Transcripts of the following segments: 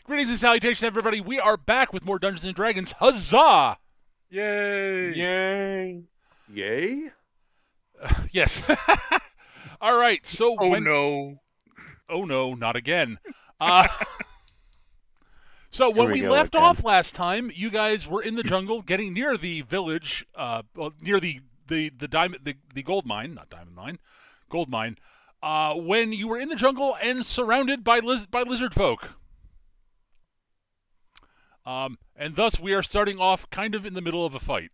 Greetings and salutations, everybody. We are back with more Dungeons and Dragons. Huzzah! Yay! Yay! Yay? Yes. All right. So Oh no! Oh no, not again. Uh, so Here when we we go left again. off last time, you guys were in the jungle, getting near the village, near the gold mine, not diamond mine, gold mine. When you were in the jungle and surrounded by lizard folk. And thus we are starting off kind of in the middle of a fight.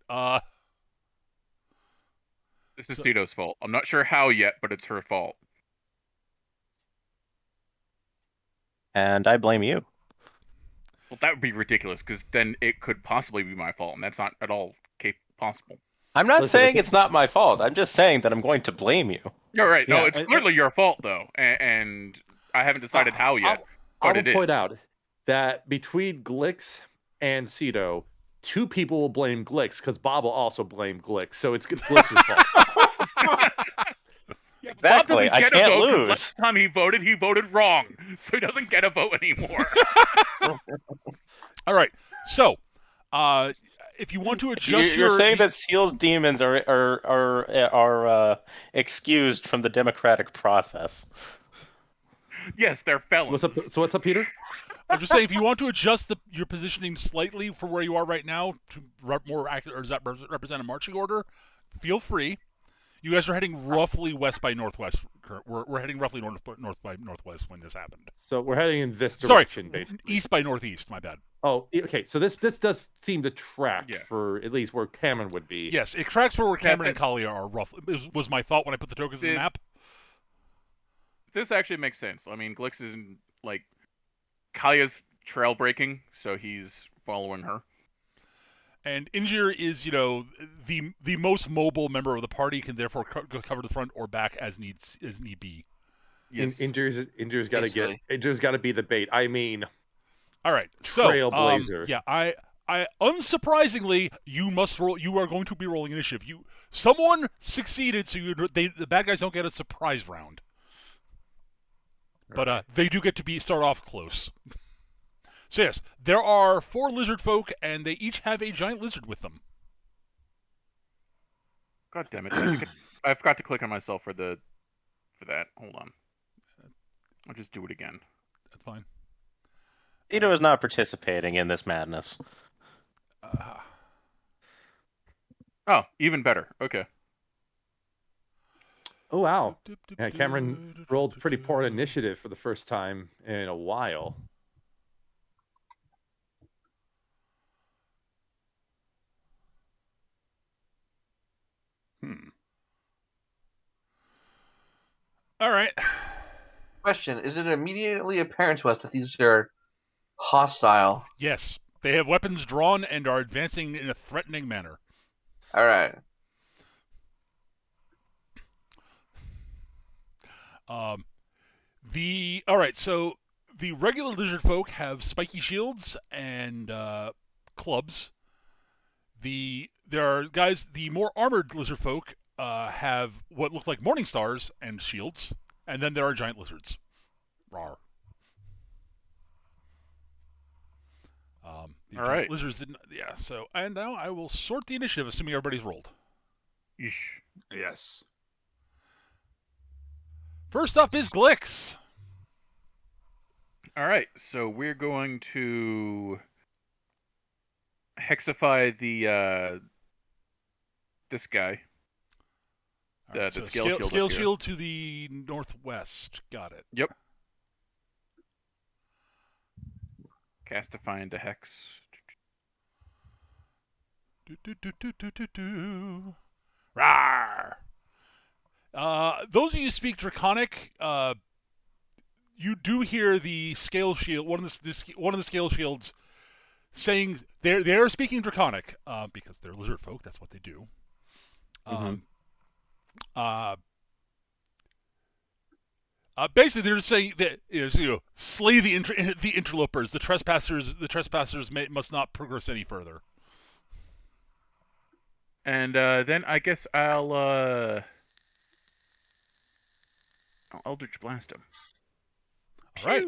This is Cito's fault. I'm not sure how yet, but it's her fault. And I blame you. Well, that would be ridiculous, because then it could possibly be my fault, and that's not at all possible. I'm not Listen, saying if- it's not my fault. I'm just saying that I'm going to blame you. You're right. No, Yeah, it's I- clearly your fault, though, and I haven't decided how yet. I but will it point is. out that between Glix and Cito, two people will blame Glix because Bob will also blame Glix, so it's Glix's fault. Yeah, Bob Exactly. doesn't I get a can't vote, 'cause lose. Last time he voted wrong, so he doesn't get a vote anymore. All right. So, if you want to adjust You're saying that Seal's demons are excused from the democratic process. Yes, they're felons. What's up, Peter? I'm just saying, if you want to adjust your positioning slightly for where you are right now to more accurate, or does that represent a marching order? Feel free. You guys are heading roughly west by northwest. We're heading roughly north by northwest when this happened. So we're heading in this Sorry, direction, basically. east by northeast. My bad. Oh, okay. So this does seem to track Yeah. for at least where Cameron would be. Yes, it tracks for where Cameron and Kalia are roughly. Was my thought when I put the tokens in the map. This actually makes sense. I mean, Glix is like Kalia's trail breaking, so he's following her. And Injir is, the most mobile member of the party, can therefore cover the front or back as need be. Yes. Injures got to Basically. Injures got to be the bait. I mean, All right, so Trailblazer. yeah, I unsurprisingly, you must roll. You are going to be rolling initiative. Someone succeeded, so the bad guys don't get a surprise round. But they do get to start off close. So yes, there are 4 lizard folk, and they each have a giant lizard with them. God damn it! I forgot to click on myself for that. Hold on. I'll just do it again. That's fine. Cito is not participating in this madness. Oh, even better. Okay. oh wow. Yeah, Cameron rolled pretty poor initiative for the first time in a while. All right. Question: is it immediately apparent to us that these are hostile? Yes, they have weapons drawn and are advancing in a threatening manner. All right. All right. So the regular lizard folk have spiky shields and clubs. There are guys. The more armored lizard folk have what look like morning stars and shields, and then there are giant lizards. Rawr. The All giant right. Lizards didn't. Yeah. So and now I will sort the initiative, assuming everybody's rolled. Yeesh. Yes. First up is Glix. All right. So we're going to hexify this guy. All right, The so scale shield up scale here. shield to the northwest. Got it. Yep. Castify into hex. Rawr. Those of you who speak Draconic, you do hear the scale shield. One of the scale shields saying they're speaking Draconic because they're lizard folk. That's what they do. Basically, they're just saying that slay the interlopers. The trespassers must not progress any further. And then I guess I'll Eldritch Blast him. All right.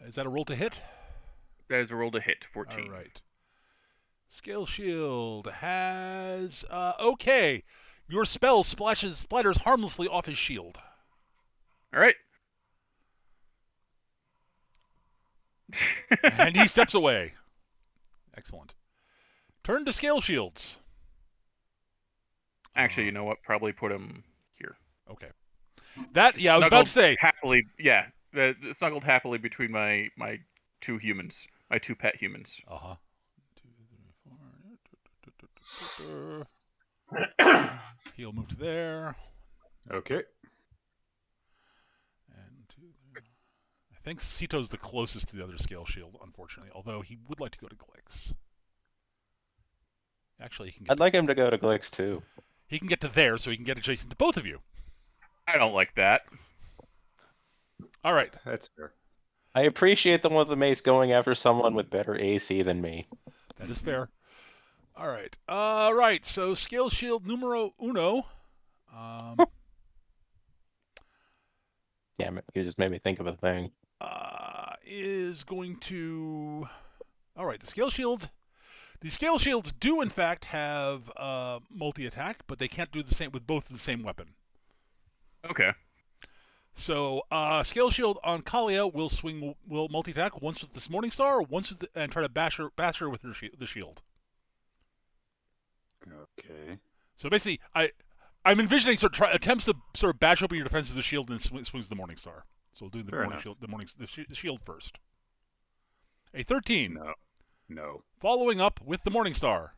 Is that a roll to hit? That is a roll to hit. 14. All right. Scale Shield has okay. Your spell splatters harmlessly off his shield. All right. And he steps away. Excellent. Turn to Scale Shields. Actually, you know what? Probably put him here. Okay. That I was about to say. Happily, yeah. Snuggled happily between my two humans, my two pet humans. Uh-huh. 2, 3, 4. He'll move to there. Okay. And I think Sito's the closest to the other Scale Shield, unfortunately, although he would like to go to Glix. Actually, I'd like him to go to Glix too. He can get to there, so he can get adjacent to both of you. I don't like that. All right. That's fair. I appreciate the one with the mace going after someone with better AC than me. That is fair. All right. Right. So Scale Shield numero uno. Damn it! You just made me think of a thing. Is going to. All right. The Scale Shield. The Scale Shields do in fact have multi-attack, but they can't do the same with both the same weapon. Okay. So Scale Shield on Kalia will multi-attack once with this Morning Star, once with and try to bash her with the shield. Okay. So basically, I'm envisioning attempts to sort of bash open your defense with the shield and swings the Morning Star. So we'll do the Fair Morning enough. Shield, the shield first. A 13. No. Following up with the Morning Star.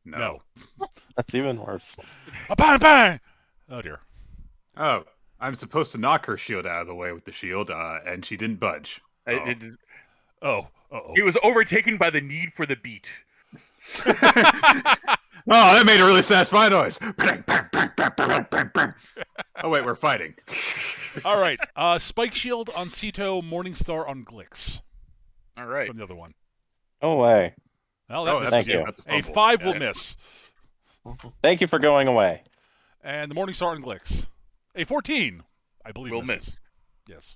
No. That's even worse. A bang bang. Oh dear. Oh, I'm supposed to knock her shield out of the way with the shield, and she didn't budge. Oh. He was overtaken by the need for the beat. Oh, that made a really satisfying noise. Bang, bang, bang, bang, bang, bang, bang. Oh wait, we're fighting. All right. Spike Shield on Sito, Morning Star on Glix. All right. From the other one. No way. Well, that that's Thank you. That's a a fumble. 5 will miss. Thank you for going away. And the Morning Star on Glix. A 14, I believe. Will misses. miss. Yes.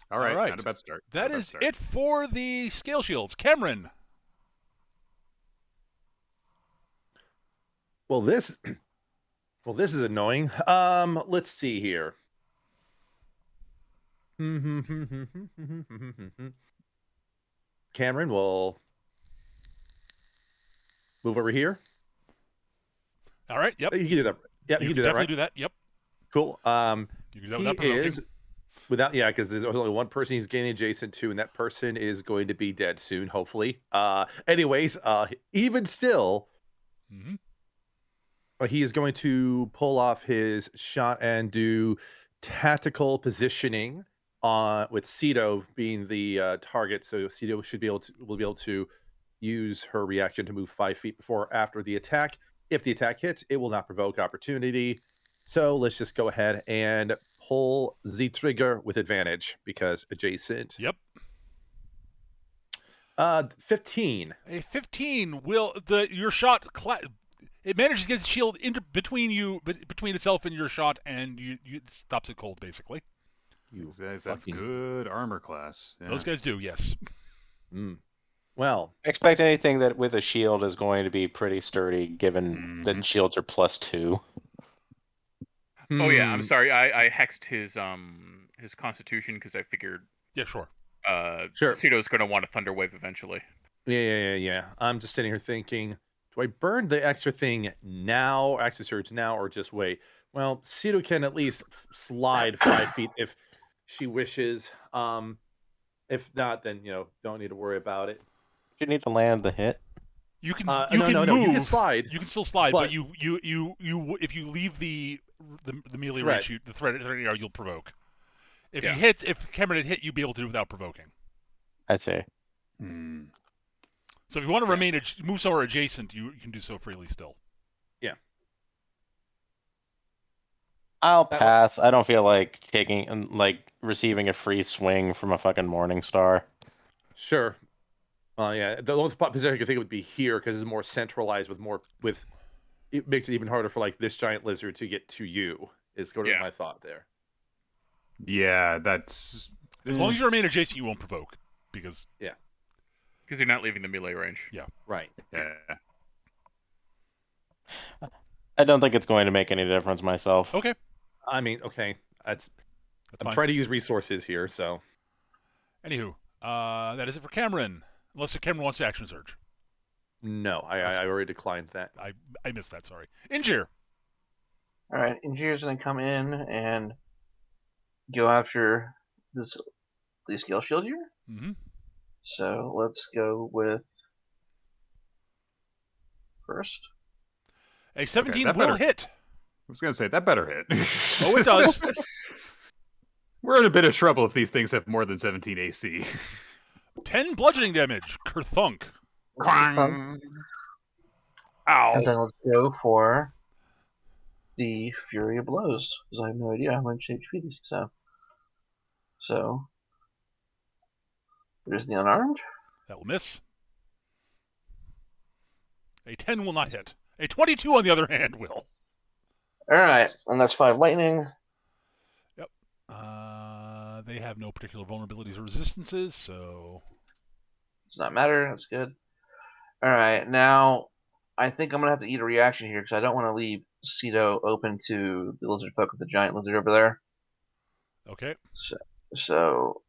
All right. All right. Not a bad start. That is it for the Scale Shields. Cameron. Well, this is annoying. Let's see here. Cameron will move over here. All right. Yep. You can do that. Yeah, you can do that, definitely right? do that. Yep. Cool. You can do that without provoking. Because there's only one person he's getting adjacent to, and that person is going to be dead soon, hopefully. Anyways, even still, he is going to pull off his shot and do tactical positioning with Sito being the target. So Sito will be able to use her reaction to move 5 feet before or after the attack. If the attack hits, it will not provoke opportunity. So let's just go ahead and pull the trigger with advantage because adjacent. Yep. 15. A 15 will your shot it manages to get the shield between itself and your shot, and it stops it cold basically. You guys have good armor class. Yeah. Those guys do, yes. Well, Expect anything that with a shield is going to be pretty sturdy, given that shields are +2. Oh yeah, I'm sorry. I hexed his constitution because I figured. Yeah, sure. Sure. Sito's going to want a thunder wave eventually. Yeah. I'm just sitting here thinking, do I burn the extra thing now, access surge now, or just wait? Well, Sito can at least slide 5 feet if she wishes. If not, then don't need to worry about it. You need to land the hit. You can No, move. you can slide. You can still slide, but but you if you leave the melee Threat. range, the threat area, you'll provoke. If Yeah. if Cameron had hit, you'd be able to do it without provoking. I see. So if you want to remain move somewhere adjacent, you can do so freely still. Yeah. I'll pass. I don't feel like receiving a free swing from a fucking Morning Star. Sure. Yeah. The only position I could think would be here because it's more centralized with it makes it even harder for this giant lizard to get to you. Is sort of my thought there. Yeah, that's As long as you remain adjacent, you won't provoke. Because you're not leaving the melee range. Right. Yeah. I don't think it's going to make any difference myself. okay, I mean, okay. that's I'm fine. trying to use resources here, so. Anywho, that is it for Cameron. Unless Cameron wants to action surge. No, I already declined that. I missed that. Sorry. Injure. All right, Engineer's gonna come in and go after this skill shield here. Mm-hmm. So let's go with first. A 17 that will better. hit. I was gonna say that better hit. Oh, it does. We're in a bit of trouble if these things have more than 17 AC. 10 bludgeoning damage. Kerthunk. Quang. Ow. And then let's go for the Fury of Blows, because I have no idea how much HP these things have. So there's the unarmed. That will miss. A 10 will not hit. A 22, on the other hand, will. Alright, and that's 5 lightning. They have no particular vulnerabilities or resistances, so... Does not matter, that's good. Alright, now I think I'm going to have to eat a reaction here, because I don't want to leave Cedo open to the lizard folk with the giant lizard over there. Okay. So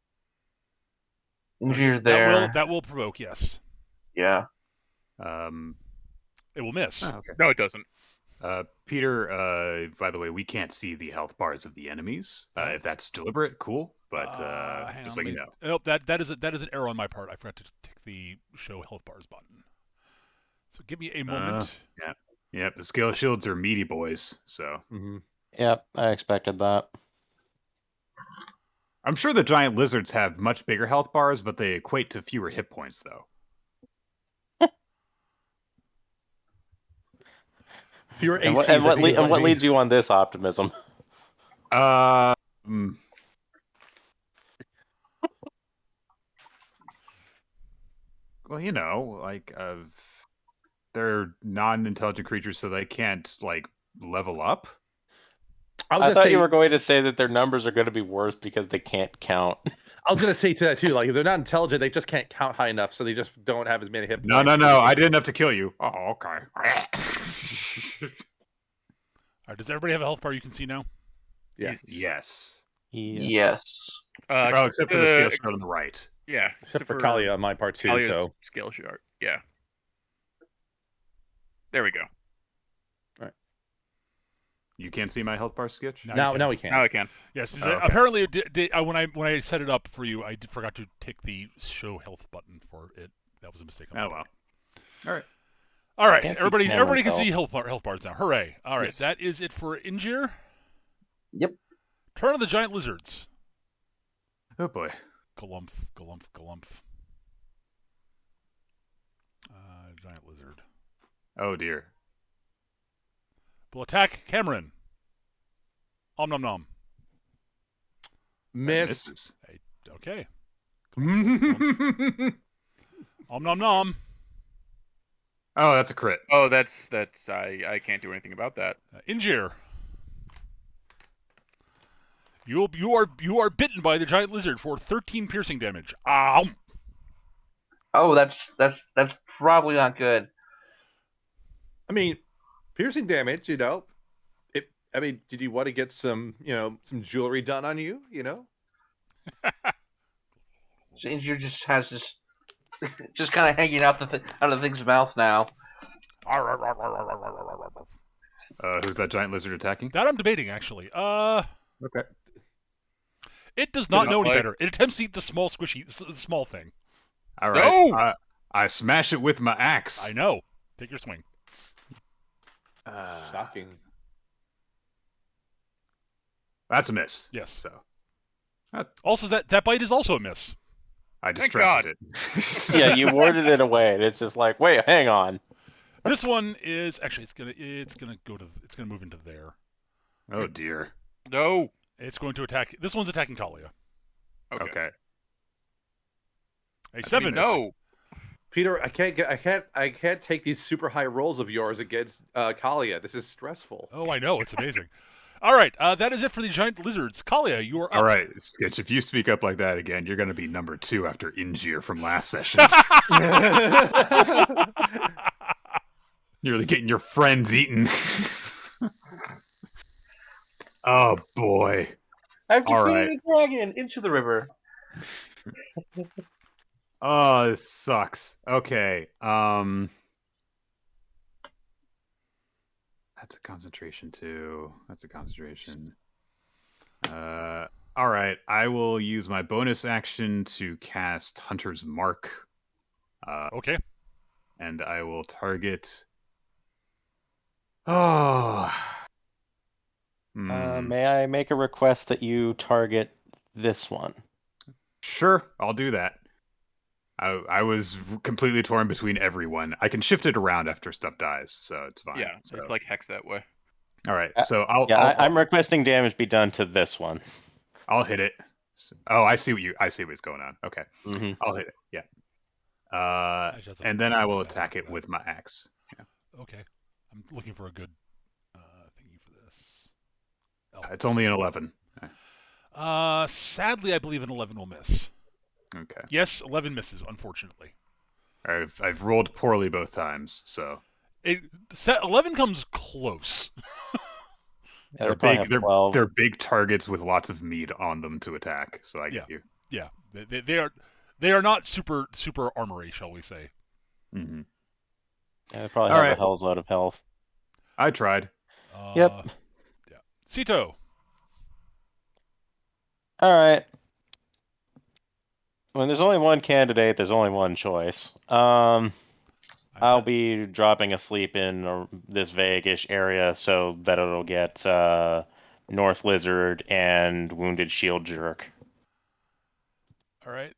injure there. That will provoke, yes. Yeah. It will miss. Oh, okay. No, it doesn't. Peter, by the way, we can't see the health bars of the enemies. If that's deliberate, cool. But Hang just on, let you know. Nope, that is an error on my part. I forgot to tick the show health bars button. So give me a moment. Yep, the skill shields are meaty boys, so. Mm-hmm. Yep, I expected that. I'm sure the giant lizards have much bigger health bars, but they equate to fewer hit points, though. Fewer And ACs. what leads you on this optimism? Well, you know, they're non-intelligent creatures, so they can't level up. I thought you were going to say that their numbers are going to be worse because they can't count. I was gonna say to that too. Like, if they're not intelligent, they just can't count high enough, so they just don't have as many hit points. No. I didn't have to kill you. Oh, okay. All right, does everybody have a health bar you can see now? Yes. Yes. Yes. Well, except for the scale shard on the right. Yeah. Except for Kalia on my part too. Kalia's So scale shard. Yeah. There we go. You can't see my health bar sketch? now we can. Now I can. Yes, because Okay. apparently when I set it up for you, I forgot to tick the show health button for it. That was a mistake. On my part. All right. All right, Can't see everybody Cameron's can see health. health bars now. Hooray! All right, Yes. that is it for Injure. Yep. Turn of the giant lizards. Oh boy. Galumph. Giant lizard Oh dear. will attack Cameron. Om nom nom. Miss. Misses. Okay. Oh, Om nom nom. that's a crit. Oh, that's I can't do anything about that. Injure. You are bitten by the giant lizard for 13 piercing damage. Ow! Oh, that's probably not good. I mean, piercing damage. You know. I mean, did you want to get some jewelry done on you? You know. So Injure just has this, just kind of hanging out out of the thing's mouth now. Who's that giant lizard attacking? That I'm debating actually. Okay. It does not know any like- better. It attempts to eat the small squishy, the small thing. All right. No! I smash it with my axe. I know. Take your swing. Shocking. That's a miss. Yes. So Also, that bite is also a miss. I Thank distracted it. Yeah, you warded it away, and it's just like, wait, hang on. This one is actually it's gonna move into there. Oh dear. No. It's going to attack. This one's attacking Kalia. Okay. A 7. No. Peter, I can't take these super high rolls of yours against Kalia. This is stressful. Oh, I know. It's amazing. All right, that is it for the giant lizards. Kalia, you are up. All right, Sketch. If you speak up like that again, you're going to be number 2 after Ingir from last session. You're really getting your friends eaten. Oh boy! I've All defeated right. a dragon into the river. Oh, this sucks. Okay. That's a concentration too. That's a concentration. All right. I will use my bonus action to cast Hunter's Mark. Okay. And I will target. Oh. May I make a request that you target this one? Sure, I'll do that. I was completely torn between everyone. I can shift it around after stuff dies, so it's fine. Yeah, So. it's like hex that way. All right, so I'm requesting damage be done to this one. I'll hit it. Oh, I see what's going on. Okay, Mm-hmm. I'll hit it. Yeah. And then I will attack it with my axe. Yeah. Okay. I'm looking for a good thingy for this. It's only an 11. Sadly, I believe an 11 will miss. Okay. Yes, 11 misses, unfortunately. I've rolled poorly both times, so 11 comes close. they're big. They're big targets with lots of meat on them to attack. So I get you. Yeah, they are not super armory, shall we say? Mm-hmm. Yeah, they probably have a hell's load of health. I tried. Yep. Yeah. Sito. All right. When there's only one candidate, there's only one choice. I'll be dropping asleep in this vague-ish area so that it'll get North Lizard and Wounded Shield Jerk. All right.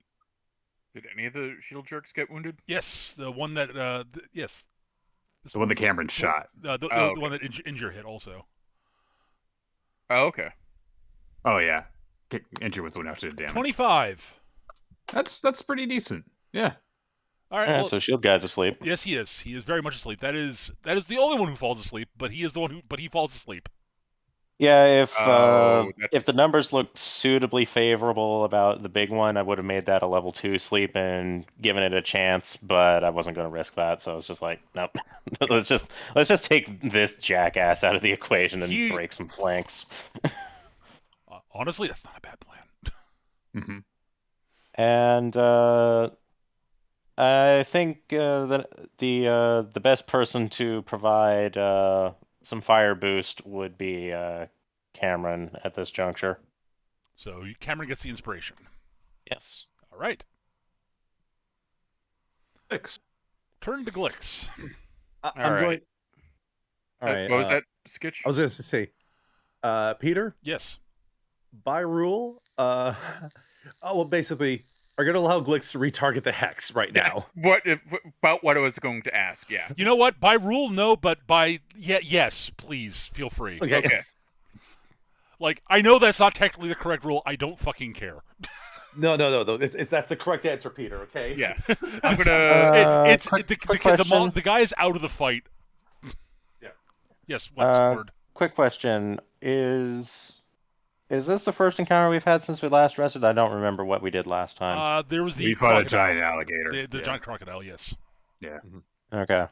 Did any of the shield jerks get wounded? Yes, the one that yes. The one that Cameron shot. The one that Injure hit also. Oh, okay. Oh yeah, Injure was the one after the damage. 25. That's pretty decent. Yeah. All right. Yeah, Well, so Shield Guy's asleep. yes, he is. He is very much asleep. That is the only one who falls asleep. But he is the one he falls asleep. Yeah, if that's- the numbers looked suitably favorable about the big one, I would have made that a level 2 sleep and given it a chance, but I wasn't going to risk that, so it's just like, nope. let's just take this jackass out of the equation and break some flanks. Honestly, that's not a bad plan. Mm-hmm. And I think that the best person to provide some fire boost would be Cameron at this juncture. So Cameron gets the inspiration. Yes. All right. Glix. Turn to Glix. I'm right. going. All right. What was that, Skitch? I was going to say, Peter, Yes. by rule, basically, are going to allow Glix to retarget the hex right now. About what I was going to ask, yeah. You know what? By rule, no, but yes, please feel free. Okay. Like, I know that's not technically the correct rule. I don't fucking care. No. That's the correct answer, Peter. Okay. Yeah. I'm gonna. Quick question. The guy is out of the fight. Yeah. Yes. What's the word? Quick question: Is this the first encounter we've had since we last rested? I don't remember what we did last time. There was the We fought a crocodile. giant alligator. The giant crocodile. Yes. Yeah. Okay.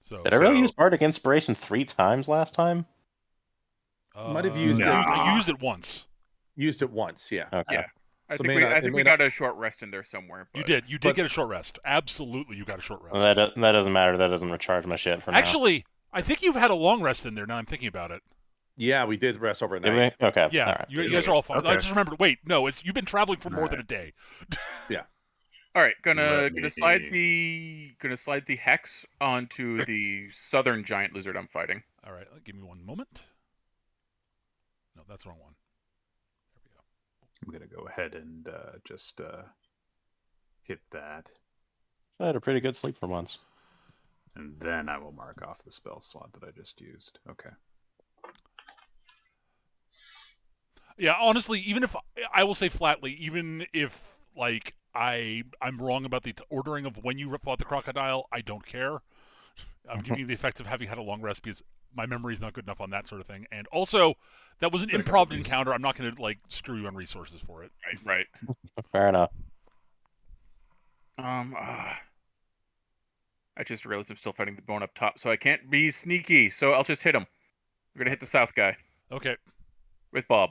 So Did I really use Bardic Inspiration 3 times last time? Might have used it. I used it once. Used it once, yeah. Okay. Yeah. I So think we got a short rest in there somewhere. But... You did get a short rest. Absolutely, you got a short rest. Well, that doesn't matter. That doesn't recharge my shit for now. Actually, I think you've had a long rest in there. Now I'm thinking about it. Yeah, we did rest overnight. Did we? Okay. Yeah, All right. you guys are all fine. Okay. I just remembered. Wait, no, you've been traveling for more than a day. All right, gonna Let slide me- the hex onto the southern giant lizard I'm fighting. All right, give me one moment. No, that's the wrong one. There we go. I'm gonna go ahead and just hit that, I had a pretty good sleep for once. and then I will mark off the spell slot that I just used. Okay. Yeah, honestly, even if I will say flatly, even if like I'm wrong about the ordering of when you fought the crocodile, I don't care. I'm giving you the effect of having had a long rest because my memory's not good enough on that sort of thing. And also, that was an Been a couple improv days. encounter. I'm not going to like screw you on resources for it. Right. Fair enough. I just realized I'm still fighting the bone up top, so I can't be sneaky. So I'll just hit him. We're gonna hit the south guy Okay, with Bob.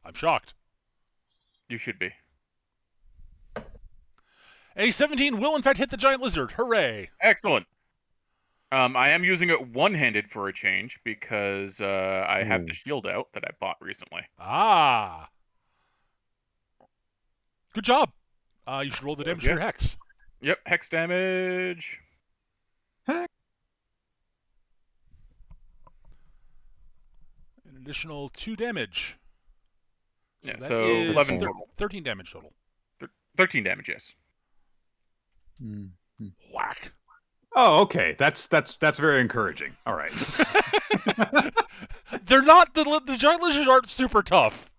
I'm shocked. You should be. A 17 will in fact hit the giant lizard. Hooray! Excellent. I am using it one-handed for a change because I have the shield out that I bought recently. Ah, good job. You should roll the damage for your hex. Yep, hex damage. An additional 2 damage. Yeah, that so is 11 total. 13 damage total. 13 damage, yes. Whack. Oh, okay. That's very encouraging. All right. They're not the giant lizards aren't super tough.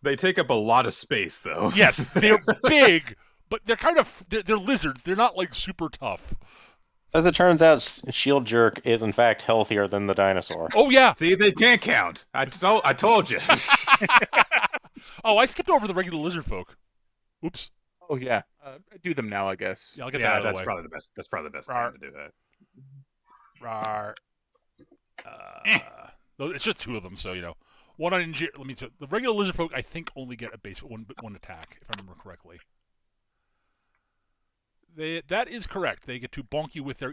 They take up a lot of space, though. Yes, they're big, but they're kind of they're lizards. They're not like super tough. As it turns out, Shield Jerk is in fact healthier than the dinosaur. Oh yeah. See, they can't count. I told you. Oh, I skipped over the regular lizard folk. Oops. Oh yeah. Do them now, I guess. Yeah, I'll get Yeah, that out of that's the way. probably the best. That's probably the best Rawr. time to do that. Rawr. It's just 2 of them, so you know. One on the regular lizard folk I think only get a base one attack, if I remember correctly. That is correct. They get to bonk you with Oh,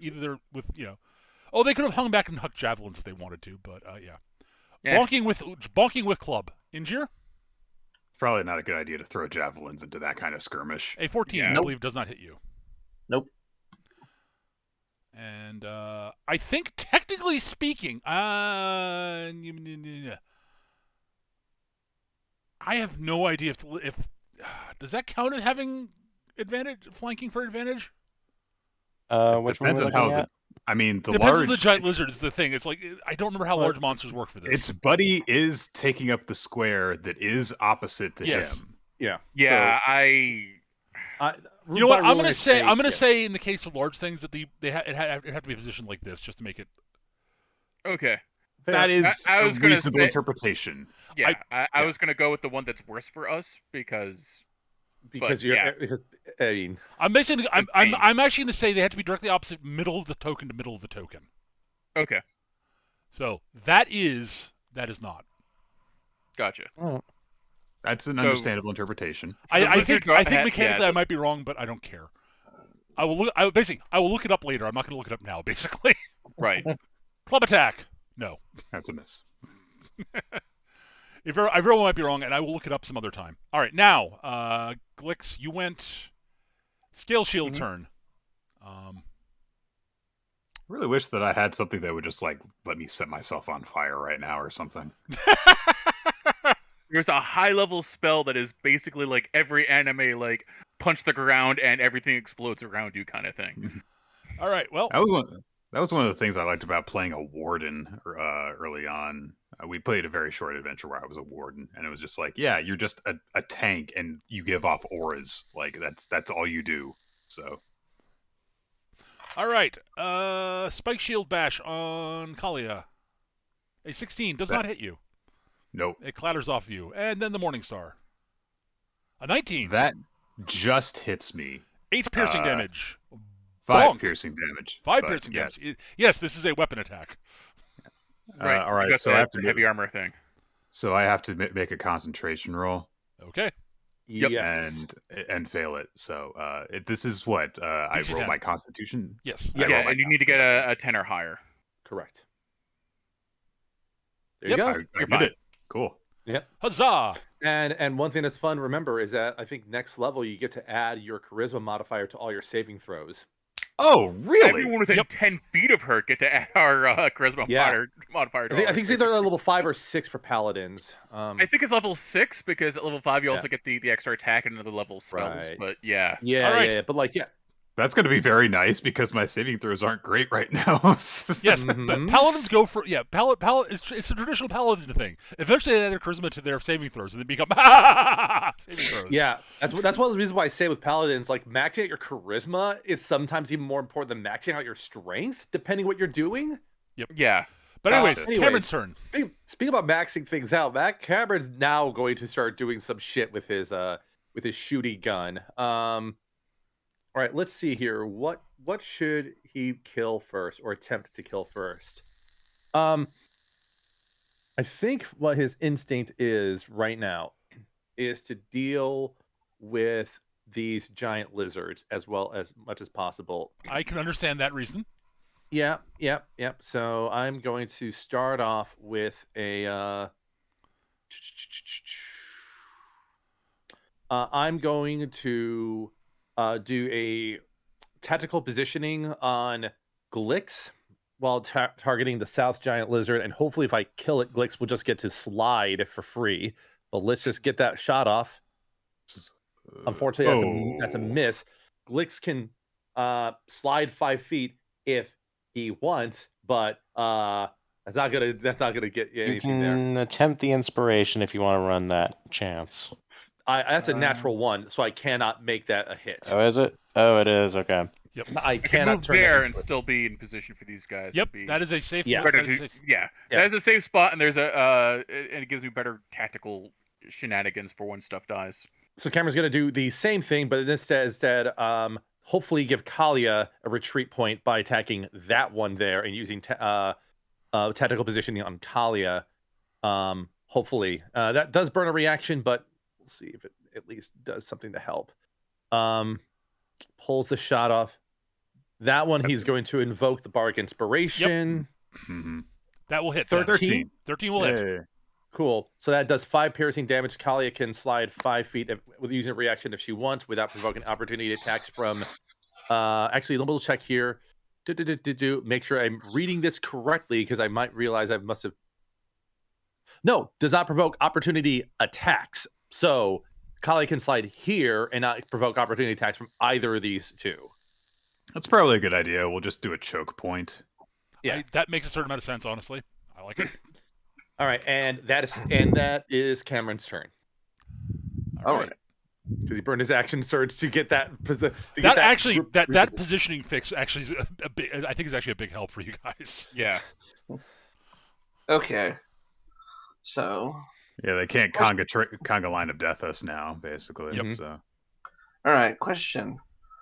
they could have hung back and hucked javelins if they wanted to, but yeah. Bonking with club. Injure? Probably not a good idea to throw javelins into that kind of skirmish. A 14, Yeah. I believe, does not hit you. Nope. And I think, technically speaking, I have no idea if does that count as having flanking for advantage? Which one Depends are we on how looking at? I mean, the Depends large. on the giant lizard is the thing. It's like I don't remember how Well, large monsters work for this. Its buddy is taking up the square that is opposite to Yes. him. Yeah. Yeah, You know what? I'm gonna say. I'm gonna yeah. say in the case of large things that it have to be positioned like this just to make it. okay. That is I a was gonna reasonable say- interpretation. Yeah, I yeah. was gonna go with the one that's worse for us because because I mean, I'm basically. I'm Insane. actually gonna say they have to be directly opposite middle of the token to middle of the token. okay, So that is not. gotcha. That's an So- understandable interpretation. So the I lizard think had- mechanically yeah, I might be wrong, but I don't care. I will look it up later. I'm not going to look it up now. Basically, right. club attack. No, That's a miss. I very well might be wrong, and I will look it up some other time. All right, now, Glix, you went scale shield turn. I really wish that I had something that would just like let me set myself on fire right now or something. There's a high level spell that is basically like every anime like punch the ground and everything explodes around you kind of thing. All right, well, That was one of the things I liked about playing a warden early on. We played a very short adventure where I was a warden, and it was just like, yeah, you're just a tank, and you give off auras. Like that's all you do. So all right. Spike shield bash on Kalia. A 16 does not hit you. nope. It clatters off you, and then the Morning Star. A 19. That just hits me. 8 piercing damage. 5 Bonk. piercing damage. 5 but piercing yes. damage. Yes, this is a weapon attack. Right. All right. That's So I have the to heavy armor thing. So I have to make a concentration roll Okay. Yep. yes. and fail it. So this is what I DC roll 10. my Constitution. Yes. I roll Yeah, my and you need to get a 10 or higher. Correct. There Yep. you go. I You're did fine. it. Cool. Huzzah! And one thing that's fun, remember, is that I think next level you get to add your charisma modifier to all your saving throws. Oh, really? Everyone within 10 feet of her get to add our charisma Yeah. modifier. To I think ours. it's either level 5 or 6 for paladins. I think it's level 6 because at level 5 you Yeah. also get the extra attack and another level spells. Right. But yeah, yeah, All right. yeah, but like, yeah. That's going to be very nice because my saving throws aren't great right now. Yes, but Mhm. paladins go for it's a traditional paladin thing. Eventually, they add their charisma to their saving throws, and they become saving throws. Yeah, that's one of the reasons why I say with paladins, like maxing out your charisma is sometimes even more important than maxing out your strength, depending what you're doing. yeah. But anyways, anyways. Cameron's turn. Speaking about maxing things out, Matt Cameron's now going to start doing some shit with his shooting gun. All right, let's see here. What should he kill first or attempt to kill first? I think what his instinct is right now is to deal with these giant lizards as well as much as possible. I can understand that reason. Yeah. So I'm going to start off with a. I'm going to do a tactical positioning on Glix while targeting the South Giant Lizard, and hopefully, if I kill it, Glix will just get to slide for free. But let's just get that shot off. Unfortunately, that's a miss. Glix can slide 5 feet if he wants, but that's not gonna get you You anything there. can attempt the inspiration if you want to run that chance. That's a natural 1, so I cannot make that a hit. Oh, is it? Oh, it is. Okay. Yep. I can cannot move turn there that and into still be in position for these guys. Yep. to be That is a safe. Yeah. that better is a to- safe- yeah, Yeah. that is a safe spot, and there's and it gives me better tactical shenanigans for when stuff dies. So Cameron's going to do the same thing, but instead, hopefully give Kalia a retreat point by attacking that one there and using tactical positioning on Kalia. Hopefully, that does burn a reaction, but we'll see if it at least does something to help. Pulls the shot off. That one, he's going to invoke the Bardic Inspiration. Mm-hmm. That will hit. then. 13. 13 will hit. Yeah. Cool. So that does 5 piercing damage. Kalia can slide 5 feet with using a reaction if she wants without provoking opportunity attacks from. Actually, let me check here. Make sure I'm reading this correctly because I might realize I must have. No, does not provoke opportunity attacks. So Kalia can slide here and not provoke opportunity attacks from either of these two. That's probably a good idea. We'll just do a choke point. Yeah. That makes a certain amount of sense, honestly. I like it. All right, and that is Cameron's turn All right. because he burned his action surge to get that. That positioning fix actually is a big. I think is actually a big help for you guys. Yeah. Okay. So, Yeah, they can't conga line of death us now, basically. Yep. So all right. Question: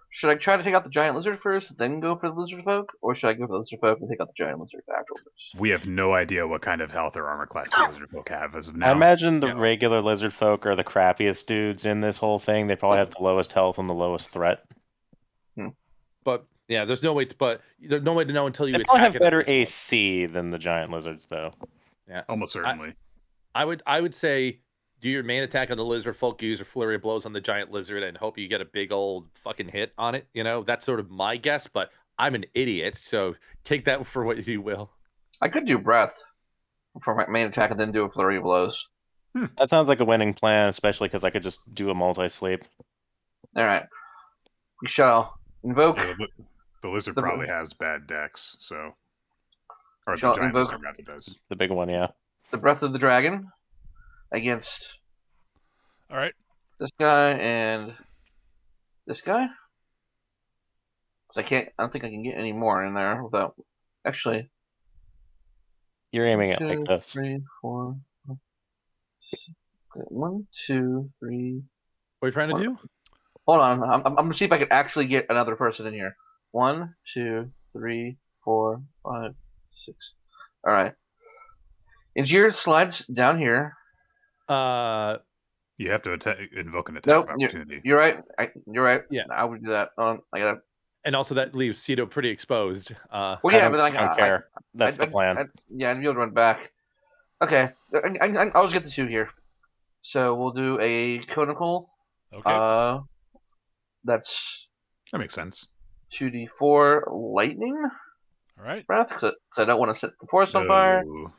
should I try to take out the giant lizard first, then go for the lizard folk, or should I go for the lizard folk and take out the giant lizard afterwards? we have no idea what kind of health or armor class the Lizardfolk have as of now. I imagine the Yeah. regular lizard folk are the crappiest dudes in this whole thing. They probably have the lowest health and the lowest threat. But yeah, there's no way to know until you They attack probably have it at better this point. AC than the giant lizards, though. Yeah, Almost certainly. I would say do your main attack on the lizard folk, use your flurry of blows on the giant lizard, and hope you get a big old fucking hit on it. You know, that's sort of my guess, but I'm an idiot, so take that for what you will. I could do breath for my main attack and then do a flurry of blows. That sounds like a winning plan, especially because I could just do a multi-sleep. All right. We shall invoke. Yeah, the lizard The- probably has bad decks, so. Or the Shall giant invoke- lizard rather does. The big one, yeah. the breath of the dragon against All right. this guy and this guy. I don't think I can get any more in there without. Actually, You're aiming at 2, like this. 3, 4, 5, 6. 1, 2, 3. What are you trying to do? Hold on. I'm gonna see if I can actually get another person in here. 1, 2, 3, 4, 5, 6. All right. Injure slides down here. You have to invoke an attack Nope. of opportunity. You're right. You're right. Yeah. I would do that. I gotta. And also that leaves Cito pretty exposed. Well, yeah, but then I don't care. That's the plan. I'd be able to run back. Okay. I'll just get the 2 here. So we'll do a conical. Okay. That's That makes sense. 2d4 lightning All right. breath because I don't want to set the forest on fire. No.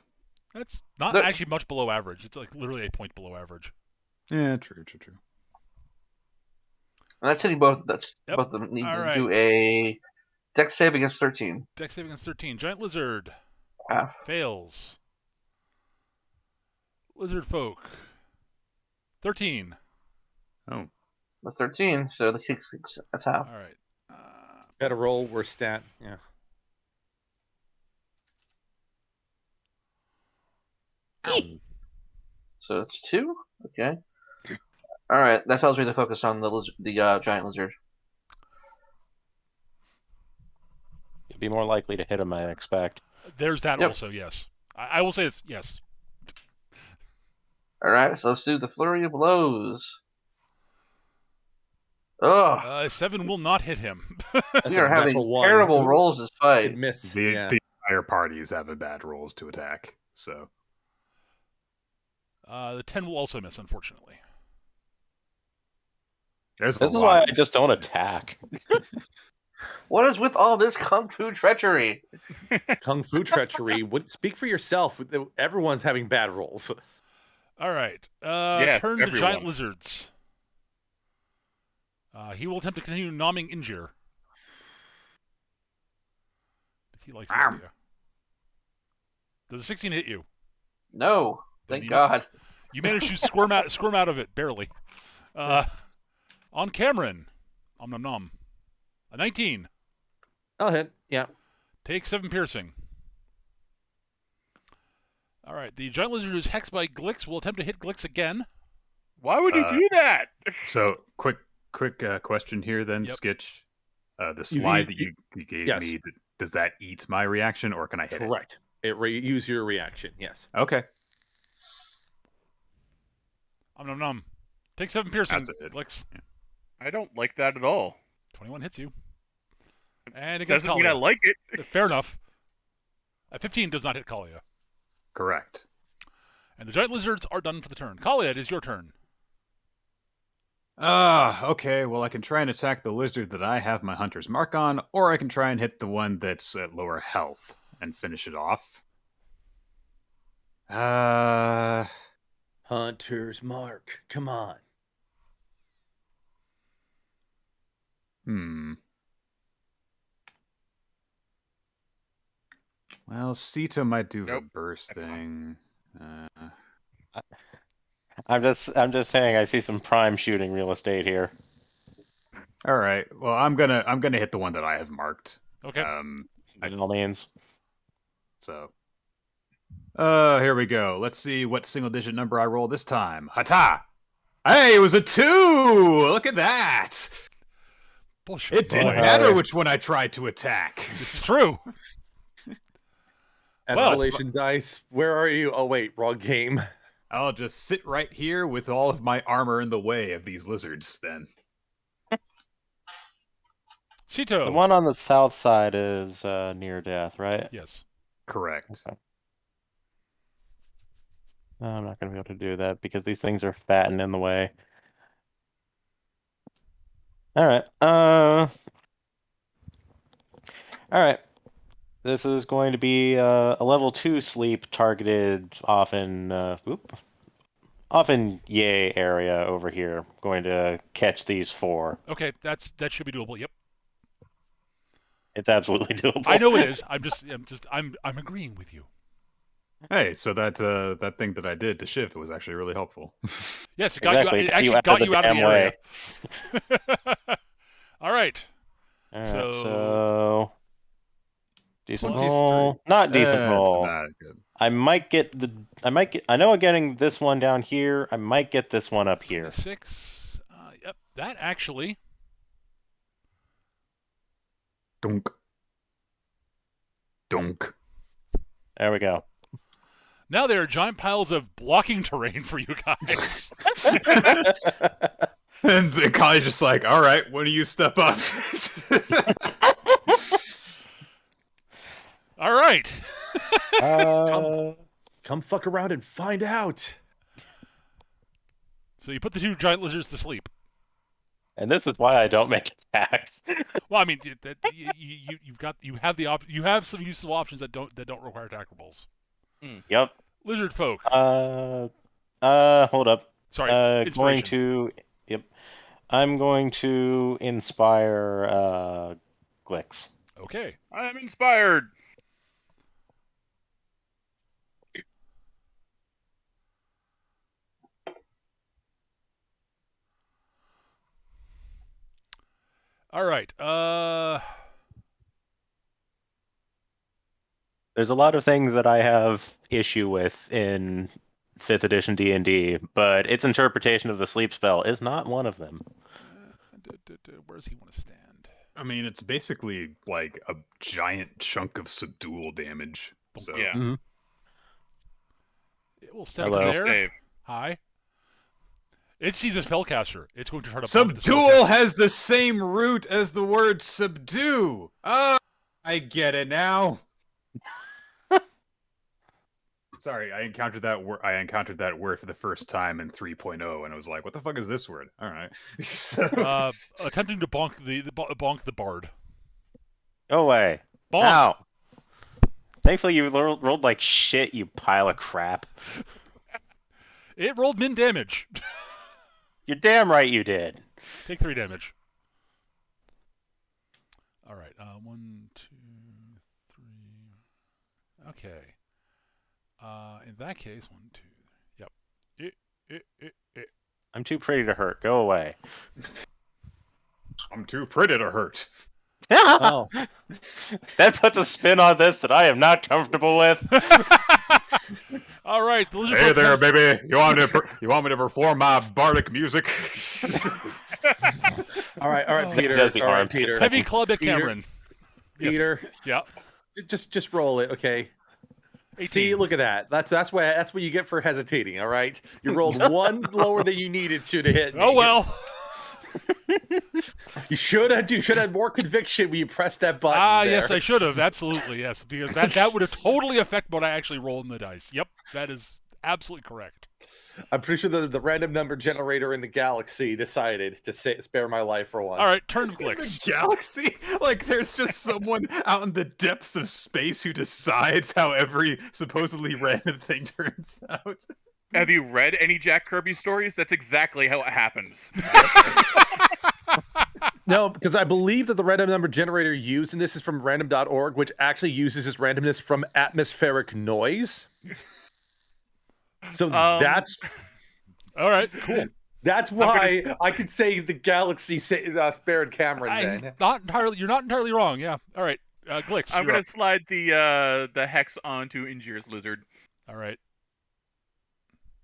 That's not There- actually much below average. It's like literally a point below average. Yeah, true. And that's hitting both. Yep. Both of them need All to right. do a dex save against 13. Dex save against 13. Giant lizard Half. fails. Lizard folk 13. Oh, That's 13. So the 6. That's half. All right. Got to roll worse stat. Yeah. So it's 2? Okay. Alright, that tells me to focus on the giant lizard. You'd be more likely to hit him, I expect. There's that Yep. also, yes. I will say it's yes. Alright, so let's do the flurry of blows. Ugh. 7 will not hit him. That's We a are having natural 1. terrible rolls this fight. Could miss. The Yeah. the entire party is having bad rolls to attack. So The 10 will also miss, unfortunately. there's This a is why lot. I just don't attack. What is with all this kung fu treachery? Kung Fu treachery. Speak for yourself. Everyone's having bad rolls. All right. Yes, Turn to everyone. giant lizards. He will attempt to continue nomming Injure. If he likes the Arm. idea. Does a 16 hit you? No, Then thank he God. You managed to squirm out of it, barely. On Cameron. Om nom nom. A 19. I'll hit. Yeah. Take 7 piercing. All right. The giant lizard who's hexed by Glix will attempt to hit Glix again. Why would you do that? So quick question here then, Yep. Skitch. The slide that you- you gave yes. me, does that eat my reaction or can I hit Correct. Use your reaction. Yes. it? Okay. Om nom nom. Take 7 piercing, That's a hit. Glix. I don't like that at all. 21 hits you. And against Doesn't mean I Kalia. like it. Fair enough. A 15 does not hit Kalia. Correct. And the giant lizards are done for the turn. Kalia, it is your turn. Okay. Well, I can try and attack the lizard that I have my hunter's mark on, or I can try and hit the one that's at lower health and finish it off. Hunter's mark. Come on. Well, Sita might do Nope. a burst That's fine. thing. I'm just saying I see some prime shooting real estate here. All right. Well, I'm gonna hit the one that I have marked. Okay. By all means. So, here we go. Let's see what single-digit number I roll this time. Hata! Hey, it was a 2! Look at that! Bullshit. It didn't boy. matter which one I tried to attack. This is true. Well, Escalation dice. Where are you? Oh wait, wrong game. I'll just sit right here with all of my armor in the way of these lizards, then. Sito. The one on the south side is near death, right? Yes. Correct. Okay. No, I'm not going to be able to do that because these things are fat and in the way. All right. All right. This is going to be a level 2 sleep targeted off in yay area over here. Going to catch these 4. Okay, that should be doable. Yep. It's absolutely doable. I know it is. I'm agreeing with you. Hey, so that thing that I did to shift was actually really helpful. Yes, it got Exactly, you. It got you actually out got of you the out of the damn area. way. All right. All right, So- so decent Plus- roll. Not decent It's roll. not good. I know I'm getting this one down here. I might get this one up here. 6. Yep. That actually. Dunk. Dunk. There we go. Now there are giant piles of blocking terrain for you guys. And the guy's just like, all right, when do you step up? All right. Come fuck around and find out. So you put the 2 giant lizards to sleep. And this is why I don't make attacks. Well, I mean, you have some useful options that don't require attack rolls. Yep. Lizard folk. Hold up. Sorry, Going inspiration. to. Yep. I'm going to inspire Glix. Okay. I am inspired. All right. There's a lot of things that I have issue with in 5th edition D&D, but its interpretation of the sleep spell is not one of them. Where does he want to stand? I mean, it's basically like a giant chunk of subdual damage. So Yeah. Mhm. It will step Hello. up there. Save. Hi. It sees a spellcaster. It's going to try to bump the subdual spellcaster. has the same root as the word subdue. Ah, I get it now. Sorry, I encountered that word. I encountered that word for the first time in 3.0, and I was like, "What the fuck is this word?" All right. So- Attempting to bonk the bard. Go away. Bonk. Ow. Thankfully, you rolled like shit, you pile of crap. It rolled min damage. You're damn right you did. Take 3 damage. All right. 1, 2, 3. Okay. In that case, 1, 2. Yep. I'm too pretty to hurt. Go away. I'm too pretty to hurt. Oh, That puts a spin on this that I am not comfortable with. All right. The lizard Hey folk there, comes- baby. You want me to perform my bardic music? all right, Oh. Peter. Does the All right, arm. Peter. Heavy club at Peter. Cameron. Yes. Peter, Yeah. just roll it, okay? 18. See, look at that. That's what you get for hesitating. All right, you rolled one lower than you needed to hit. Oh me. well. You should have more conviction when you pressed that button. Yes, there. I should have. Absolutely, yes. Because that would have totally affected what I actually roll in the dice. Yep, that is absolutely correct. I'm pretty sure the random number generator in the galaxy decided to spare my life for once. All right, turn to In Glix. the galaxy? Like, there's just someone out in the depths of space who decides how every supposedly random thing turns out. Have you read any Jack Kirby stories? That's exactly how it happens. No, because I believe that the random number generator used in this is from random.org, which actually uses its randomness from atmospheric noise. So that's All right, cool. why I could say the galaxy spared Cameron. Then You're not entirely wrong. Yeah. All right, Glix. I'm you're gonna up. slide the hex onto Ingir's lizard, All right.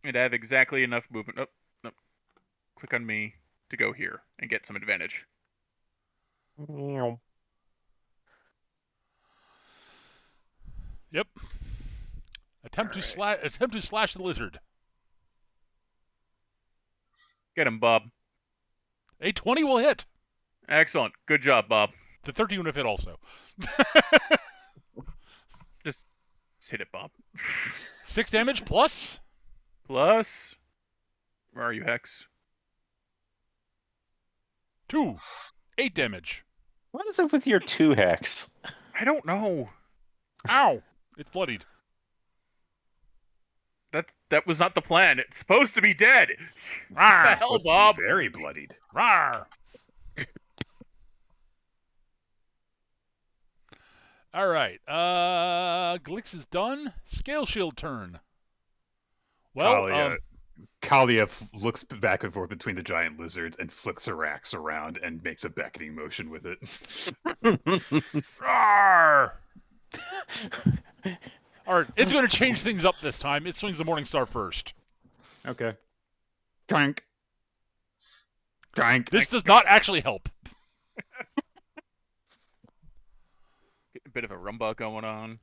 and I have exactly enough movement. Oh, no. Click on me to go here and get some advantage. Yep. Attempt to slash the lizard. Get him, Bob. A 20 will hit. Excellent. Good job, Bob. The 13 would have hit also. Just hit it, Bob. 6 damage plus. Plus, where are you, Hex? 2. 8 damage. What is it with your 2 hex? I don't know. Ow! It's bloodied. That was not the plan. It's supposed to be dead. Rawr! What the hell, Bob? Very bloodied. Rawr! All right. Glix is done. Scale Shield turn. Well, Kalia looks back and forth between the giant lizards and flicks her axe around and makes a beckoning motion with it. rawr! All right, it's going to change things up this time. It swings the Morning Star first. Okay. Clank. Clank. This does not actually help. Get a bit of a rumba going on.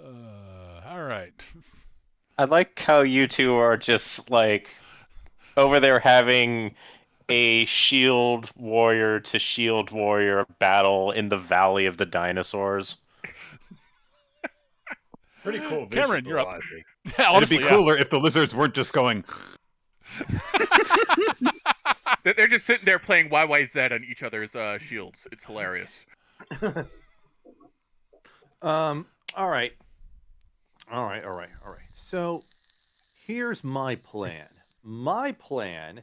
All right. I like how you two are just like over there having a shield warrior to shield warrior battle in the Valley of the Dinosaurs. Pretty cool. Cameron, you're up. honestly. Honestly, It'd be cooler if the lizards weren't just going. They're just sitting there playing YYZ on each other's shields. It's hilarious. All right. So here's my plan. My plan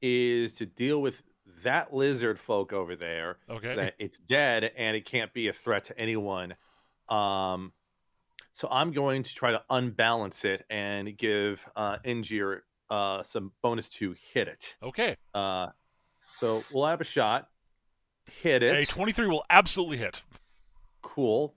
is to deal with that lizard folk over there. Okay. So that it's dead and it can't be a threat to anyone. So I'm going to try to unbalance it and give Ingir some bonus to hit it. Okay. So we'll have a shot. Hit it. A 23 will absolutely hit. Cool.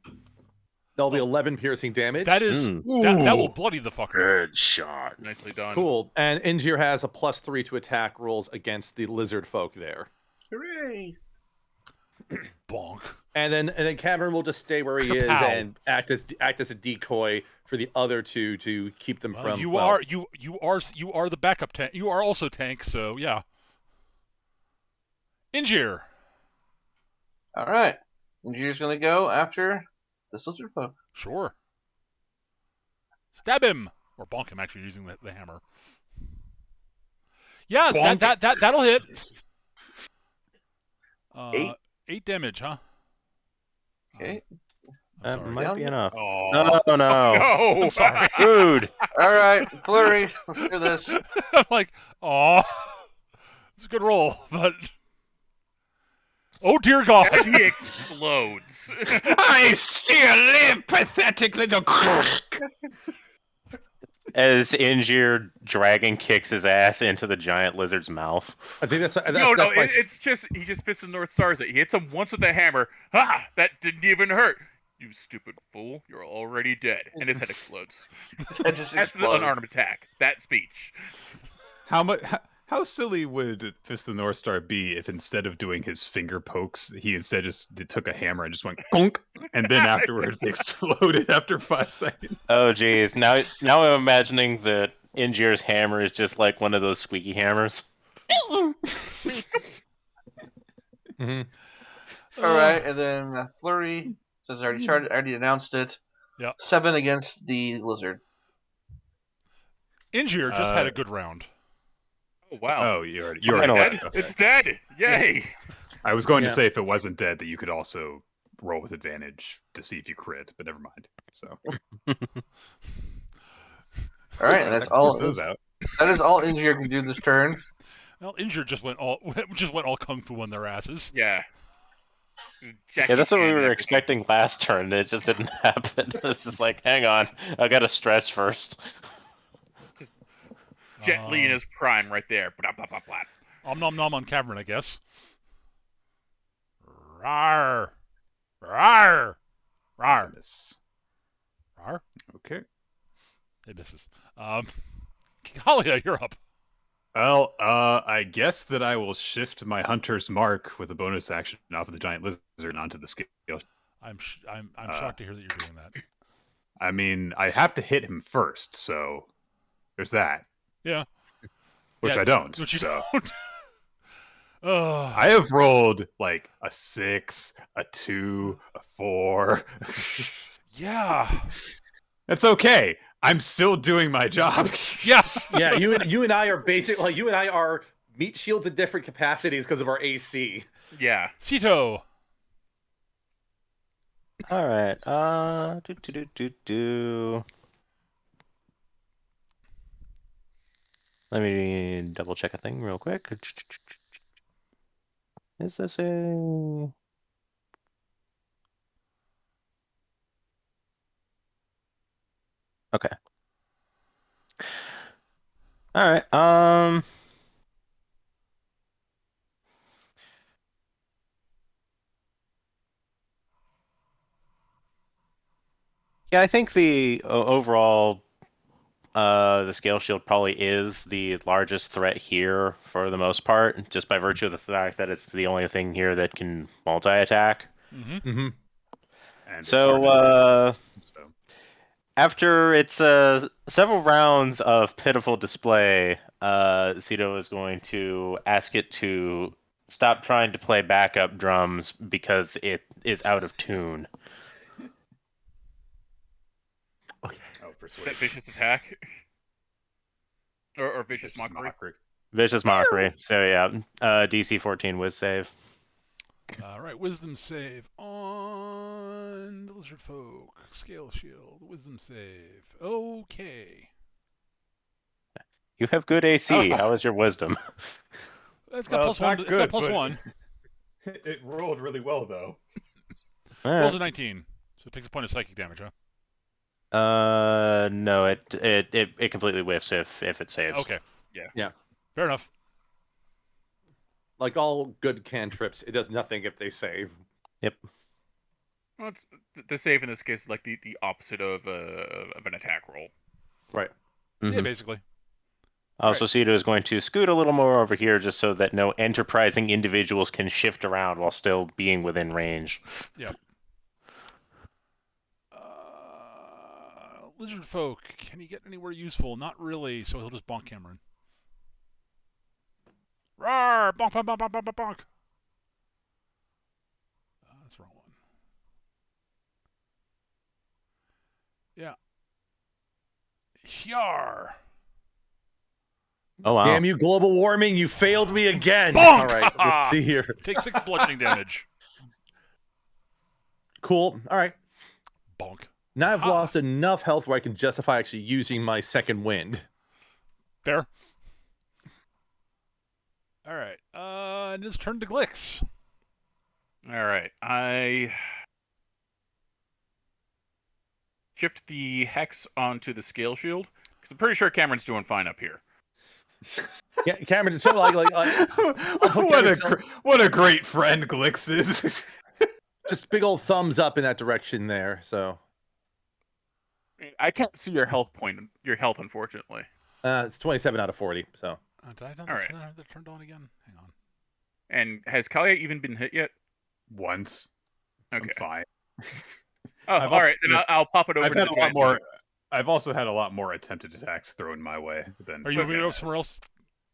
That'll be 11 piercing damage. That is that will bloody the fucker. Good shot. Nicely done. cool. And Ingir has a +3 to attack rolls against the lizard folk there. Hooray! Bonk. And then Cameron will just stay where he is Kapow. and act as a decoy for the other two to keep them Well, from. you are the backup tank. You are also tank, so yeah. Ingir. All right. Ingir's gonna go after this lizard folk. Sure. Stab him or bonk him. Actually, using the hammer. Yeah, Bonk. that'll hit. 8. 8 damage, huh? Okay. I'm That sorry. might be enough. Oh, Oh no. No. I'm sorry. Rude. All right, Flurry. Let's do this. I'm like, oh, it's a good roll, but oh dear God. And he explodes. I still live, pathetic little. As Ingir dragon kicks his ass into the giant lizard's mouth. I think that's No, my it's just he just fists the North Stars it. He hits him once with the hammer. Ha! That didn't even hurt. You stupid fool! You're already dead. And his head explodes. That just That's the explodes. unarmed attack. That speech. How silly would Fist the North Star be if instead of doing his finger pokes, he instead just took a hammer and just went gunk, and then afterwards exploded after 5 seconds? Oh geez. Now I'm imagining that Ingir's hammer is just like one of those squeaky hammers. Mhm. All right, and then Flurry, since I already announced it. Yeah. 7 against the lizard. Ingir just had a good round. Oh wow. Oh, you're It's already dead. dead. Okay. It's dead. Yay! I was going Yeah. to say if it wasn't dead that you could also roll with advantage to see if you crit, but never mind. So All right, and that's that all. clears those out. That is all Ingir can do this turn. Well, Ingir just went all kung fu on their asses. Yeah. Yeah, that's what we were expecting last turn. It just didn't happen. It's just like, hang on, I gotta stretch first. Jet Li in his prime right there. Blah, blah, blah, blah. Om nom nom on Cameron, I guess. Rawr. Rawr. Rawr. Miss. Rawr. Okay. It misses. Kalia, you're up. Well, I guess that I will shift my hunter's mark with a bonus action off of the giant lizard onto the scale. I'm shocked to hear that you're doing that. I mean, I have to hit him first, so there's that. Yeah. Which Yeah, I don't. Which you so don't. Oh. I have rolled like a 6, a 2, a 4. Yeah. It's okay. I'm still doing my job. Yes. Yeah, you and I are you and I are meat shields in different capacities because of our AC. Yeah. Cito. All right. Do. Let me double check a thing real quick. Is this a? Okay. All right. Yeah, I think the overall, the scale shield probably is the largest threat here for the most part, just by virtue of the fact that it's the only thing here that can multi-attack. Mm-hmm. Mm-hmm. And it's So, hard to- so after its several rounds of pitiful display, Cito is going to ask it to stop trying to play backup drums because it is out of tune. oh, Is that persuade. vicious attack? Or vicious mockery? Vicious mockery. So yeah, DC 14 whiz save. All right, wisdom save on the lizard folk. Scale shield, wisdom save. Okay. You have good AC. How is your wisdom? It's got Well, plus it's one. not It's got good, plus but- one. It rolled really well, though. Rolls a 19, so it takes a point of psychic damage, huh? No, it completely whiffs if it saves. Okay. Yeah. Fair enough. Like all good cantrips, it does nothing if they save. Yep. Well, the save in this case is like the opposite of an attack roll. Right. Yeah, Mhm. basically. So Cito is going to scoot a little more over here just so that no enterprising individuals can shift around while still being within range. Yep. Lizardfolk, can he get anywhere useful? Not really, so he'll just bonk Cameron. Roar! Bonk, bonk, bonk, bonk, bonk, bonk, bonk. That's the wrong one. Yeah. Hyar. Oh, wow. Damn you, global warming! You failed me again. Bonk! All right, let's see here. Take 6 bludgeoning damage. Cool. All right. Bonk. Now I've Aha. lost enough health where I can justify actually using my second wind. Fair. All right. And it's turn to Glix. All right, I shift the hex onto the scale shield because I'm pretty sure Cameron's doing fine up here. Yeah, Cameron, it's sort of what a great friend Glix is. just big old thumbs up in that direction there. So I can't see your health, unfortunately. it's 27 out of 40. So Did I not All right. have that turned on again? Hang on. And has Kalia even been hit yet? Once. Okay. I'm fine. Oh, I've all also- right. Then I'll pop it over I've to had the a lot giant more. lizard. I've also had a lot more attempted attacks thrown my way than. Are you moving it up somewhere else?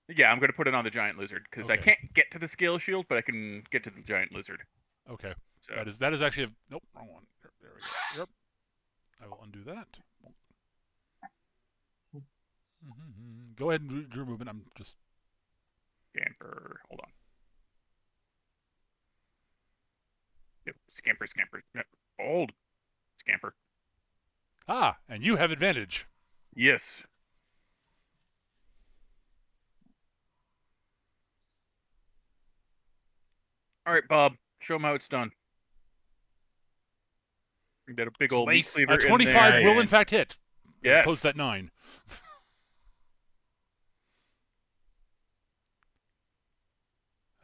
Yeah, I'm going to put it on the giant lizard because I Okay. can't get to the scale shield, but I can get to the giant lizard. Okay. So That is actually nope, wrong one. There we go. Yep. I will undo that. Go ahead and do your movement. I'm just scamper. Hold on. Yep. Scamper. Yep. Hold. Scamper. and you have advantage. Yes. All right, Bob. Show him how it's done. You get a big old meat Slice. cleaver A 25 in there. will in fact hit. Yes. As opposed to that 9.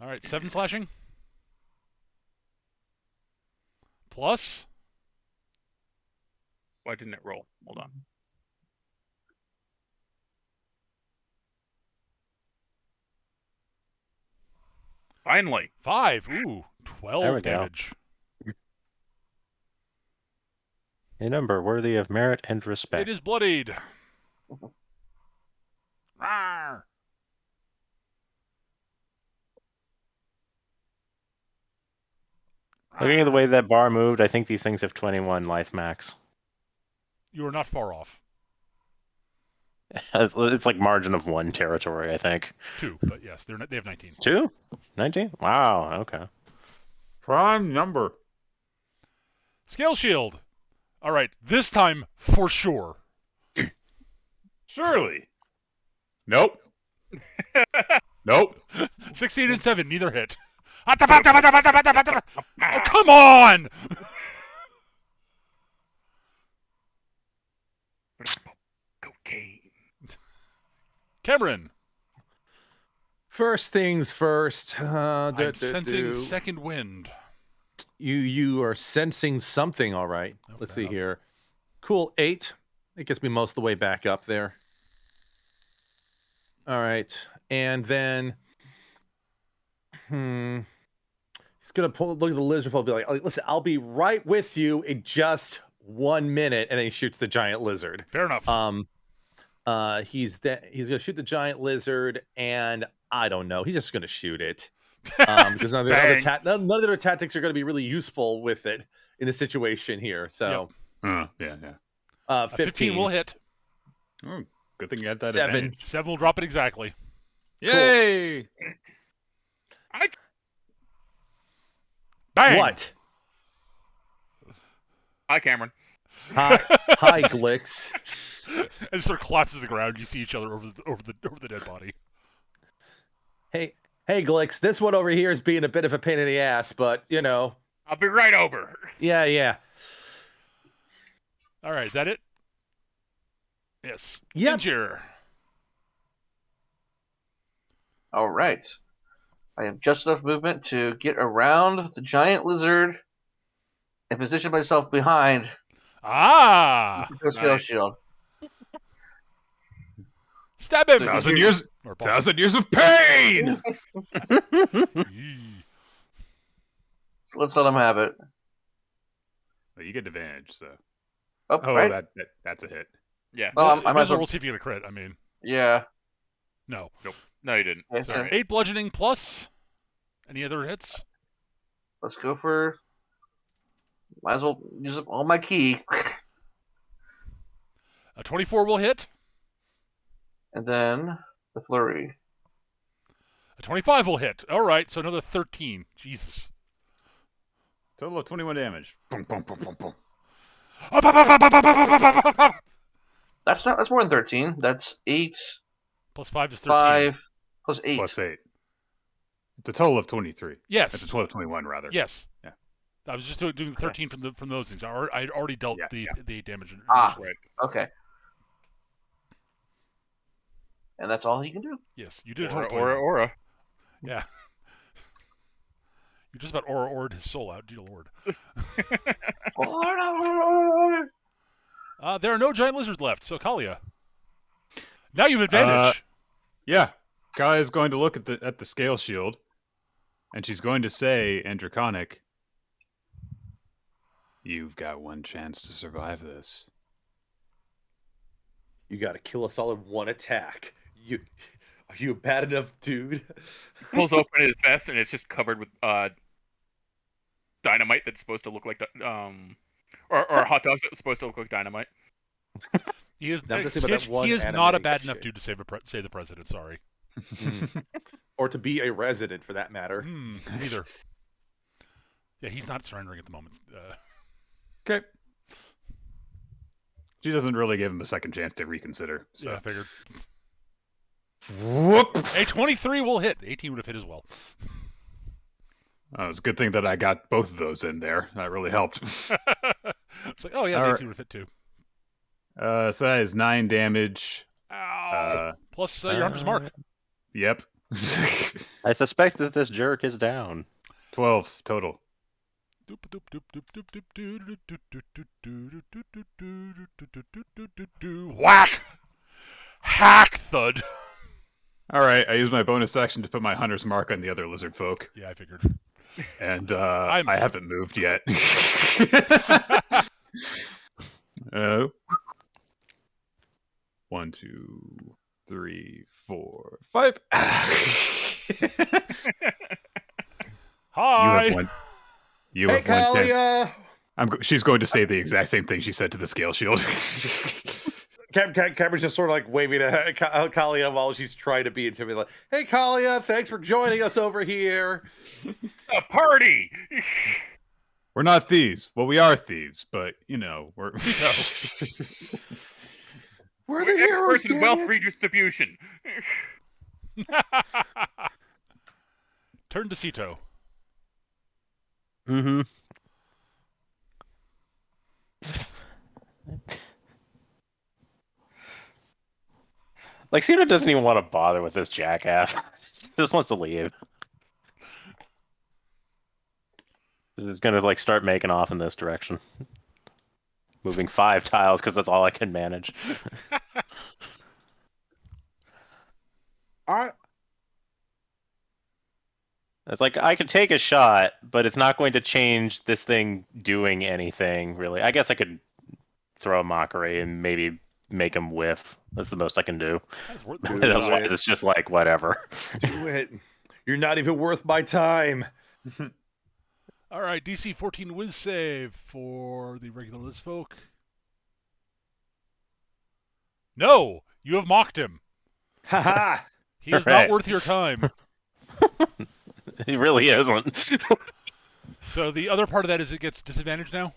All right, 7 slashing. Plus. Why didn't it roll? Hold on. Finally. 5. Ooh, There we 12 go. damage. A number worthy of merit and respect. It is bloodied. Rawr. Looking at the way that bar moved, I think these things have 21 life max. You are not far off. It's like margin of 1 territory, I think. 2, but yes, they have 19. 2? 19? Wow, okay. Prime number. Scale shield. All right, this time for sure. Surely. Nope. Nope. 16 and 7, neither hit. Oh, come on! Cocaine. Cameron, first things first. I'm sensing second wind. You are sensing something, all right. Oh, Let's fair see enough. here. Cool, 8. It gets me most of the way back up there. All right, and then, he's gonna look at the lizard folk, be like, "Listen, I'll be right with you in just 1 minute," and then he shoots the giant lizard. Fair enough. He's gonna shoot the giant lizard, and I don't know. He's just gonna shoot it. Because none of the other tactics are going to be really useful with it in the situation here. So, Yeah. 15 will hit. Oh, good thing you had that 7. advantage. 7 will drop it exactly. Yay! Bang! What? Hi, Cameron. Hi, Glix. And sort of collapses to the ground. You see each other over the dead body. Hey, Glix. This one over here is being a bit of a pain in the ass, but you know. I'll be right over. Yeah. All right, that it? Yes. Yep. Ginger. All right. I have just enough movement to get around the giant lizard and position myself behind the scale Nice. shield. Stab him. So- 1,000 years, Or 1,000 years of pain. Yee. So let's let him have it. Well, you get advantage, so. Oh, Oh, right? that's a hit. Yeah. Well, Let's- I might as well. we'll see if you get a crit. I mean, Yeah. no. No, you didn't. Okay, Sorry. so 8 bludgeoning plus. Any other hits? let's go for. Might as well use up all my key. A 24 will hit. And then the flurry. A 25 will hit. All right, so another 13. Jesus. Total of 21 damage. Boom, boom, boom, boom, boom. That's more than 13. That's 8, Plus 5 is 13. 5, plus 8. Plus 8. It's a total of 23. Yes. It's a total of 21, rather. Yes. Yeah. I was just doing 13 from those things. I'd already dealt Yeah, the yeah. 8 damage. Ah. initially. Okay. And that's all he can do. Yes, you did a total Aura, 21. aura. Yeah. You just about aura-ored his soul out, dear lord. There are no giant lizards left, so Kalia. Now you have advantage. Yeah. Kai is going to look at the scale shield, and she's going to say, in Draconic, "You've got one chance to survive this." You got to kill us all in one attack. Are you a bad enough dude? Pulls open his vest and it's just covered with dynamite that's supposed to look like or hot dogs that's supposed to look like dynamite. He is, Now I'm just thinking about that one he is anime not a that bad enough shit. dude to save the president, sorry. Or to be a resident, for that matter. Neither. Yeah, he's not surrendering at the moment. Okay. She doesn't really give him a second chance to reconsider. So. Yeah, I figured. Whoop! A 23 will hit. 18 would have hit as well. It's a good thing that I got both of those in there. That really helped. It's like, oh yeah, All the right. 18 would have hit too. So that is 9 damage. Ow. Plus your hunter's mark. Yep. I suspect that this jerk is down. 12 total. Whack! Hack thud. All right, I used my bonus action to put my hunter's mark on the other lizard folk, Yeah, I figured. and I haven't moved yet. 1, 2, 3, 4, 5. Hi. You have one. You Hey, have one chance. Kalia! She's going to say the exact same thing she said to the scale shield. Cameron's just sort of like waving at Kalia while she's trying to be intimidating. Like, hey, Kalia, thanks for joining us over here. A party. We're not thieves. Well, we are thieves, but we're We're the Experts in damn wealth it. redistribution. Turn to Sito. Mm-hmm. Like, Cena doesn't even want to bother with this jackass. He just wants to leave. He's gonna start making off in this direction, moving 5 tiles because that's all I can manage. It's like I could take a shot, but it's not going to change this thing doing anything really. I guess I could throw a mockery and maybe make him whiff. That's the most I can do. That's worth Do the it. Otherwise, it's just like whatever. Do it. You're not even worth my time. All right, DC 14 whiz save for the regular Lizardfolk. No, you have mocked him. Haha. He is Right. not worth your time. He really isn't. So the other part of that is it gets disadvantage now.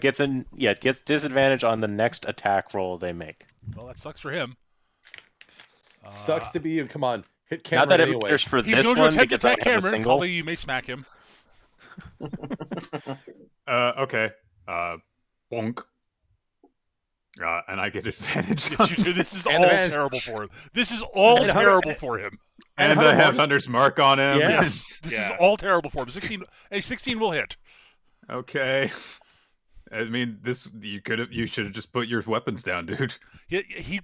Gets disadvantage on the next attack roll they make. Well, that sucks for him. Sucks to be you. Come on. Hit Not Cameron that it anyway. matters for He's this going to one attempt to because I attack have a Cameron. single. Probably you may smack him. Okay. Bonk. And I get advantage. Yes, you do. This is And all advantage. terrible for him. This is all And terrible for him. And I have Hunter's mark on him. Yeah. Yes, this is all terrible for him. 16 will hit. Okay. I mean, you should have just put your weapons down, dude. He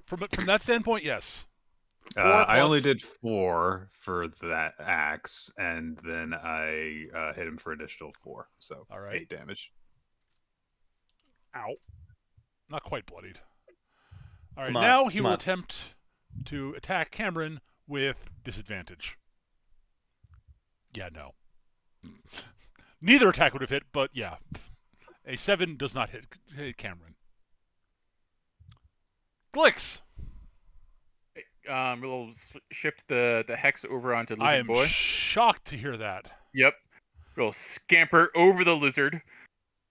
from that standpoint, yes. 4 I only plus- did 4 for that axe, and then I hit him for additional 4, so All right. 8 damage. Ow. Not quite bloodied. All right, Come on, now he come will on. attempt to attack Cameron with disadvantage. Yeah, no. Neither attack would have hit, but yeah. A 7 does not hit Cameron. Glix! We'll shift the hex over onto Lizard I am Boy. shocked to hear that. Yep. We'll scamper over the lizard.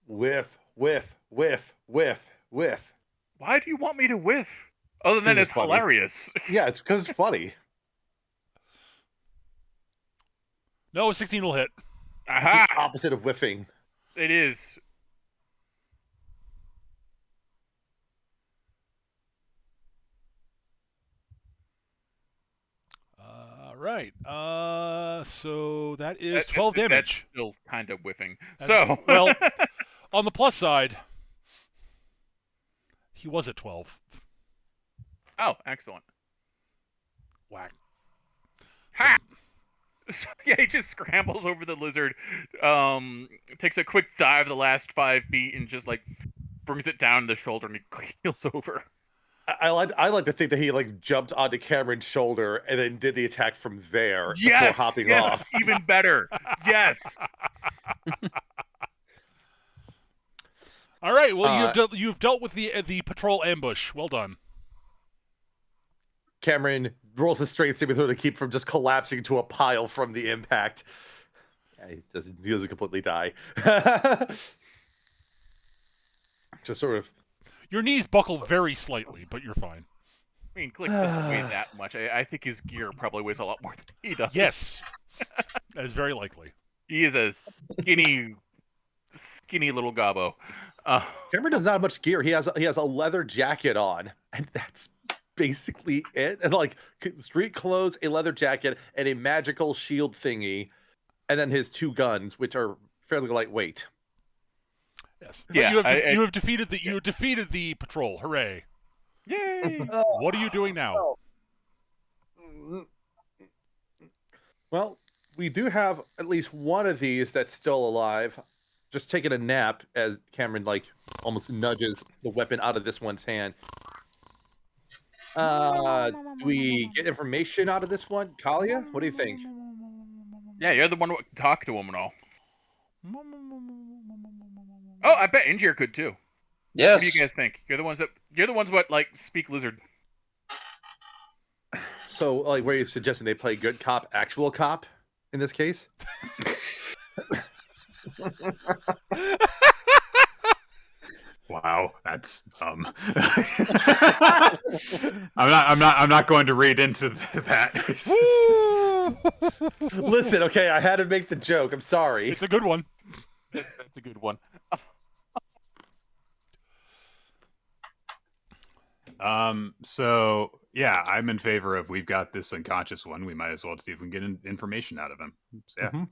Whiff, whiff, whiff, whiff, whiff. Why do you want me to whiff? Other than This is it's funny. hilarious. Yeah, it's because it's funny. No, 16 will hit. It's Aha! the opposite of whiffing. It is. All right. So that is 12 That's damage. still kind of whiffing. That's- well, on the plus side, he was at 12. Oh, excellent. Whack. Ha! So, yeah, he just scrambles over the lizard, takes a quick dive the last 5 feet, and just like brings it down to the shoulder, and he keels over. I like to think that he like jumped onto Cameron's shoulder and then did the attack from there before Yes, hopping yes, off. even better. Yes. All right. Well, you've dealt with the patrol ambush. Well done. Cameron rolls his strength saving throw to keep from just collapsing to a pile from the impact. Yeah, he doesn't completely die. Just sort of. Your knees buckle very slightly, but you're fine. I mean, Glix doesn't weigh that much. I think his gear probably weighs a lot more than he does. Yes, that is very likely. He is a skinny little gobbo. Cameron doesn't have much gear. He has a leather jacket on, and that's basically it. And like street clothes, a leather jacket, and a magical shield thingy, and then his 2 guns, which are fairly lightweight. Yes. Yeah, But you have defeated the patrol. Hooray! Yay! What are you doing now? Well, we do have at least one of these that's still alive, just taking a nap as Cameron like almost nudges the weapon out of this one's hand. Do we get information out of this one, Kalia? What do you think? Yeah, you're the one who talked to him and all. Oh, I bet Injir could too. Yes. What do you guys think? You're the ones what like speak lizard. So, like, were you suggesting they play good cop, actual cop in this case? Wow, that's I'm not going to read into that. Listen, okay, I had to make the joke. I'm sorry. It's a good one. That's a good one. So yeah, I'm in favor of we've got this unconscious one. We might as well see if we can get information out of him. So, yeah. Mhm.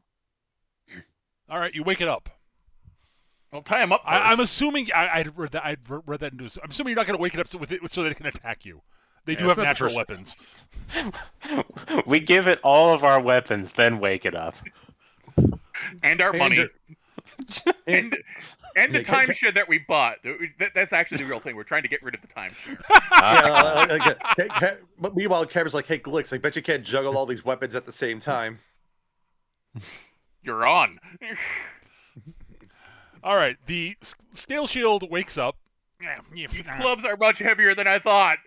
All right, you wake it up. I'll tie him up first. I'm assuming I'd read that. Into. I'm assuming you're not going to wake it up so that it can attack you. They do Yeah, have it's not the natural first- weapons. We give it all of our weapons, then wake it up. And our money. And- And the Yeah, can- timeshare that we bought. That's actually the real thing. We're trying to get rid of the timeshare. But meanwhile, Cameron's like, "Hey, Glix, I bet you can't juggle all these weapons at the same time." You're on. All right, the scale shield wakes up. These clubs are much heavier than I thought.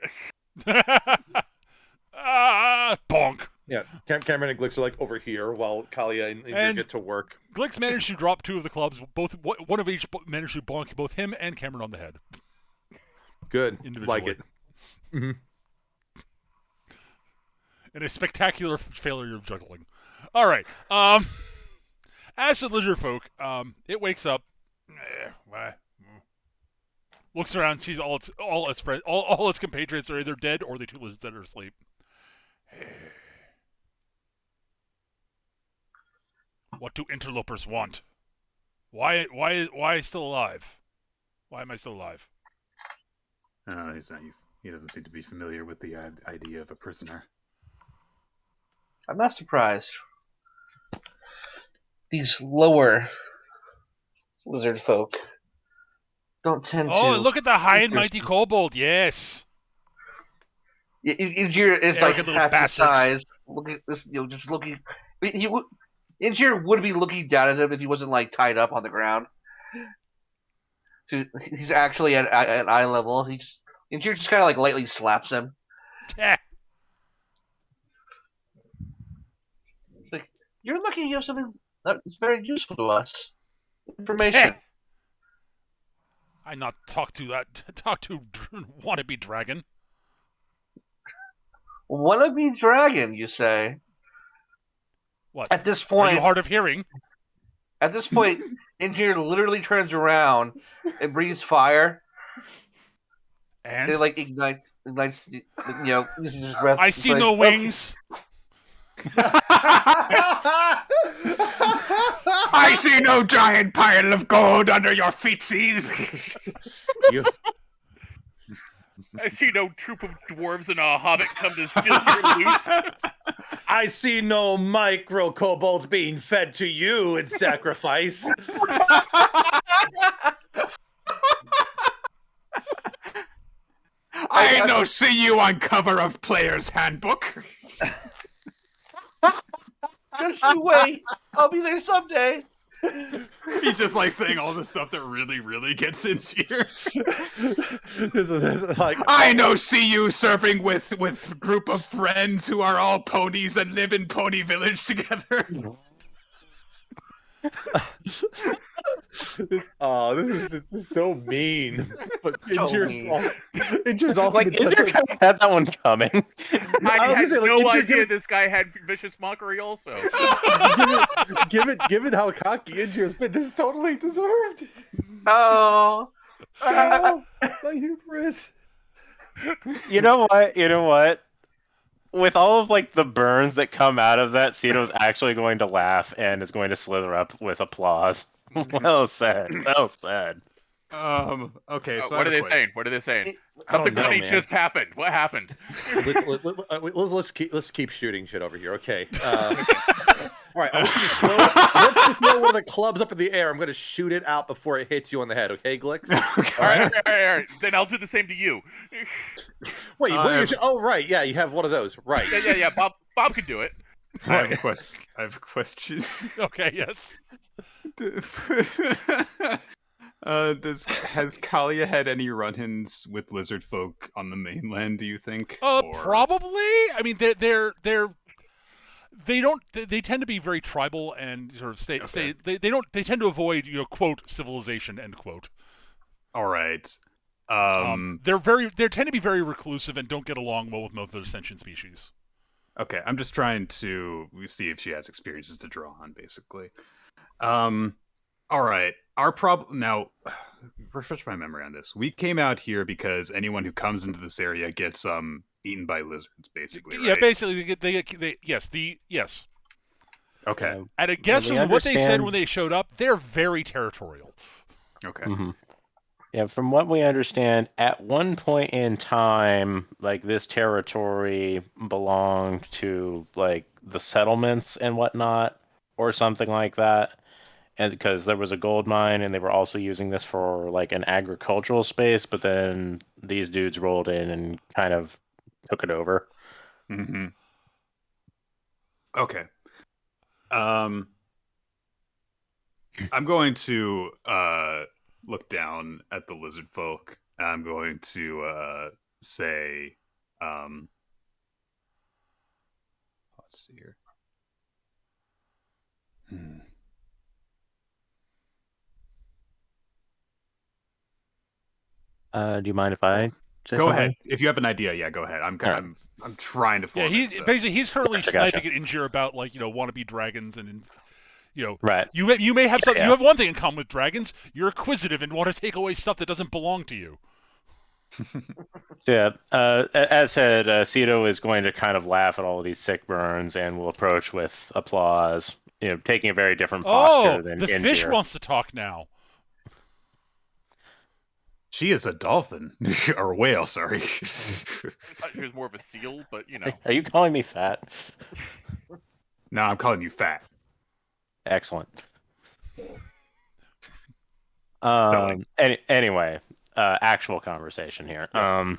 Bonk. Yeah, Cameron and Glix are like over here while Kalia and Injir get to work. Glix managed to drop 2 of the clubs. One of each managed to bonk both him and Cameron on the head. Good, Individually. like it. Mm-hmm. In a spectacular failure of juggling. All right. As for Lizardfolk, it wakes up, looks around, sees all its friends, all its compatriots are either dead or the 2 lizards that are asleep. What do interlopers want? Why still alive? Why am I still alive? He's not. He doesn't seem to be familiar with the idea of a prisoner. I'm not surprised. These lower lizard folk don't tend Oh, to. and look at the high and mighty kobold. Yes. Injir is like Arrogant little half the bastards. size. Looking at this, just looking. Injir would be looking down at him if he wasn't like tied up on the ground. So he's actually at eye level. Injir just kind of like lightly slaps him. Heh. It's like, you're lucky you have something that's very useful to us. Information. I not talk to wannabe dragon. Wannabe dragon, you say? What? At this Are point, you hard of hearing? Injir literally turns around and breathes fire. And It like ignites. Using his breath. I It's see like, no okay. wings. I see no giant pile of gold under your feetsies. You, I see no troop of dwarves and a hobbit come to steal your loot. I see no micro kobolds being fed to you in sacrifice. I no see you on cover of Player's Handbook. Just you wait. I'll be there someday. He's just like saying all the stuff that really, really gets in here. This is like I no see you surfing with group of friends who are all ponies and live in Pony Village together. this is so mean. But So mean. Injur's also Like, been Indra such a, kind of had that one coming. I was had gonna say, like, no Injur, idea this guy had vicious mockery also. given how cocky Injur's been, this is totally deserved. Oh. Oh, my hubris. You know what? With all of like the burns that come out of that, Cito's actually going to laugh and is going to slither up with applause. Well said. Well said. Okay, so What are they saying? What are they saying? I don't Something know, funny man. just happened. What happened? Let's keep shooting shit over here, okay? All right, let's throw one of the clubs up in the air. I'm going to shoot it out before it hits you on the head, okay, Glix? Okay. All right. Then I'll do the same to you. Wait, oh right, yeah, you have one of those, right? Yeah. Bob can do it. I have a question. Okay, yes. Has Kalia had any run-ins with Lizardfolk on the mainland? Do you think? Probably. I mean, they tend to be very tribal and sort of say they tend to avoid quote civilization end quote. All right. They tend to be very reclusive and don't get along well with most of the sentient species. Okay, I'm just trying to see if she has experiences to draw on, basically. All right. Our problem now. Refresh my memory on this. We came out here because anyone who comes into this area gets eaten by lizards, basically. Yeah, right? basically yes. Okay. At a guess from what they said when they showed up, they're very territorial. Okay. Mm-hmm. Yeah, from what we understand, at one point in time, like this territory belonged to like the settlements and whatnot, or something like that. And because there was a gold mine, and they were also using this for like an agricultural space, but then these dudes rolled in and kind of took it over. Mm-hmm. Okay. I'm going to look down at the lizard folk. And I'm going to say, let's see here. Do you mind if I say Go something? ahead. If you have an idea, yeah, go ahead. I'm trying to. Yeah, Form he's currently Gotcha. sniping at Injure about wannabe dragons and Right. You may have something. Yeah. You have one thing in common with dragons. You're acquisitive and want to take away stuff that doesn't belong to you. So yeah, as said, Cito is going to kind of laugh at all of these sick burns and will approach with applause taking a very different posture Oh, than the fish Injir. wants to talk now. She is a dolphin or a whale. Sorry. I thought she was more of a seal, but Are you calling me fat? No, I'm calling you fat. Excellent. Telling. Anyway, actual conversation here. Yeah.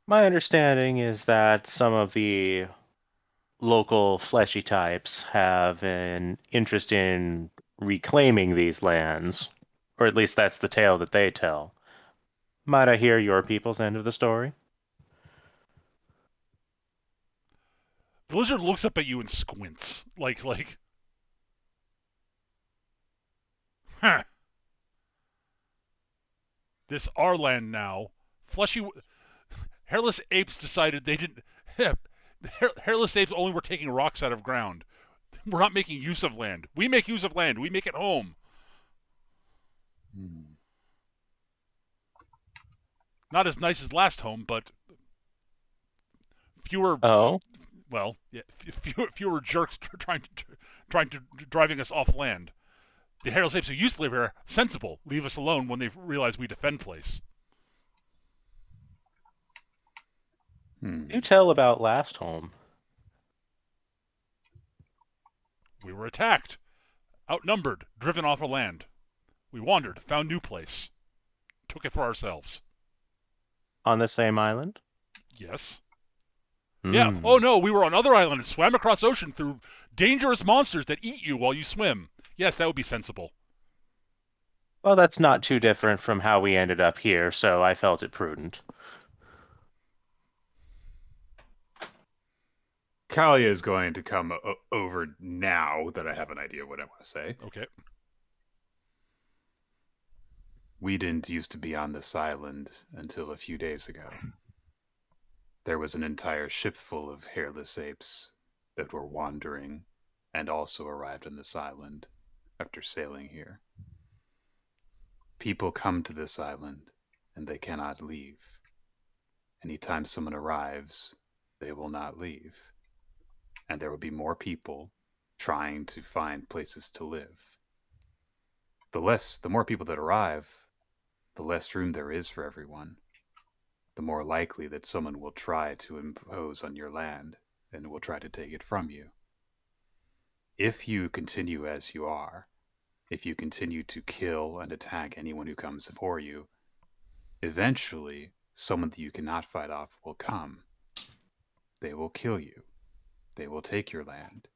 My understanding is that some of the local fleshy types have an interest in reclaiming these lands, or at least that's the tale that they tell. Might I hear your people's end of the story? The lizard looks up at you and squints, like, huh. This our land now. Hairless apes decided they didn't. Hairless apes only were taking rocks out of ground. We're not making use of land. We make use of land. We make it home. Not as nice as last home, but fewer. Oh, Well, yeah, fewer jerks trying to driving us off land. The hairless apes who used to live here, sensible, leave us alone when they realize we defend place. you tell about last home. We were attacked, outnumbered, driven off of land. We wandered, found new place, took it for ourselves. On the same island? Yes. Yeah. Oh no, we were on other island and swam across ocean through dangerous monsters that eat you while you swim. Yes, that would be sensible. Well, that's not too different from how we ended up here, so I felt it prudent. Kalia is going to come over now that I have an idea of what I want to say. Okay. We didn't used to be on this island until a few days ago. There was an entire ship full of hairless apes that were wandering and also arrived on this island after sailing here. People come to this island and they cannot leave. Anytime someone arrives, they will not leave. And there will be more people trying to find places to live. The more people that arrive, the less room there is for everyone. The more likely that someone will try to impose on your land and will try to take it from you. If you continue as you are, if you continue to kill and attack anyone who comes for you, eventually someone that you cannot fight off will come. They will kill you. They will take your land,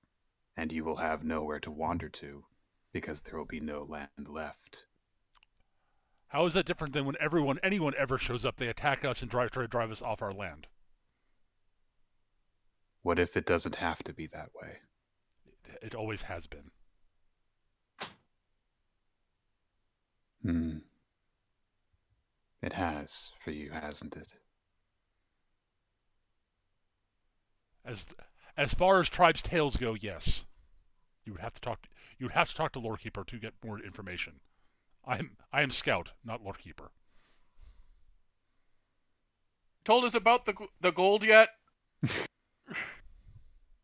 and you will have nowhere to wander to because there will be no land left. How is that different than when anyone ever shows up, they attack us and try to drive us off our land? What if it doesn't have to be that way? It always has been. It has for you, hasn't it? As far as tribes' tales go, yes. You would have to talk to Lorekeeper to get more information. I am Scout, not Lorekeeper. Told us about the gold yet?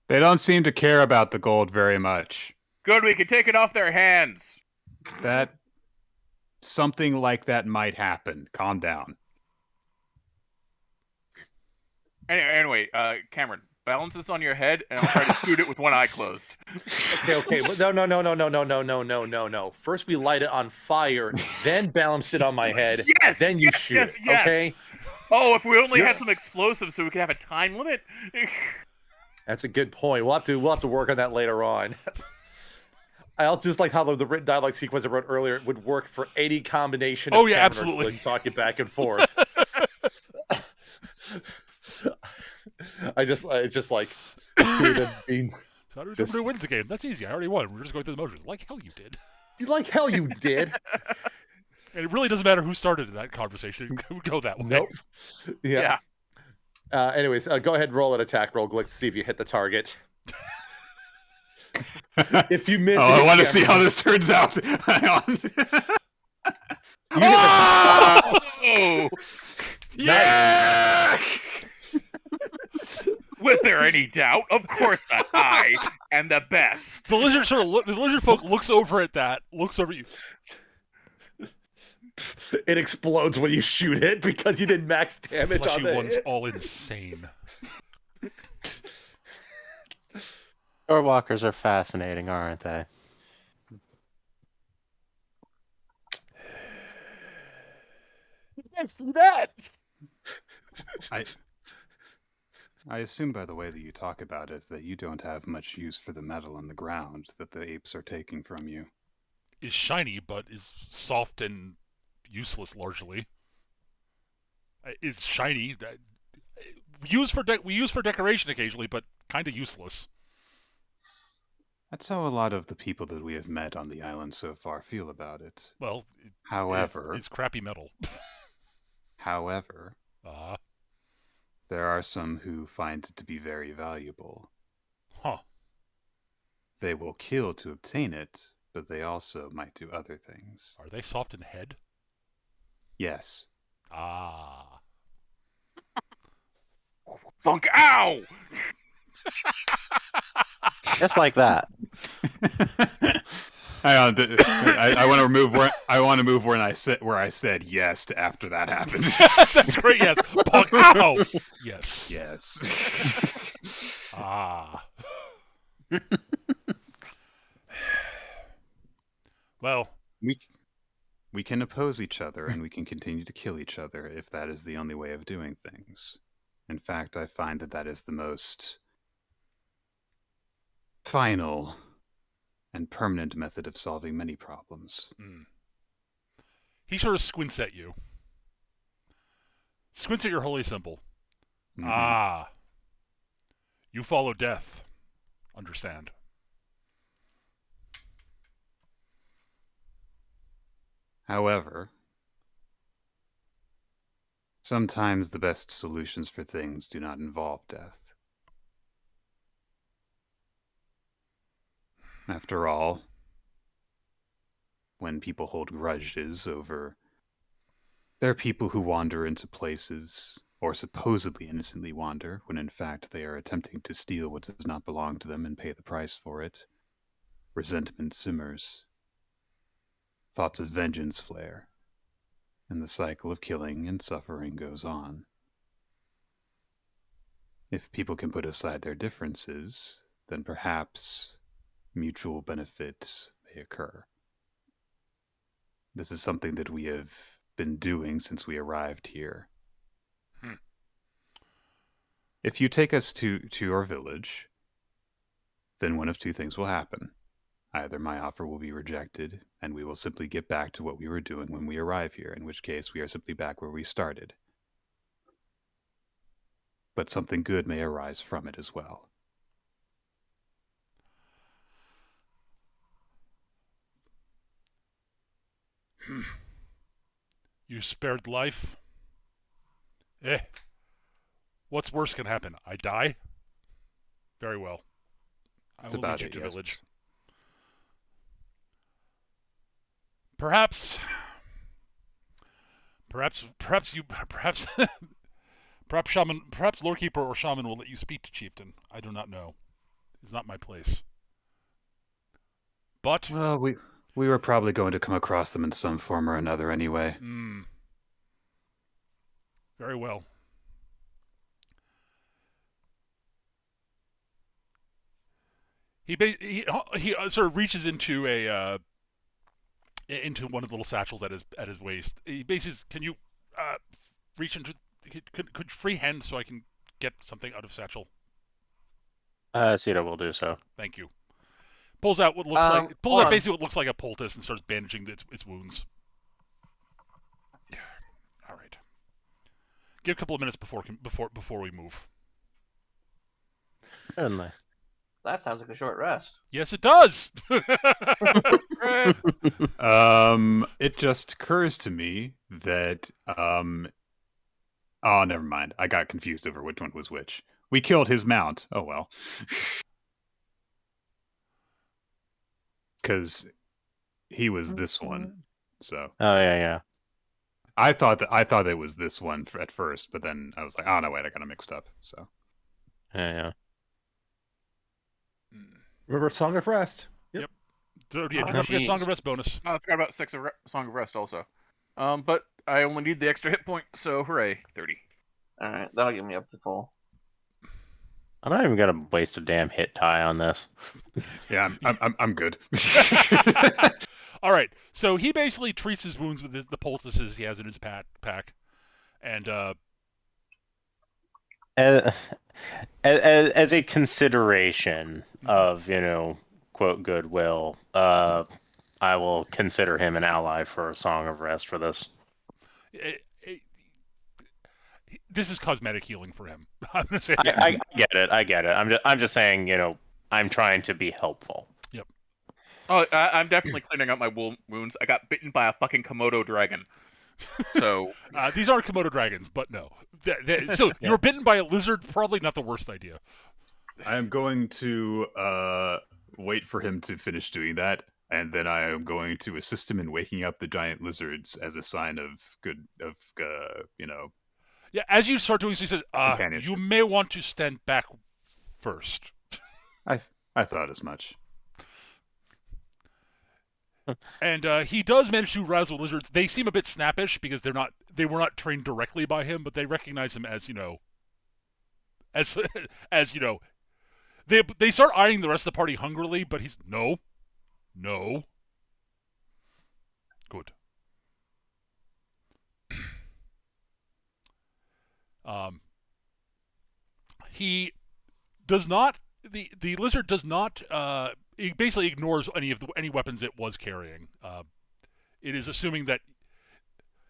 They don't seem to care about the gold very much. Good, we can take it off their hands. That something like that might happen. Calm down. Anyway, Cameron, balance this on your head, and I'll try to shoot it with one eye closed. Okay. No. First we light it on fire, then balance it on my head. Yes. Then you shoot it. Yes. Okay. Oh, if we only had some explosives, so we could have a time limit. That's a good point. We'll have to work on that later on. I also just like how the written dialogue sequence I wrote earlier would work for any combination. Oh of yeah, camera absolutely. clicks, talking back and forth. It's just like two of them being. So how do who wins the game? That's easy. I already won. We're just going through the motions. Like hell you did. Like hell you did. And it really doesn't matter who started that conversation. Go that way. Nope. Yeah. Anyways, go ahead and roll an attack roll, Glick, to see if you hit the target. If you miss, I want to see how this turns out. Hang on. Oh! Yeah! there any doubt? Of course not. I am the best. The lizard the lizard folk looks over at you. It explodes when you shoot it because you did max damage on Fleshy the one's hit. all insane. Doorwalkers are fascinating, aren't they? I see that. I assume by the way that you talk about it that you don't have much use for the metal in the ground that the apes are taking from you. Is shiny, but is soft and useless largely. It's shiny. We use for decoration occasionally, but kind of useless. That's how a lot of the people that we have met on the island so far feel about it. Well, However, it's crappy metal. however, Uh, there are some who find it to be very valuable. huh. They will kill to obtain it, but they also might do other things. Are they soft in head? Yes. Ah. Funk! Ow! Just like that. I want to remove where I said yes to after that happened. That's great. Yes. Punk. Ow. Yes. Yes. Ah. Well, we can oppose each other and we can continue to kill each other if that is the only way of doing things. In fact, I find that is the most final and permanent method of solving many problems. he sort of squints at you. Squints at your holy symbol. Mhm. Ah. You follow death. Understand. However, sometimes the best solutions for things do not involve death. After all, when people hold grudges over there are people who wander into places, or supposedly innocently wander, when in fact they are attempting to steal what does not belong to them and pay the price for it. Resentment simmers. Thoughts of vengeance flare. And the cycle of killing and suffering goes on. If people can put aside their differences, then perhaps mutual benefits may occur. This is something that we have been doing since we arrived here. If you take us to your village, then one of two things will happen. Either my offer will be rejected, and we will simply get back to what we were doing when we arrive here, in which case we are simply back where we started. But something good may arise from it as well. You spared life. What's worse can happen? I die? Very well. I That's will about lead you it, to yes. village. Perhaps shaman, perhaps Lord Keeper or shaman will let you speak to Chieftain. I do not know. It's not my place. But Well, we were probably going to come across them in some form or another anyway. Very well. He sort of reaches into into one of the little satchels at his waist. He basically says, "Can you reach into could free hand so I can get something out of satchel?" Cedar will do so. Thank you. Pulls out what looks basically what looks like a poultice and starts bandaging its wounds. Yeah. All right. Give a couple of minutes before we move. Certainly. That sounds like a short rest. Yes, it does. It just occurs to me that oh, never mind. I got confused over which one was which. We killed his mount. Oh well. Because he was this one. So Oh yeah. I thought it was this one at first, but then I was like, oh no, wait, I got it mixed up. So Yeah. Remember Song of Rest. So yeah, do Oh, not forget Song jeez. of Rest bonus. I forgot about Song of Rest also. But I only need the extra hit point, so hooray, 30. All right, that'll get me up to full. I'm not even gonna waste a damn hit die on this. Yeah, I'm good. All right, so he basically treats his wounds with the poultices he has in his pack, and As a consideration of, quote, goodwill, I will consider him an ally for a Song of Rest for this. This is cosmetic healing for him. I'm gonna say. I get it. I'm just saying, I'm trying to be helpful. Yep. Oh, I'm definitely cleaning up my wounds. I got bitten by a fucking Komodo dragon. So These aren't Komodo dragons, but no. So you were bitten by a lizard. Probably not the worst idea. I am going to wait for him to finish doing that, and then I am going to assist him in waking up the giant lizards as a sign of Yeah, as you start doing so, he says, companionship. you may want to stand back first. I thought as much. And he does manage to rouse the lizards. They seem a bit snappish because they were not trained directly by him, but they recognize him as as they start eyeing the rest of the party hungrily, but he's no. Good. He does not. The lizard does not. It basically ignores any weapons it was carrying. It is assuming that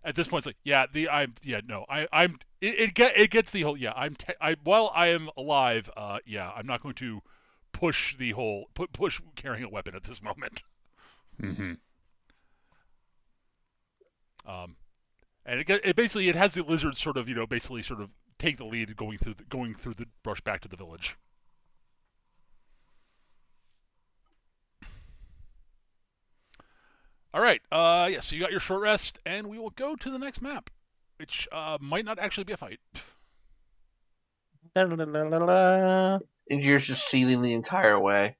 at this point it's like it gets the whole while I am alive. I'm not going to push the whole push carrying a weapon at this moment. Mm-hmm. And it basically has the lizard sort of basically sort of take the lead going through the brush back to the village. All right. So you got your short rest, and we will go to the next map, which might not actually be a fight. And you're just seething the entire way.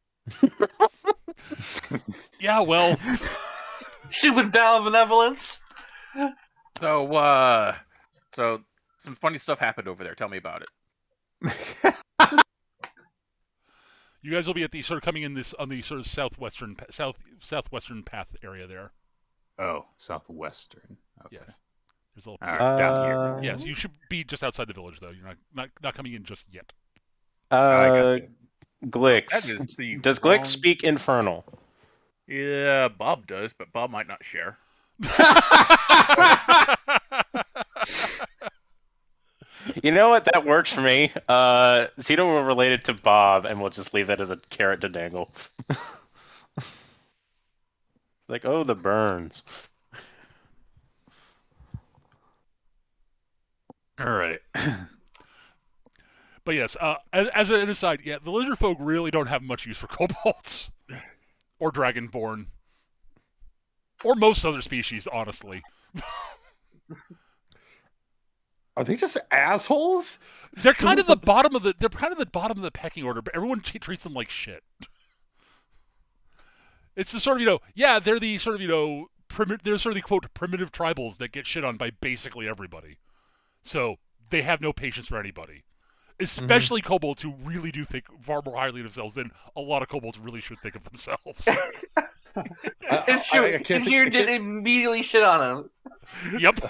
Yeah, well, Stupid bow of benevolence. So some funny stuff happened over there. Tell me about it. you guys will be at the sort of coming in on the sort of southwestern path area there. Oh, southwestern. Okay. Yes. There's a little All right, down here. Yes, you should be just outside the village though. You're not coming in just yet. Glix. That is the Does wrong- Glix speak Infernal? Yeah, Bob does, but Bob might not share. You know what? That works for me. Zito will relate it to Bob, and we'll just leave that as a carrot to dangle. Like, oh, the burns. All right. But yes, as an aside, yeah, the Lizardfolk really don't have much use for kobolds or dragonborn or most other species, honestly. Are they just assholes? They're kind of the bottom of the pecking order, but everyone treats them like shit. It's the sort of they're the sort of they're sort of the quote primitive tribals that get shit on by basically everybody. So they have no patience for anybody. Especially kobolds who really do think far more highly of themselves than a lot of kobolds really should think of themselves. And you did immediately shit on him. Yep.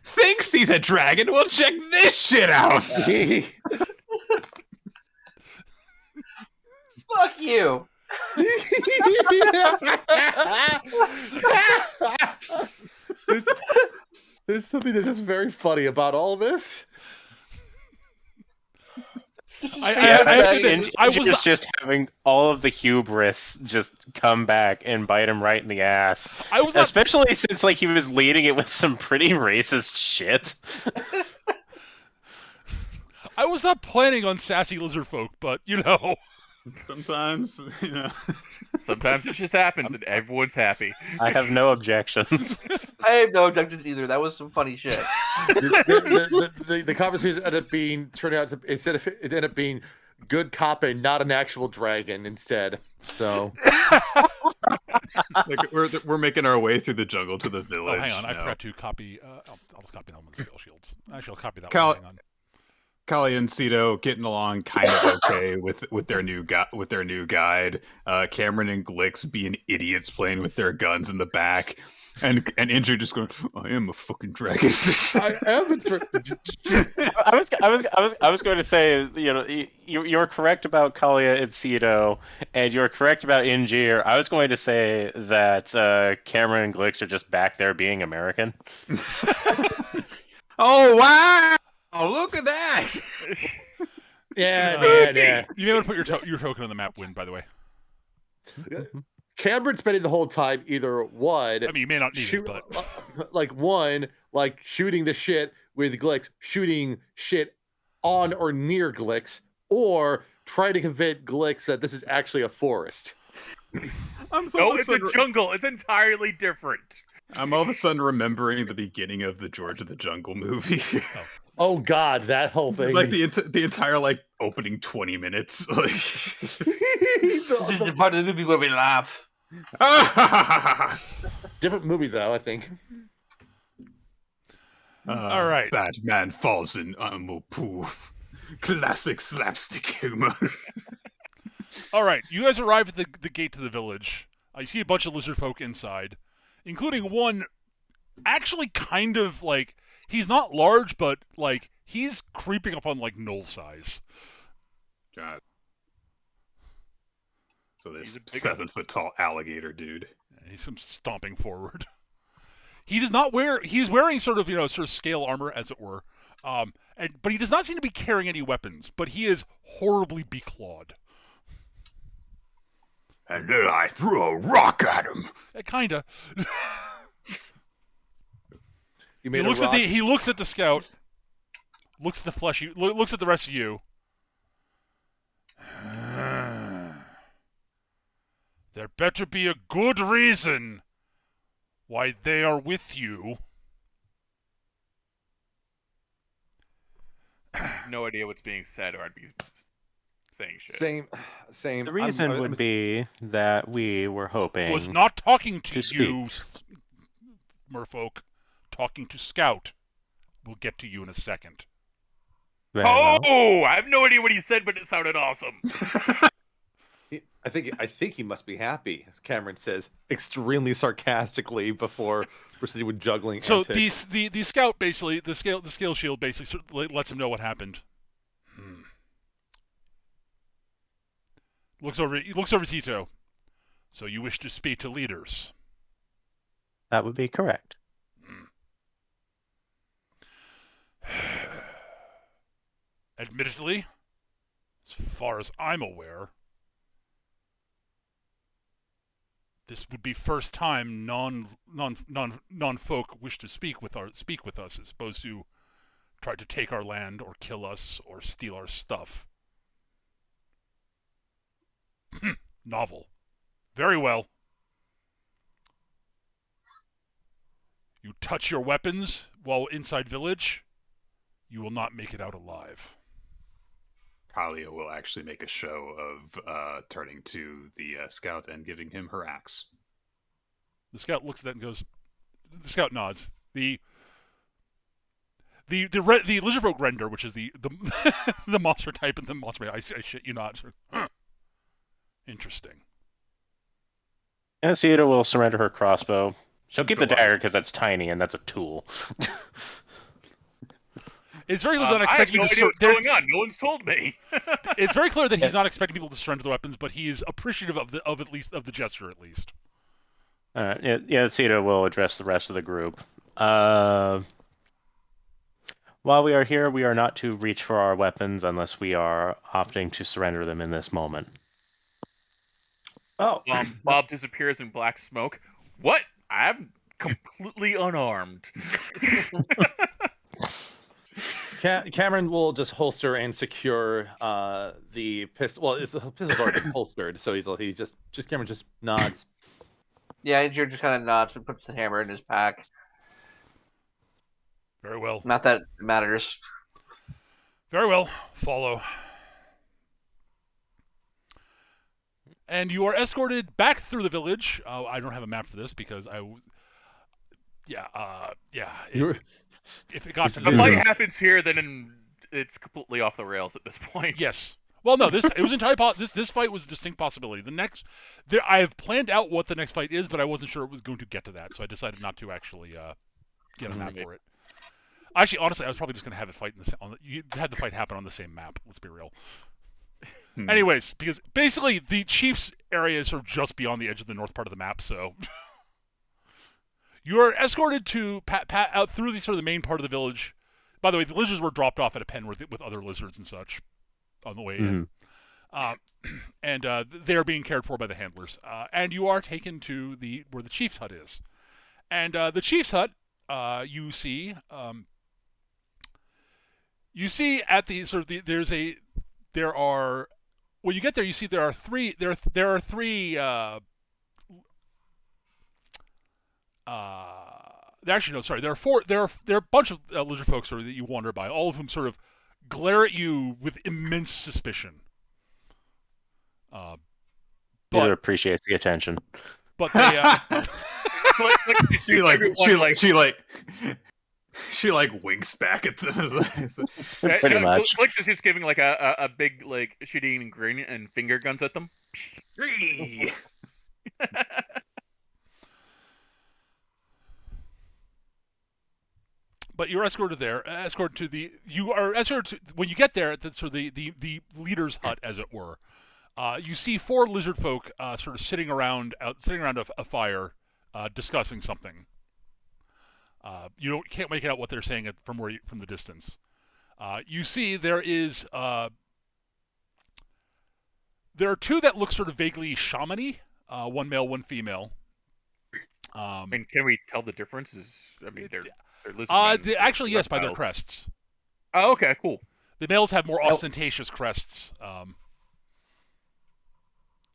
Thinks he's a dragon. Well, check this shit out. Fuck you. There's something that's just very funny about all this. I have to admit, I was just having all of the hubris just come back and bite him right in the ass. Especially since he was leading it with some pretty racist shit. I was not planning on sassy lizard folk, but Sometimes, Sometimes it just happens and everyone's happy. I have no objections. I have no objections either. That was some funny shit. The conversation turned out to it ended up being good cop and not an actual dragon instead. So like we're making our way through the jungle to the village. Oh, hang on, I forgot to copy. I'll just copy Elman's skill shields. Actually, I'll copy that Cal- one. Hang on. Kali and Cito getting along kind of okay with their new guide. Cameron and Glix being idiots playing with their guns in the back, and Injury just going, "I am a fucking dragon." I am a dragon. I was going to say, you're correct about Kalia and Cito, and you're correct about Injir. I was going to say that Cameron and Glix are just back there being American. Oh wow! Oh, look at that! Yeah. You may want to put your token on the map, Win, by the way. Cameron's spending the whole time either one. I mean, you may not need it, but shooting the shit with Glix, shooting shit on or near Glix, or trying to convince Glix that this is actually a forest. It's a jungle. It's entirely different. I'm all of a sudden remembering the beginning of the George of the Jungle movie. Oh God, that whole thing! Like the entire opening 20 minutes. This is the part of the movie where we laugh. Different movie though, I think. All right. Batman falls in pool. Classic slapstick humor. All right, you guys arrive at the gate to the village. You see a bunch of lizard folk inside, including one actually kind of he's not large, but he's creeping up on Knoll size. God. So this He's a 7-foot tall alligator dude. He's some stomping forward. He does not wear. He's wearing sort of scale armor, as it were, but he does not seem to be carrying any weapons. But he is horribly beclawed. And then I threw a rock at him. Kinda. You made He looks at the scout. Looks at the fleshy. Looks at the rest of you. There better be a good reason why they are with you. No idea what's being said, or I'd be saying shit. Same. The reason would be that we were hoping Was not talking to to you, merfolk. Talking to Scout. We'll get to you in a second. Very well. Oh, I have no idea what he said, but it sounded awesome. I think he must be happy, Cameron says extremely sarcastically before proceeding with juggling. So antics. the scout basically the scale shield basically sort of lets him know what happened. He looks over Tito. So you wish to speak to leaders? That would be correct. Admittedly, as far as I'm aware, this would be first time non-folk wish to speak with us, as opposed to try to take our land or kill us or steal our stuff. Novel. Very well. You touch your weapons while inside village, you will not make it out alive. Kalia will actually make a show of turning to the scout and giving him her axe. The scout looks at that and goes. The scout nods. The Lizardfolk render, which is the the monster type and the monster. I shit you not. Huh. Interesting. And Cito will surrender her crossbow. She'll keep the Go on. dagger because that's tiny and that's a tool. It's very clear that I have expecting no to idea what's going on. No one's told me. It's very clear that he's not expecting people to surrender the weapons, but he is appreciative of the gesture at least. Yeah, Cito will address the rest of the group. While we are here, we are not to reach for our weapons unless we are opting to surrender them in this moment. Oh, Bob disappears in black smoke. What? I'm completely unarmed. Cameron will just holster and secure the pistol. Well, the pistol's already holstered, so he just Cameron just nods. Yeah, Injure just kind of nods and puts the hammer in his pack. Very well. Not that it matters. Very well. Follow. And you are escorted back through the village. I don't have a map for this because if it got to The the fight happens here, then it's completely off the rails at this point. Yes. Well, no. It was entirely this fight was a distinct possibility. I have planned out what the next fight is, but I wasn't sure it was going to get to that, so I decided not to actually get a map for it. Actually, honestly, I was probably just going to have it fight you had the fight happen on the same map. Let's be real. Anyways, because basically the Chiefs area is sort of just beyond the edge of the north part of the map, so you are escorted to out through the sort of the main part of the village. By the way, the lizards were dropped off at a pen with other lizards and such on the way in, and they are being cared for by the handlers. And you are taken to where the Chief's hut is, and the Chief's hut you see at the sort of there are. When you get there, you see there are three. There are three. Actually, no. Sorry. There are four. There are a bunch of lizard folks that you wander by, all of whom sort of glare at you with immense suspicion. Peter appreciates the attention. But they. She winks back at them. Pretty much. Flix is just giving like a big like shooting grin and finger guns at them. But you're escorted there. You are escorted when you get there at the leader's hut, as it were. You see four lizard folk sort of sitting around a fire, discussing something. You can't make out what they're saying from the distance. You see there are two that look sort of vaguely shaman-y, one male, one female. And can we tell the differences? I mean, they're lizard men. Actually, yes, by their crests. Oh, okay, cool. The males have more ostentatious crests.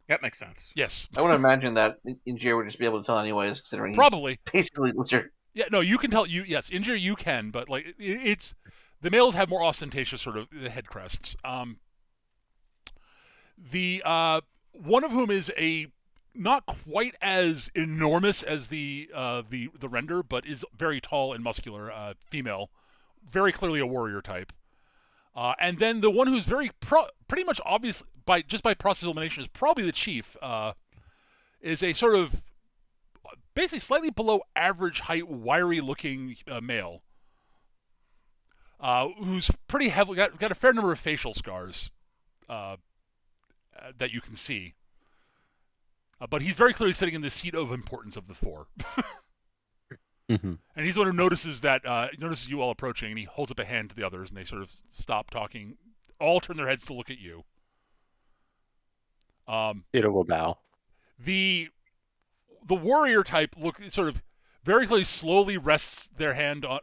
That makes sense. Yes. I would imagine that Injure would just be able to tell anyways, considering Probably. he's basically lizard. Yeah, no, you can tell. Yes, Injure you can, but like it's the males have more ostentatious sort of head crests. The one of whom is a not quite as enormous as the render, but is very tall and muscular female, very clearly a warrior type. And then the one who's pretty much obvious by process of elimination is probably the chief. Is a sort of basically slightly below average height, wiry-looking male, who's pretty heavily got a fair number of facial scars that you can see. But he's very clearly sitting in the seat of importance of the four. Mm-hmm. And he's the one who notices you all approaching, and he holds up a hand to the others, and they sort of stop talking. All turn their heads to look at you. Peter will bow. The warrior type sort of very clearly slowly rests her hand on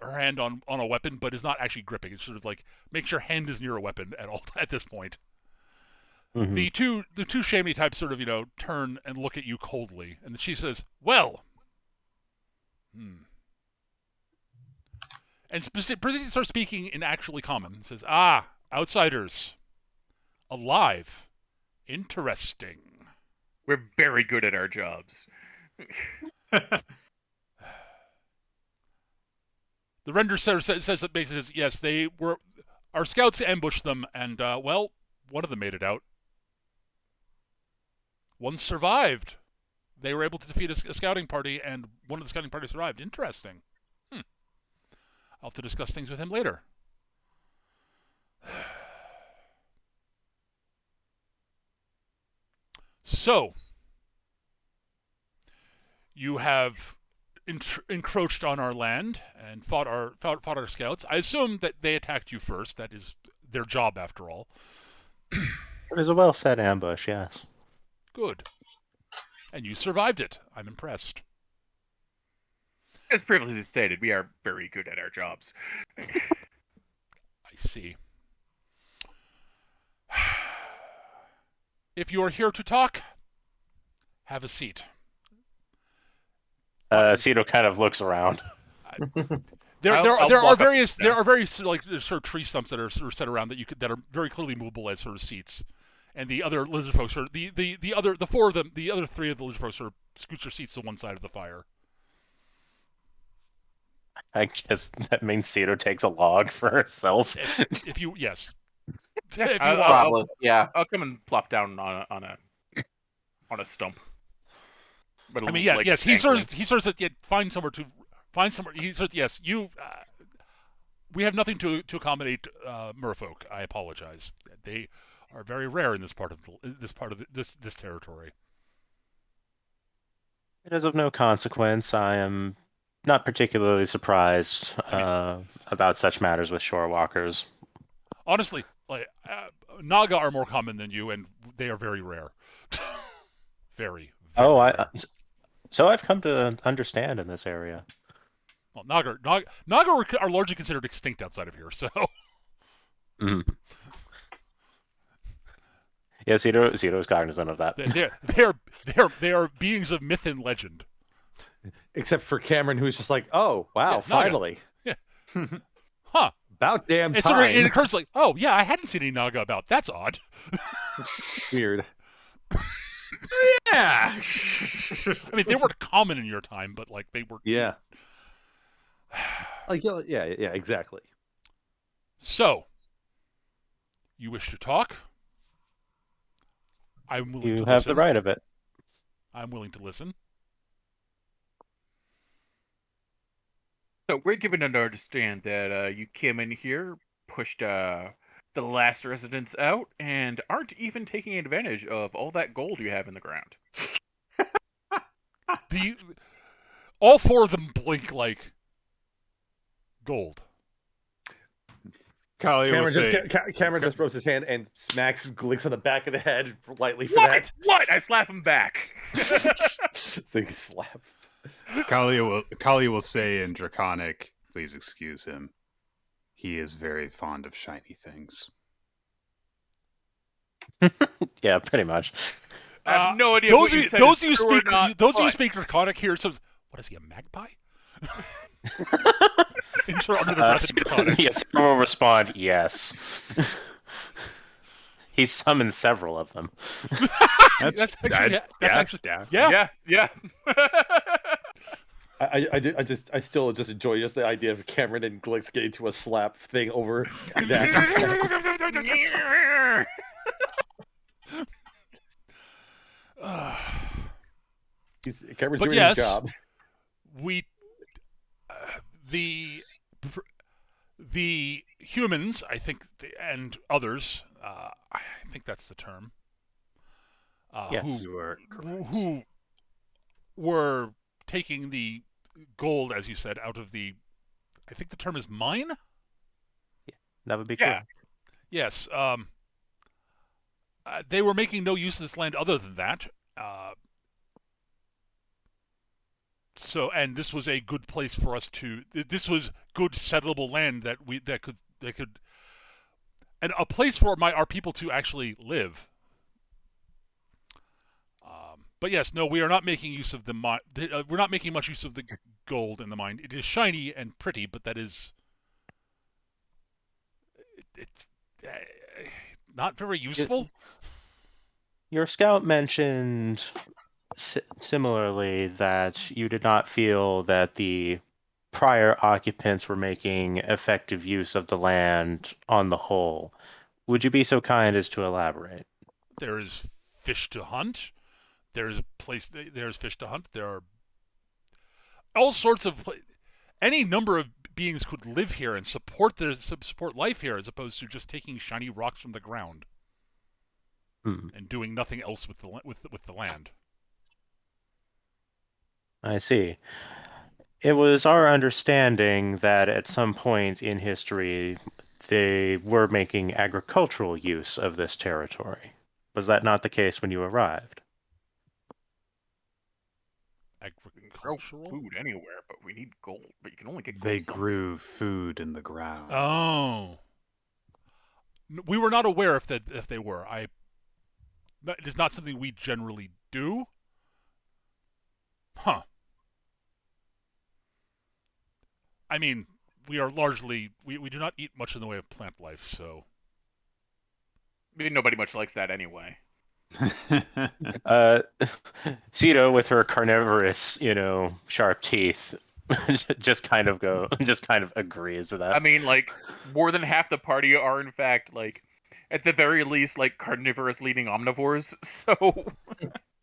a weapon, but is not actually gripping. It's sort of like make sure hand is near a weapon at this point. Mm-hmm. The two shamey types sort of turn and look at you coldly, and the chief says, "Well." And Prissy starts speaking in actually common. It says, outsiders. Alive. Interesting. We're very good at our jobs. The render says that basically says, yes, our scouts ambushed them, and, one of them made it out. One survived. They were able to defeat a scouting party, and one of the scouting parties survived. Interesting. I'll have to discuss things with him later. So, you have encroached on our land and fought our scouts. I assume that they attacked you first. That is their job, after all. It was a well-set ambush, yes. Good. And you survived it. I'm impressed. As previously stated, we are very good at our jobs. see. If you are here to talk, have a seat. Cito kind of looks around. There I'll are walk up various to them. there are various like sort of tree stumps that are sort of set around that are very clearly movable as sort of seats, and the other lizard folks are the four of them, the other three of the lizard folks sort of scooch their seats to one side of the fire. I guess that means Cito takes a log for herself. If you yes, Yeah, if you I'll- want. Probably, yeah. I'll come and plop down on a stump. But I mean, yeah, like, yes. He stankly. sort of find somewhere. He sort of, yes. You. We have nothing to accommodate merfolk. I apologize. They are very rare in this part of this territory. It is of no consequence. I am not particularly surprised about such matters with shore walkers. Honestly, like Naga are more common than you, and they are very rare. very. Oh, rare. So I've come to understand in this area. Well, Naga are largely considered extinct outside of here. So. Mm. Yeah, Cito's cognizant of that. They are beings of myth and legend. Except for Cameron, who's just like, "Oh wow, Yeah, Naga. finally, Yeah. Huh. about damn It's sort of, time." it occurs like, oh yeah, I hadn't seen any Naga about. That's odd. Weird. Yeah. I mean, they weren't common in your time, but like they were. Yeah. Like yeah, exactly. So, you wish to talk? I'm willing You to have listen. the right of it. I'm willing to listen. So we're given to understand that you came in here, pushed the last residents out, and aren't even taking advantage of all that gold you have in the ground. All four of them blink like gold. Cameron just rubs his hand and smacks Glinks on the back of the head lightly for What? that. What? I slap him back. They slap. Kalia will say in Draconic, please excuse him. He is very fond of shiny things. Yeah, pretty much. I have no idea Those what of you you, said those is of you true or speak, not, those of you but- speak Draconic here. So, what is he, a magpie? Enter under the breath in Draconic. Yes, Cito will respond, yes. He summoned several of them. That's actually yeah. Yeah. I still just enjoy just the idea of Cameron and Glinks getting to a slap thing over that. Cameron's But doing yes, his job. we the humans, I think, and others, I think that's the term. Yes. You are correct. Who were taking the gold, as you said, out of the, I think the term is mine? That would be Yeah. correct. Yes. They were making no use of this land other than that. And this was a good place for us to. This was good settleable land that could, and a place for our people to actually live. But yes, no, we are not making use of the mine. We're not making much use of the gold in the mine. It is shiny and pretty, but that is it's not very useful. Your scout mentioned similarly that you did not feel that the prior occupants were making effective use of the land on the whole. Would you be so kind as to elaborate? There is fish to hunt. There's fish to hunt. There are all sorts of any number of beings could live here and support life here, as opposed to just taking shiny rocks from the ground and doing nothing else with the land. I see. It was our understanding that at some point in history they were making agricultural use of this territory. Was that not the case when you arrived? Agricultural food anywhere, but we need gold. But you can only get gold They somewhere. grew food in the ground. Oh. We were not aware if they were. It is not something we generally do. Huh. I mean, we are largely we do not eat much in the way of plant life, so I mean, nobody much likes that anyway. Cedo with her carnivorous, sharp teeth, just kind of agrees with that. I mean, like, more than half the party are, in fact, like, at the very least, like, carnivorous leading omnivores, so...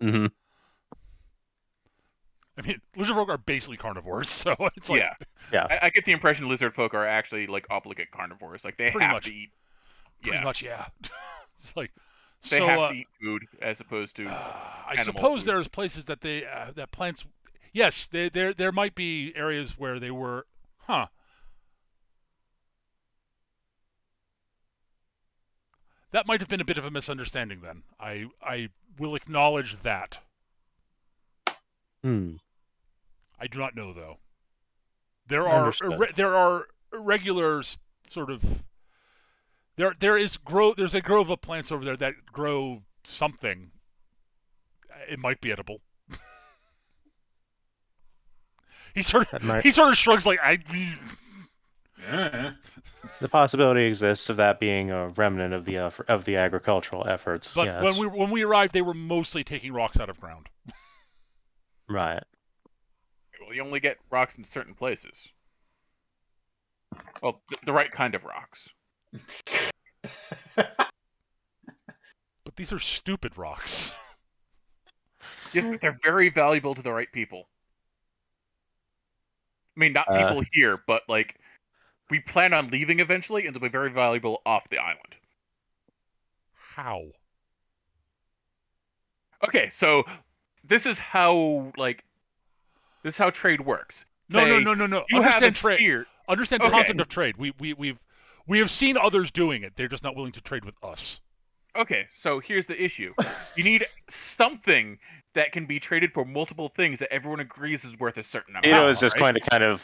Mm-hmm. I mean, Lizardfolk are basically carnivores, so it's like... Yeah. I get the impression Lizardfolk are actually, like, obligate carnivores. Like, they Pretty have much. to eat... Pretty much, yeah. It's like... They have to eat food as opposed to I suppose there's places that they that plants. Yes, there might be areas where they were. Huh. That might have been a bit of a misunderstanding. Then I will acknowledge that. I do not know though. There are irregular sort of. There's a grove of plants over there that grow something. It might be edible. He sort of shrugs like Yeah. The possibility exists of that being a remnant of the agricultural efforts. But yes. when we arrived, they were mostly taking rocks out of ground. Right. Well, you only get rocks in certain places. Well, the right kind of rocks. But these are stupid rocks. Yes, but they're very valuable to the right people. I mean, not people here, but, like, we plan on leaving eventually, and they'll be very valuable off the island. How? Okay, so this is how trade works. No. You Understand have trade. Understand the concept of trade. We have seen others doing it. They're just not willing to trade with us. Okay, so here's the issue. You need something that can be traded for multiple things that everyone agrees is worth a certain amount. Is just going to kind of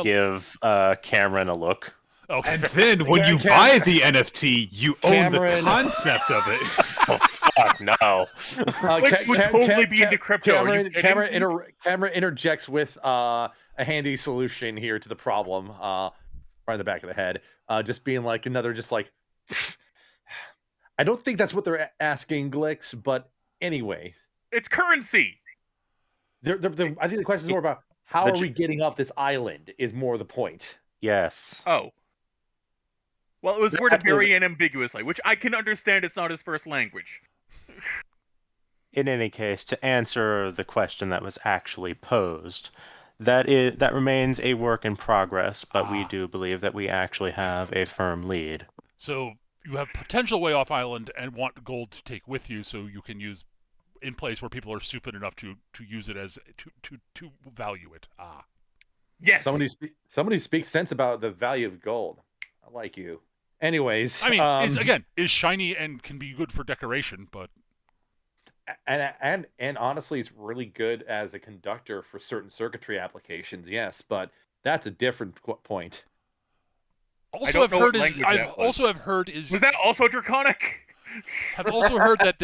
give Cameron a look. Okay. And then when you buy the NFT, you own the concept of it. Oh, fuck no. Which would totally be into crypto. Cameron interjects with a handy solution here to the problem, right in the back of the head. Just being like I don't think that's what they're asking, Glix, but anyway. It's currency. I think the question is more about how are we getting off this island is more the point. Yes. Oh. Well, it was worded very ambiguously, which I can understand it's not his first language. In any case, to answer the question that was actually posed, that remains a work in progress, but we do believe that we actually have a firm lead. So you have potential way off island and want gold to take with you, so you can use in place where people are stupid enough to use it as to value it. Yes. Somebody speaks sense about the value of gold. I like you. Anyways, I mean, it's shiny and can be good for decoration, but and honestly, it's really good as a conductor for certain circuitry applications. Yes, but that's a different point. Also, I've heard is was that also draconic? I've also heard that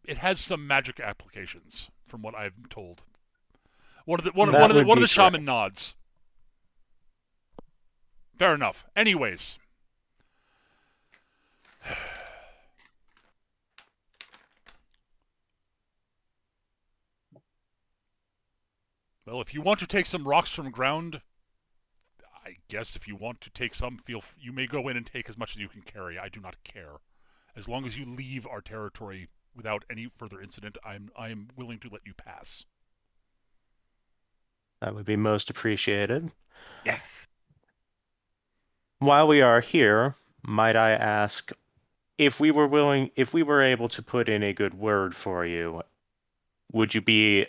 it has some magic applications, from what I've told. One of the shaman nods. Fair enough. Anyways. Well, if you want to take some rocks from ground, I guess if you want to take some, you may go in and take as much as you can carry. I do not care. As long as you leave our territory without any further incident, I am willing to let you pass. That would be most appreciated. Yes. While we are here, might I ask, if we were able to put in a good word for you, would you be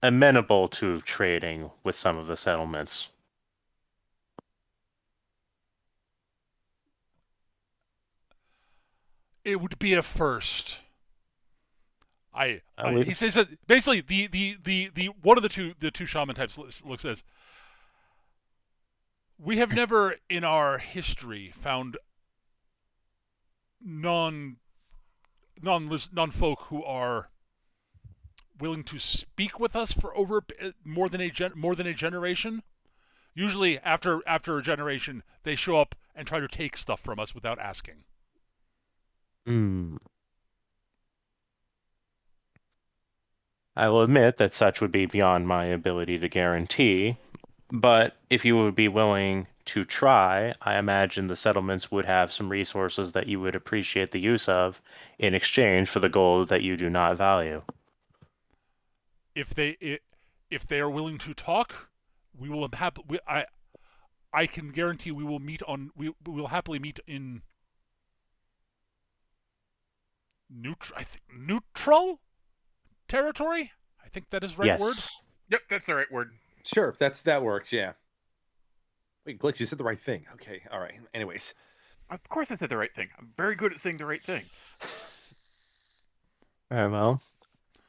amenable to trading with some of the settlements? It would be a first. He says that basically the one of the two shaman types looks as, we have never in our history found non-folk who are willing to speak with us for over more than a generation. Usually, after a generation, they show up and try to take stuff from us without asking. Hmm. I will admit that such would be beyond my ability to guarantee, but if you would be willing to try, I imagine the settlements would have some resources that you would appreciate the use of in exchange for the gold that you do not value. If they are willing to talk, we will I can guarantee we will happily meet in neutral territory. I think that is right word. Yes. Yep, that's the right word. Sure, that works. Yeah. Wait, Glitch, you said the right thing. Okay, all right. Anyways, Of course I said the right thing. I'm very good at saying the right thing. Very well.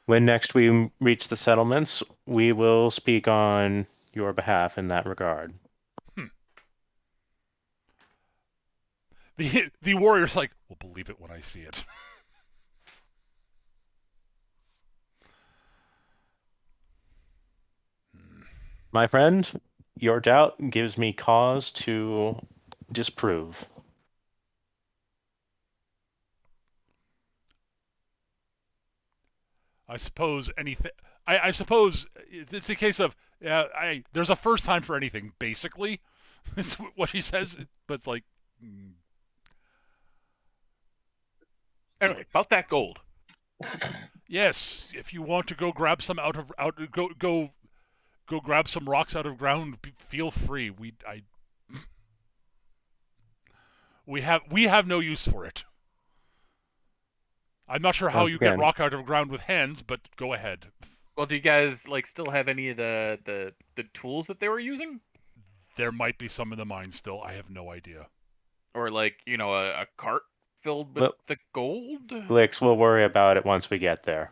When next we reach the settlements, we will speak on your behalf in that regard. The warrior's like, "We'll believe it when I see it." My friend, your doubt gives me cause to disprove. I suppose anything. I suppose it's a case of there's a first time for anything. Basically, is what he says. But it's like, Anyway, about that gold. yes, if you want to go grab some go grab some rocks out of ground, feel free. We have no use for it. I'm not sure how Once you again, get rock out of ground with hands, but go ahead. Well, do you guys still have any of the tools that they were using, There might be some in the mine still. I have no idea. or a cart filled with Well- the gold? Glix will worry about it once we get there.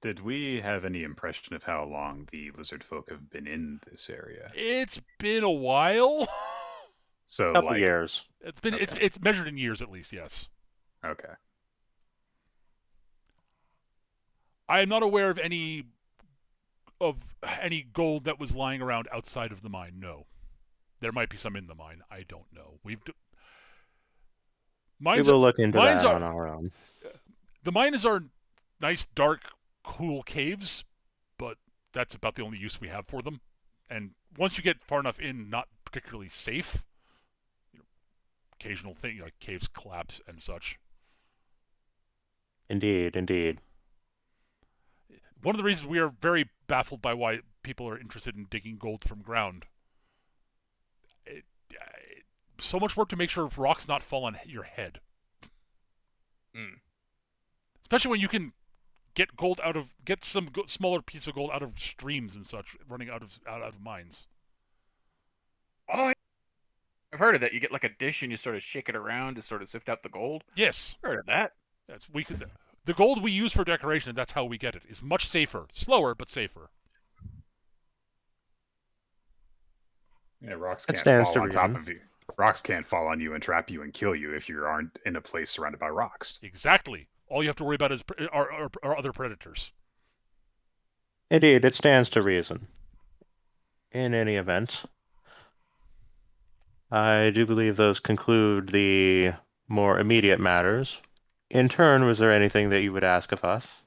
Did we have any impression of how long the lizard folk have been in this area? It's been a while. So, Couple like, years. It's measured in years at least. Yes. okay. I am not aware of any gold that was lying around outside of the mine. No, there might be some in the mine. I don't know. We Mines will look into mines that are- on our own. the mines are nice, dark, cool caves, but that's about the only use we have for them. And once you get far enough in, not particularly safe. Occasional thing like caves collapse and such. Indeed, indeed. One of the reasons we are very baffled by why people are interested in digging gold from ground. So much work to make sure rocks not fall on your head. Especially when you can get some smaller piece of gold out of streams and such, running out of mines. Oh, I've heard of that. You get like a dish and you sort of shake it around to sort of sift out the gold. Yes, Heard of that? the gold we use for decoration. That's how we get it. Is much safer, slower but safer. Yeah, rocks That can't stands fall to on top reason. of you. Rocks can't fall on you and trap you and kill you if you aren't in a place surrounded by rocks. Exactly. All you have to worry about are other predators. Indeed, it stands to reason. In any event, I do believe those conclude the more immediate matters. In turn, was there anything that you would ask of us?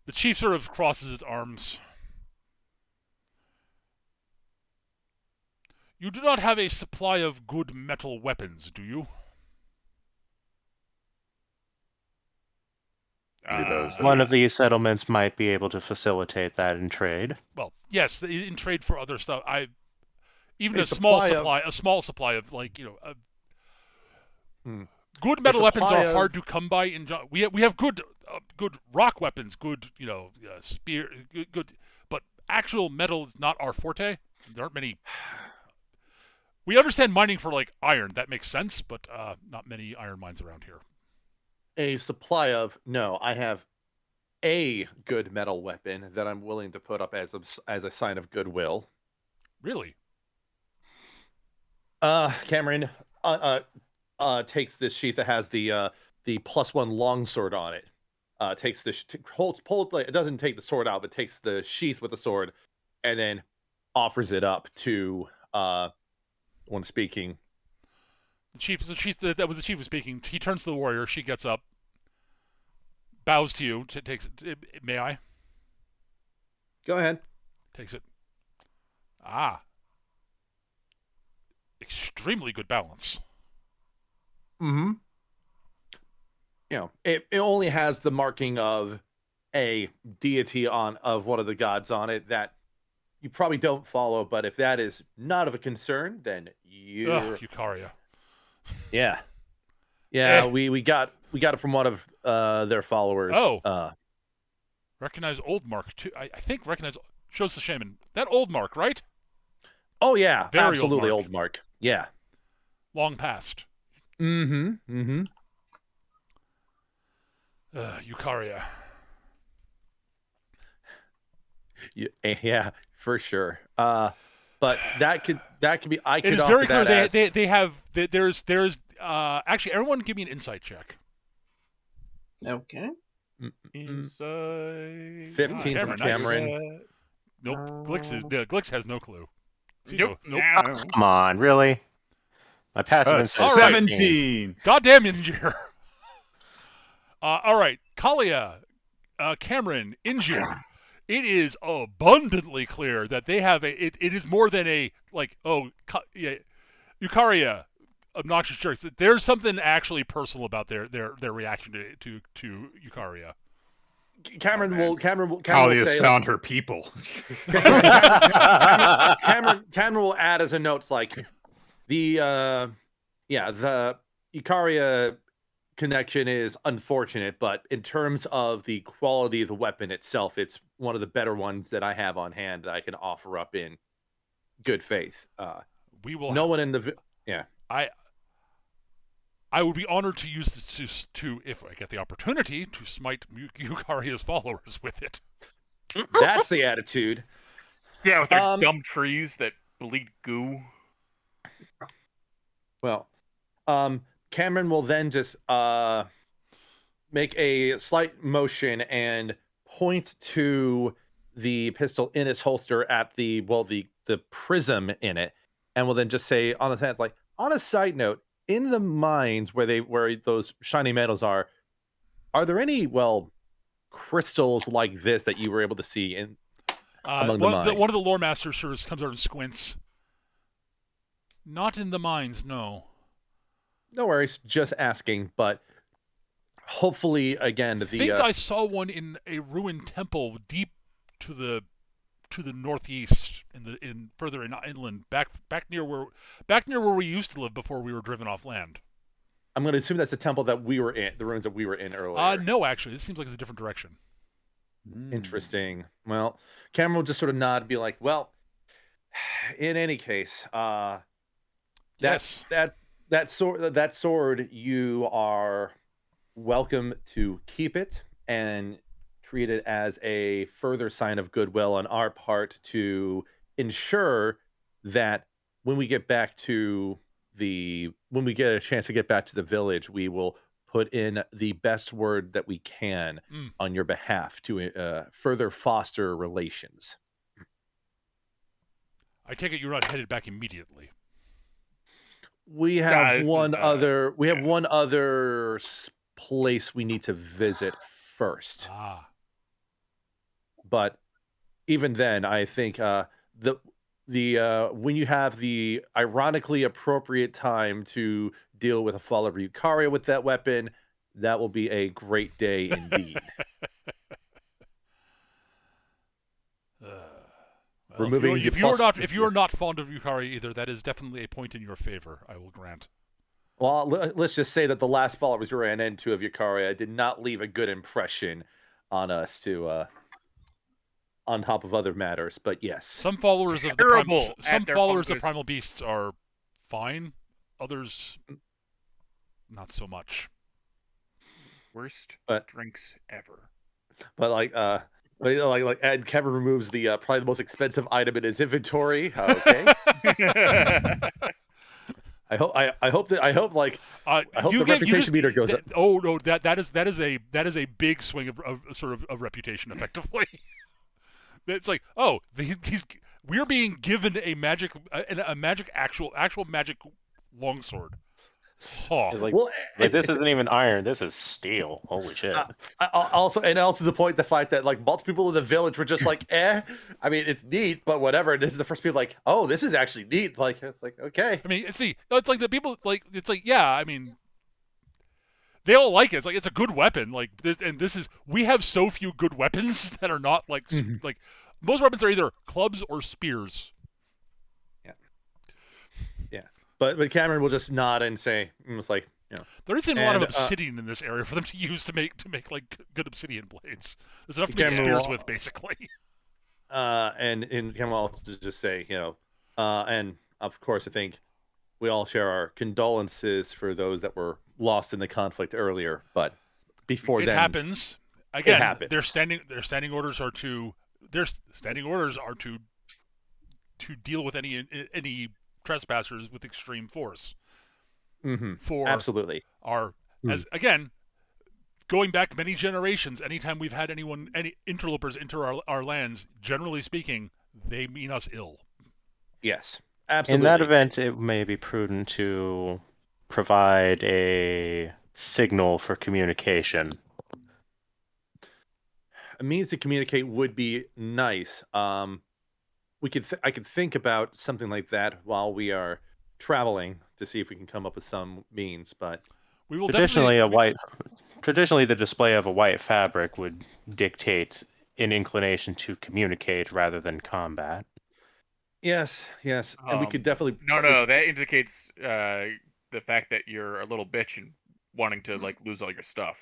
The chief sort of crosses his arms. You do not have a supply of good metal weapons, do you? Maybe those that One are- of these settlements might be able to facilitate that in trade. Well, yes, in trade for other stuff. Even A a small supply supply of Hmm. good metal weapons supply are hard of- to come by. We have good rock weapons, good spear, good, but actual metal is not our forte. There aren't many. We understand mining for like iron, that makes sense, but not many iron mines around here. a supply of no, I have a good metal weapon that I'm willing to put up as a sign of goodwill. Really? Cameron takes this sheath that has the +1 longsword on it. Takes the it doesn't take the sword out, but takes the sheath with the sword, and then offers it up to one speaking. The chief that was the chief speaking. He turns to the warrior. She gets up, bows to you. Takes it. May I? Go ahead. Takes it. Ah. Extremely good balance. Mm-hmm. You know, it only has the marking of a deity of one of the gods on it that you probably don't follow, but if that is not of a concern, then you're Eucharia. Yeah. We got it from one of their followers. Oh. Recognize old mark too. I think recognize shows the shaman. That old mark, right? Oh yeah, Very absolutely old old mark. Yeah. Long past. Mm-hmm. Eucharia. Yeah, for sure. But that could be. I could. It is very clear they have. There's. Actually, everyone, give me an insight check. Okay. Insight. 15 from Cameron. Nope. Glix has no clue. Nope. Come on, really? My passive insight. 17. Goddamn Injir. All right, Kalia, Cameron, Injir. It is abundantly clear that they have it is more than a Eucharia, obnoxious jerks. There's something actually personal about their reaction to Eucharia. Cameron will Kalia's say, found her people. Cameron will add as a note like the Eucharia connection is unfortunate, but in terms of the quality of the weapon itself, it's one of the better ones that I have on hand that I can offer up in good faith. We will. No one in the I would be honored to use this to if I get the opportunity to smite Eucharia's followers with it. That's the attitude. Yeah, with their dumb trees that bleed goo. Well, Cameron will then just make a slight motion and point to the pistol in its holster at the prism in it, and will then just say on the tenth, like, on a side note, in the mines where those shiny metals are there any crystals like this that you were able to see in among the mines? One of the lore masters sort of comes out and squints. Not in the mines, no. No worries, just asking, but hopefully, again, I think I saw one in a ruined temple deep to the northeast, further inland, back near where we used to live before we were driven off land. I'm going to assume that's the temple that we were in, the ruins that we were in earlier. No, actually, this seems like it's a different direction. Interesting. Well, Cameron will just sort of nod and be like, well, in any case, yes. That sword, you are welcome to keep it and treat it as a further sign of goodwill on our part to ensure that when we get a chance to get back to the village, we will put in the best word that we can on your behalf to further foster relations. I take it you're not headed back immediately. We have one other place we need to visit first. But even then, I think when you have the ironically appropriate time to deal with a follower of Eucharia with that weapon, that will be a great day indeed. If you are not fond of Eucharia either, that is definitely a point in your favor, I will grant. Well, let's just say that the last followers we ran into of Eucharia did not leave a good impression on us on top of other matters, but yes. Some followers of Primal Beasts are fine, others not so much. Worst drinks ever. but and Cameron removes the probably the most expensive item in his inventory. Okay. I hope the reputation meter goes up. Oh no, that is a big swing of sort of reputation, effectively. It's like, oh, we're being given a magic actual magic longsword. Huh. It's like, Well, this isn't even iron. This is steel. Holy shit! also the point, the fact that like multiple people in the village were just like, eh. I mean, it's neat, but whatever. And this is the first people like, oh, this is actually neat. Like, it's like, okay. I mean, it's like the people like it's like, yeah. I mean, they all like it. It's like it's a good weapon. Like, we have so few good weapons that are not like like most weapons are either clubs or spears. Yeah. But Cameron will just nod and say, it's like, there isn't a lot of obsidian in this area for them to use to make like good obsidian blades. There's enough to make spears with, basically. And Cameron will also just say, and of course, I think we all share our condolences for those that were lost in the conflict earlier. But before it happens again. Their standing orders are to deal with any trespassers with extreme force. For absolutely as again, going back many generations, anytime we've had any interlopers enter our lands, generally speaking, they mean us ill. Yes, absolutely. In that event, it may be prudent to provide a signal for communication. A means to communicate would be nice. I could think about something like that while we are traveling to see if we can come up with some means, but we will traditionally the display of a white fabric would dictate an inclination to communicate rather than combat. Yes, and we could definitely no, that indicates the fact that you're a little bitch and wanting to like lose all your stuff.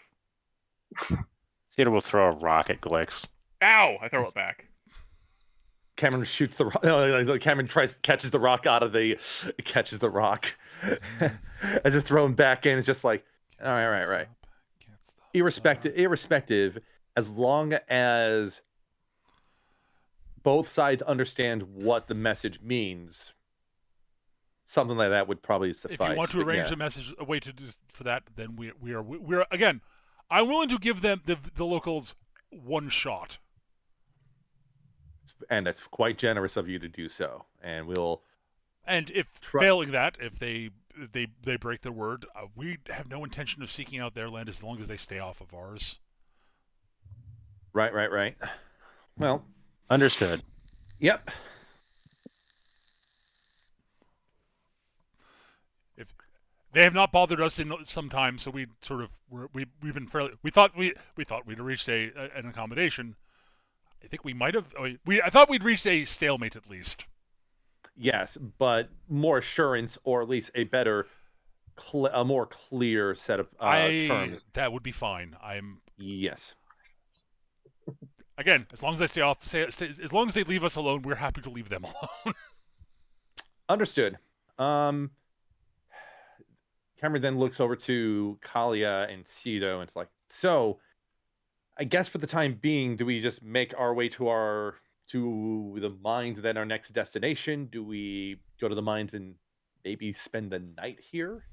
Cedar will throw a rock at Glix. Ow! I throw it back. Cameron shoots the rock. No, Cameron catches the rock catches the rock. And just throw him back in. It's just like, all right. Irrespective, as long as both sides understand what the message means, something like that would probably suffice. If you want to arrange a way to do for that, then we are again. I'm willing to give them the locals one shot. And that's quite generous of you to do so. And we'll. And if failing that, if they break their word, we have no intention of seeking out their land as long as they stay off of ours. Right. Well, understood. Yep. If they have not bothered us in some time, so we've been fairly. We thought we'd reached an accommodation. I think we might have. I thought we'd reached a stalemate at least. Yes, but more assurance, or at least a more clear set of terms. That would be fine. Yes. Again, as long as they stay off, as long as they leave us alone, we're happy to leave them alone. Understood. Cameron then looks over to Kalia and Cedo, and it's like, so. I guess for the time being, do we just make our way to the mines, then our next destination? Do we go to the mines and maybe spend the night here,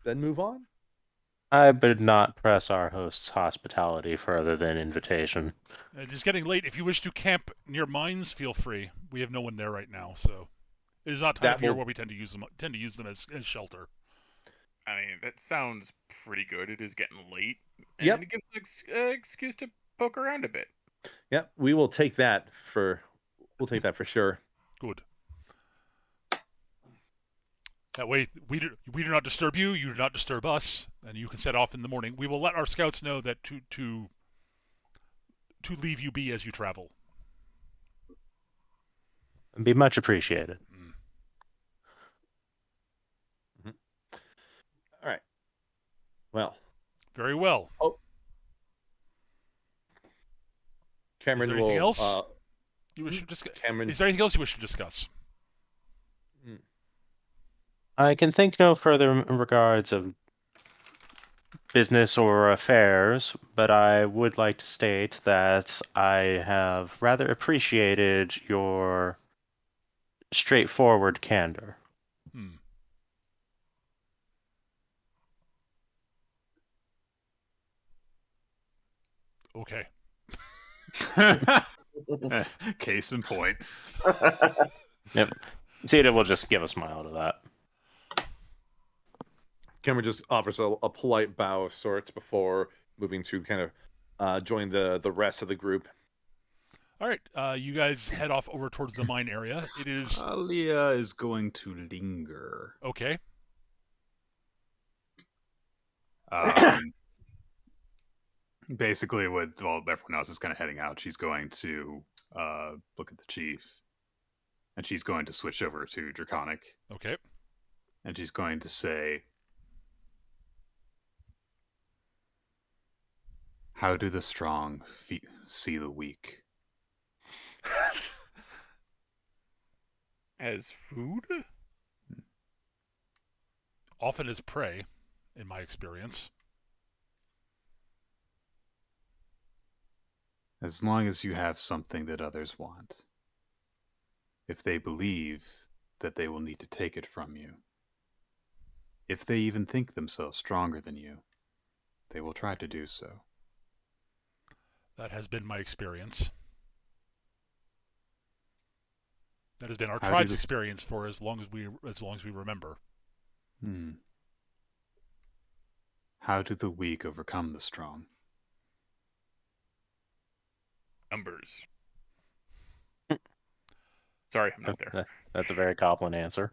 then move on? I would not press our host's hospitality further than invitation. It is getting late. If you wish to camp near mines, feel free. We have no one there right now, so it is not time of year where we tend to use them as shelter. I mean, that sounds pretty good. It is getting late. And Yep. It gives an excuse to poke around a bit. Yep, we will take that for sure. Good. That way, we do not disturb you. You do not disturb us, and you can set off in the morning. We will let our scouts know that to leave you be as you travel. It'd be much appreciated. All right. Well. Very well. Oh. Cameron Is there anything else you wish to discuss? Is there anything else you wish to discuss? I can think no further in regards of business or affairs, but I would like to state that I have rather appreciated your straightforward candor. Hmm. Okay. Case in point. Yep. Zeta will just give a smile to that. Cameron just offers a polite bow of sorts before moving to kind of join the rest of the group. All right. You guys head off over towards the mine area. It is Leah is going to linger. okay. Basically, while everyone else is kind of heading out, she's going to look at the chief, and she's going to switch over to Draconic, Okay. and she's going to say, "How do the strong see the weak?" As food? Often as prey, in my experience. As long as you have something that others want. If they believe that they will need to take it from you, if they even think themselves stronger than you, they will try to do so. That has been my experience. That has been our How do tribe's this- experience for as long as we remember. How do the weak overcome the strong? Numbers. Sorry, I'm not there. That's a very Copland answer.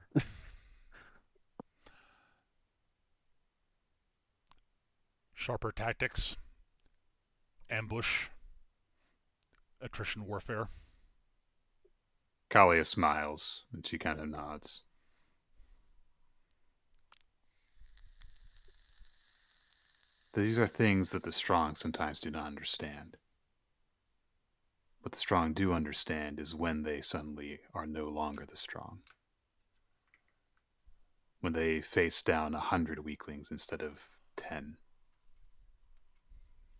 Sharper tactics, ambush, attrition warfare. Kalia smiles, and she kind of nods. These are things that the strong sometimes do not understand. What the strong do understand is when they suddenly are no longer the strong. When they face down 100 weaklings instead of 10.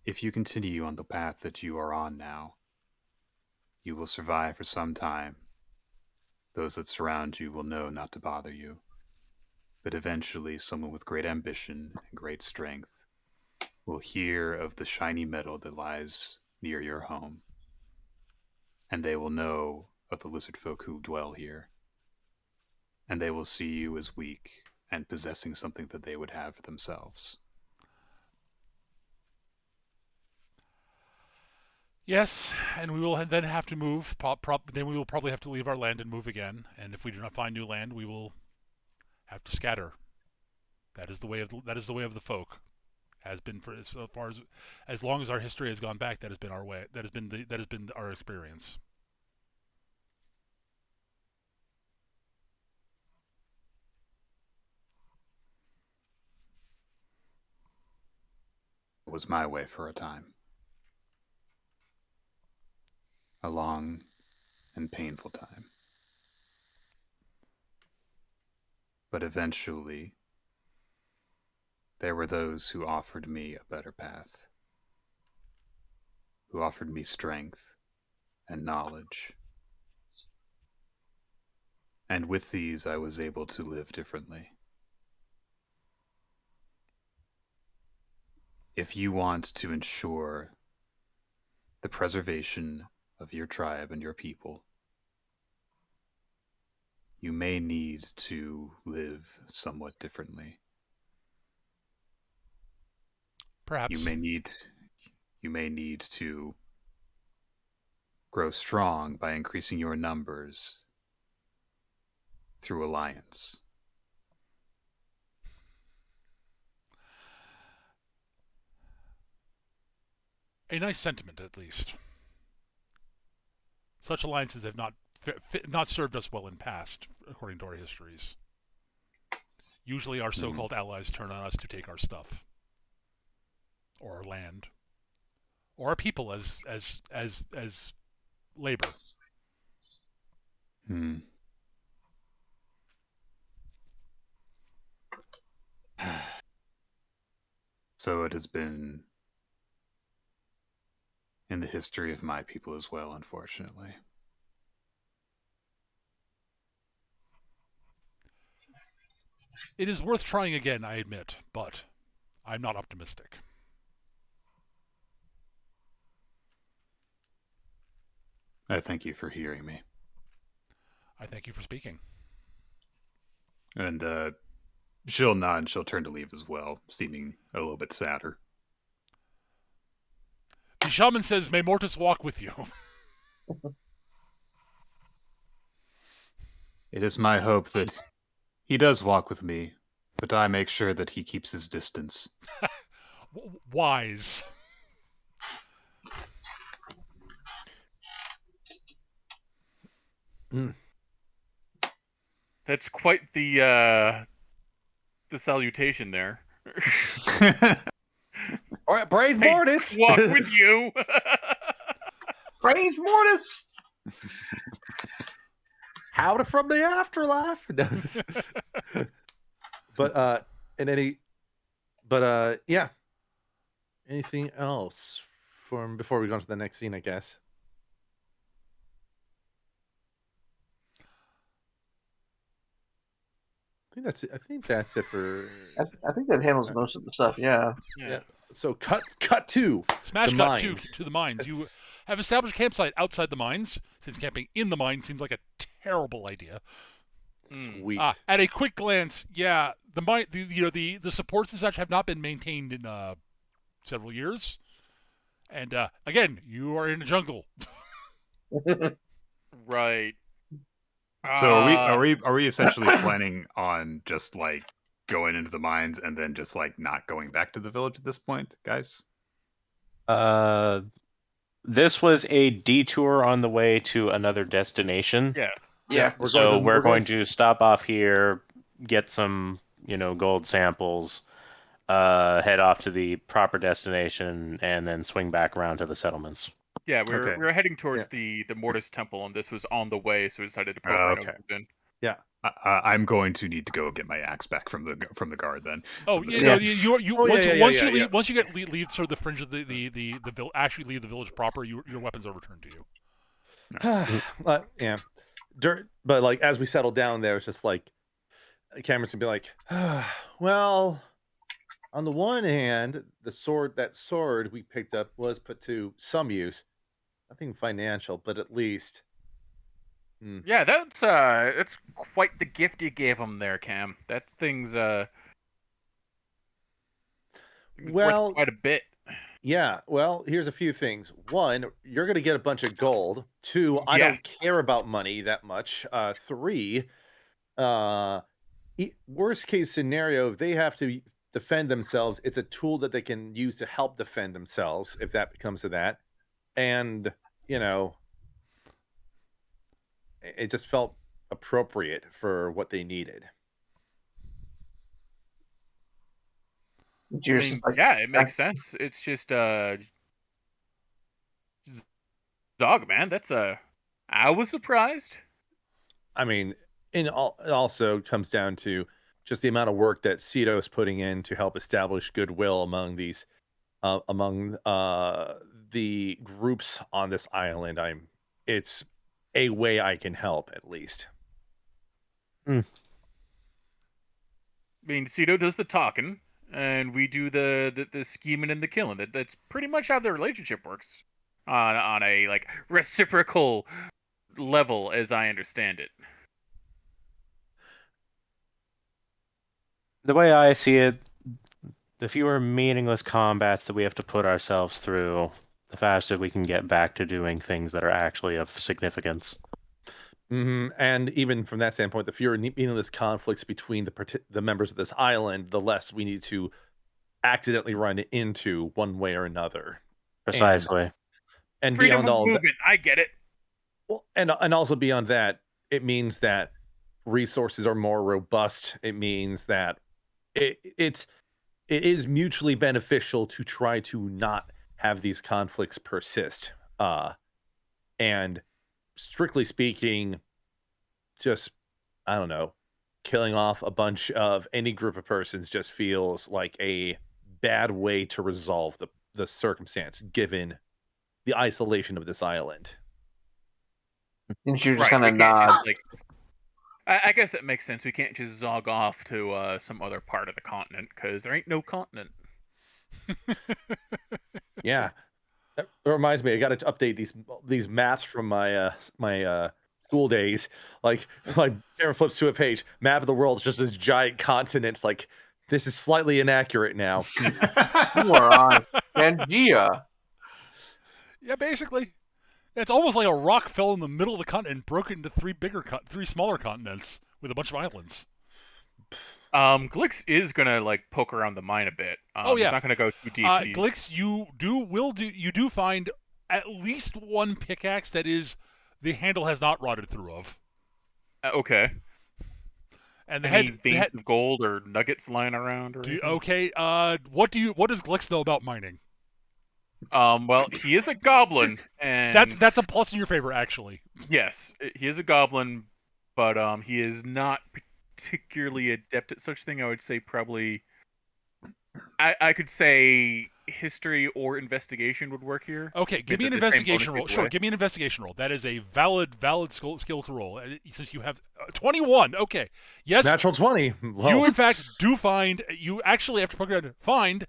If you continue on the path that you are on now, you will survive for some time. Those that surround you will know not to bother you. But eventually, someone with great ambition and great strength will hear of the shiny metal that lies near your home. And they will know of the lizard folk who dwell here. And they will see you as weak and possessing something that they would have for themselves. Yes, and we will then have to move. Then we will probably have to leave our land and move again. And if we do not find new land, we will have to scatter. That is the way of the folk. Has been for as far as long as our history has gone back. That has been our way. That has been our experience. It was my way for a time. A long and painful time. But eventually, there were those who offered me a better path, who offered me strength and knowledge. And with these, I was able to live differently. If you want to ensure the preservation of your tribe and your people, you may need to live somewhat differently. Perhaps. You may need to grow strong by increasing your numbers through alliance. A nice sentiment, at least. Such alliances have not served us well in past, according to our histories. Usually, our so-called allies turn on us to take our stuff, or our land, or our people as labor. So it has been in the history of my people as well, unfortunately. It is worth trying again, I admit, but I'm not optimistic. I thank you for hearing me. I thank you for speaking. And she'll nod and she'll turn to leave as well, seeming a little bit sadder. The shaman says, "May Mortis walk with you." It is my hope that he does walk with me, but I make sure that he keeps his distance. Wise. That's quite the salutation there. All right, brave Hey, Mortis. Walk with you. Praise Mortis. Howdy from the afterlife. But yeah. Anything else from before we go on to the next scene? I guess. I think that's it for. I think that handles most of the stuff. Yeah. Yeah. So cut to Smash the cut mines. to the mines. You have established a campsite outside the mines, since camping in the mines seems like a terrible idea. Sweet. At a quick glance, yeah, the mine, the supports and such have not been maintained in several years, and again, you are in a jungle. Right. So are we essentially planning on just like going into the mines and then just like not going back to the village at this point, guys? This was a detour on the way to another destination. Yeah. Yeah. We're going to stop off here, get some, gold samples, head off to the proper destination, and then swing back around to the settlements. Yeah, we Okay. were heading towards the Mortis Temple, and this was on the way, so we decided to put Okay. in. Yeah. I'm going to need to go get my axe back from the guard then. Oh, From the once you get leave sort of the fringe of the village, actually leave the village proper, your weapons are returned to you. Yeah. But like as we settle down there, it's just like Cameron's gonna be like, well, on the one hand, that sword we picked up was put to some use. Nothing financial, but at least. Yeah, that's quite the gift you gave him there, Cam. That thing's Well, worth quite a bit. Yeah, well, here's a few things. One, you're going to get a bunch of gold. Two, I don't care about money that much. Three, worst case scenario, if they have to defend themselves, it's a tool that they can use to help defend themselves if that becomes to that. And, it just felt appropriate for what they needed. I mean, yeah, it makes sense. It's just dog, man. That's I was surprised. I mean, it also comes down to just the amount of work that Cito's putting in to help establish goodwill among these, among the groups on this island. It's a way I can help, at least. I mean, Cito does the talking, and we do the scheming and the killing. That's pretty much how their relationship works, on a like reciprocal level, as I understand it. The way I see it, the fewer meaningless combats that we have to put ourselves through, the faster we can get back to doing things that are actually of significance. And even from that standpoint, the fewer meaningless conflicts between the members of this island, the less we need to accidentally run into one way or another. Precisely. And freedom beyond of all movement, I get it. Well, and also beyond that, it means that resources are more robust. It means that it is mutually beneficial to try to not have these conflicts persist. And strictly speaking, just, I don't know, killing off a bunch of any group of persons just feels like a bad way to resolve the circumstance given the isolation of this island. And you're just Right, kind we of can't nod. just, like, I guess that makes sense. We can't just zog off to some other part of the continent because there ain't no continent. Yeah, that reminds me. I got to update these maps from my school days. Like camera flips to a page. Map of the world is just this giant continent. It's like this is slightly inaccurate now. You are on Pangea. Yeah, basically. It's almost like a rock fell in the middle of the continent and broke it into three smaller continents with a bunch of islands. Glix is gonna like poke around the mine a bit. Oh, yeah. He's not gonna go too deep. Glix, you do find at least one pickaxe that is the handle has not rotted through of. Okay. And the Any head, veins of gold or nuggets lying around? Or anything? okay. What does Glix know about mining? Well, he is a goblin, and That's a plus in your favor, actually. yes, he is a goblin, but he is not particularly adept at such thing. I would say probably, I could say history or investigation would work here. Okay, give me an The same investigation bonus roll. either Sure, way. give me an investigation roll. That is a valid skill to roll. Since you have 21. Okay, yes, Natural 20. Whoa. you in fact do find. You actually after poking around find.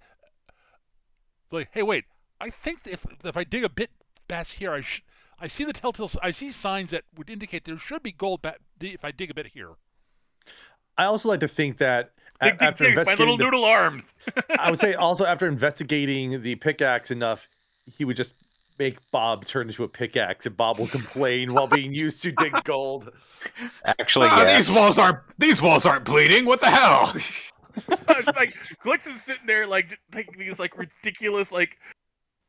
Like, hey, wait. I think if I dig a bit past here, I see the telltale. I see signs that would indicate there should be gold if I dig a bit here. I also like to think that Dig, dig, after dig, my little investigating the noodle arms. I would say also after investigating the pickaxe enough, he would just make Bob turn into a pickaxe, and Bob will complain while being used to dig gold. Actually, yes. These walls aren't bleeding. What the hell? So it's like Glix is sitting there like taking these like ridiculous like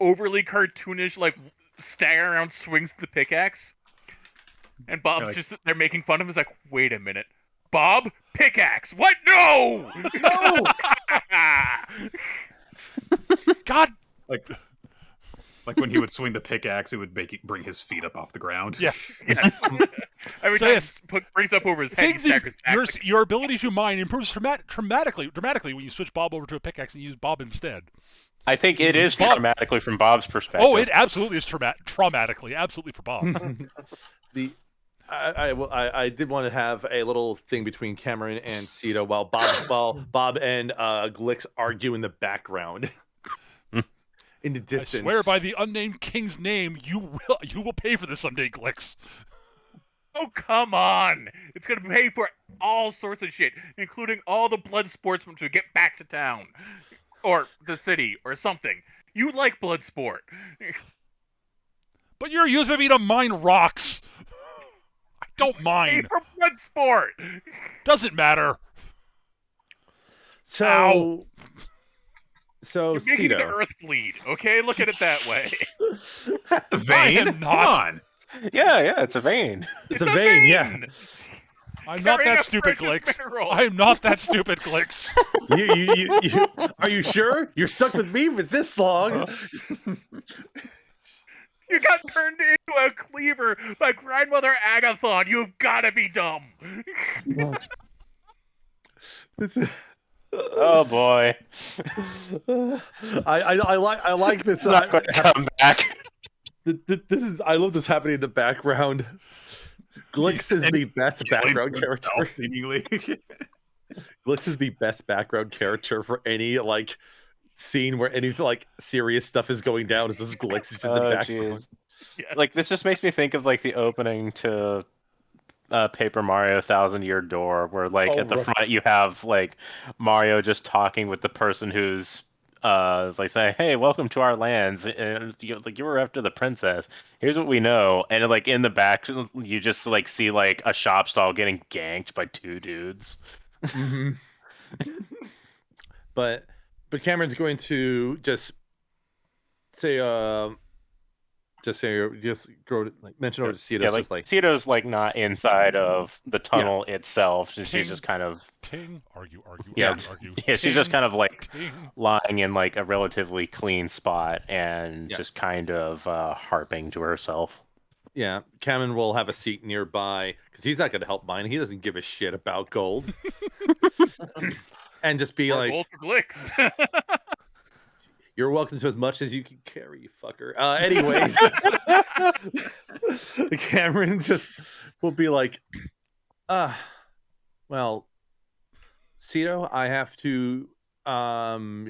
overly cartoonish like stagger around swings to the pickaxe, and Bob's Like- just sitting there making fun of him. He's like, "Wait a minute, Bob, pickaxe? What? No, No! God. Like when he would swing the pickaxe, it would bring his feet up off the ground. Yeah. Yes. Every So time yes. he brings up over his head, he Things in, staggers back. your ability to mine improves dramatically when you switch Bob over to a pickaxe and use Bob instead. I think it is Bob- dramatically from Bob's perspective. Oh, it absolutely is traumatically, absolutely for Bob. I did want to have a little thing between Cameron and Cito while Bob and Glix argue in the background. In the I distance. swear by the unnamed king's name, you will pay for this someday, Glix. Oh, come on! It's gonna pay for all sorts of shit, including all the blood sportsmen to get back to town. Or the city, or something. You like blood sport. But you're using me to mine rocks. I don't Pay mine. for blood sport! Doesn't matter. So You're making the Cito. earth bleed, okay? Look at it that way. The vein? am not. Come on. Yeah, it's a vein. It's a vein, yeah. I'm not Carrying that a stupid, precious Glix. mineral. I'm not that stupid, Glix. You, are you sure? You're stuck with me for this long. You got turned into a cleaver by grandmother Agathon. You've gotta be dumb. Oh boy, I like this. it's not going to come back. This is I love this happening in the background. Glix is the best background character. Seemingly. Glix is the best background character for any like scene where any like serious stuff is going down. Is this Glix is just in the background? Jeez. Yes. Like this just makes me think of like the opening to Paper Mario Thousand Year Door, where like Oh, at the right. front you have like Mario just talking with the person who's is like saying, "Hey, welcome to our lands. And you were after the princess. Here's what we know." And like in the back, you just like see like a shop stall getting ganked by two dudes. Mhm. But Cameron's going to just say mention over to Cito. Yeah, like, Just like Cito's like not inside of the tunnel itself. She's Ting. just kind of Ting, argue, Yeah. argue. yeah, she's just Ting, kind of like ting. lying in like a relatively clean spot and Yeah. just kind of harping to herself. yeah, Cameron will have a seat nearby because he's not going to help mine. He doesn't give a shit about gold. And just be Or like, gold for Glix. You're welcome to as much as you can carry, you fucker. Anyways, Cameron just will be like, well, Cito, I have to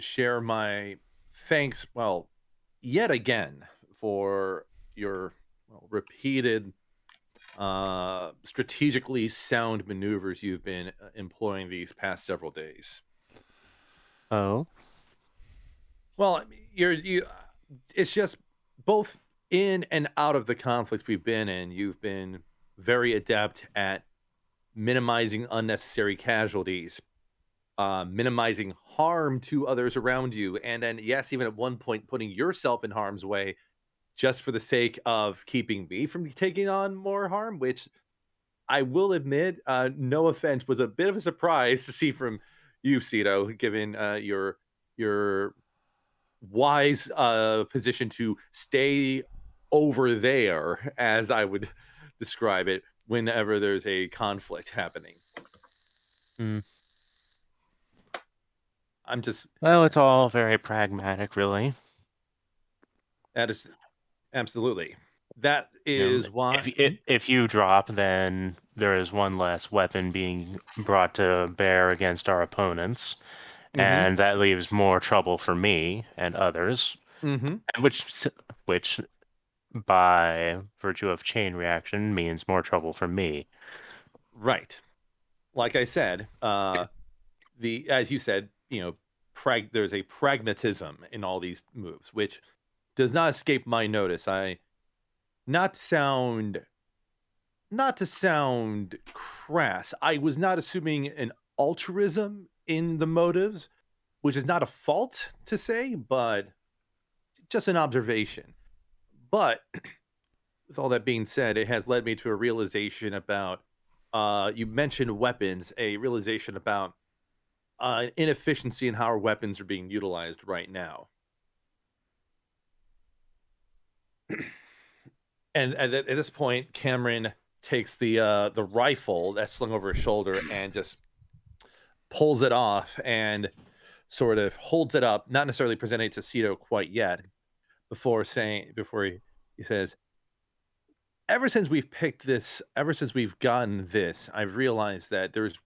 share my thanks, well, yet again for your repeated strategically sound maneuvers you've been employing these past several days. Oh, Well, I mean, it's just both in and out of the conflicts we've been in, you've been very adept at minimizing unnecessary casualties, minimizing harm to others around you, and then, yes, even at one point, putting yourself in harm's way just for the sake of keeping me from taking on more harm, which I will admit, no offense, was a bit of a surprise to see from you, Cito, given your wise position to stay over there, as I would describe it, whenever there's a conflict happening. Hmm. I'm just Well, it's all very pragmatic, really. that is absolutely. That You know, is why. if you drop, then there is one less weapon being brought to bear against our opponents, Mm-hmm. and that leaves more trouble for me and others, Mm-hmm. and which by virtue of chain reaction means more trouble for me. Right. Like I said, as you said, there's a pragmatism in all these moves, which does not escape my notice. Not to sound not to sound crass, I was not assuming an altruism in the motives, which is not a fault to say, but just an observation. But with all that being said, it has led me to a realization about you mentioned weapons, a realization about inefficiency in how our weapons are being utilized right now. And at this point, Cameron takes the rifle that's slung over his shoulder and just pulls it off and sort of holds it up, not necessarily presenting it to Cito quite yet, before he says, ever since we've gotten this, I've realized that there's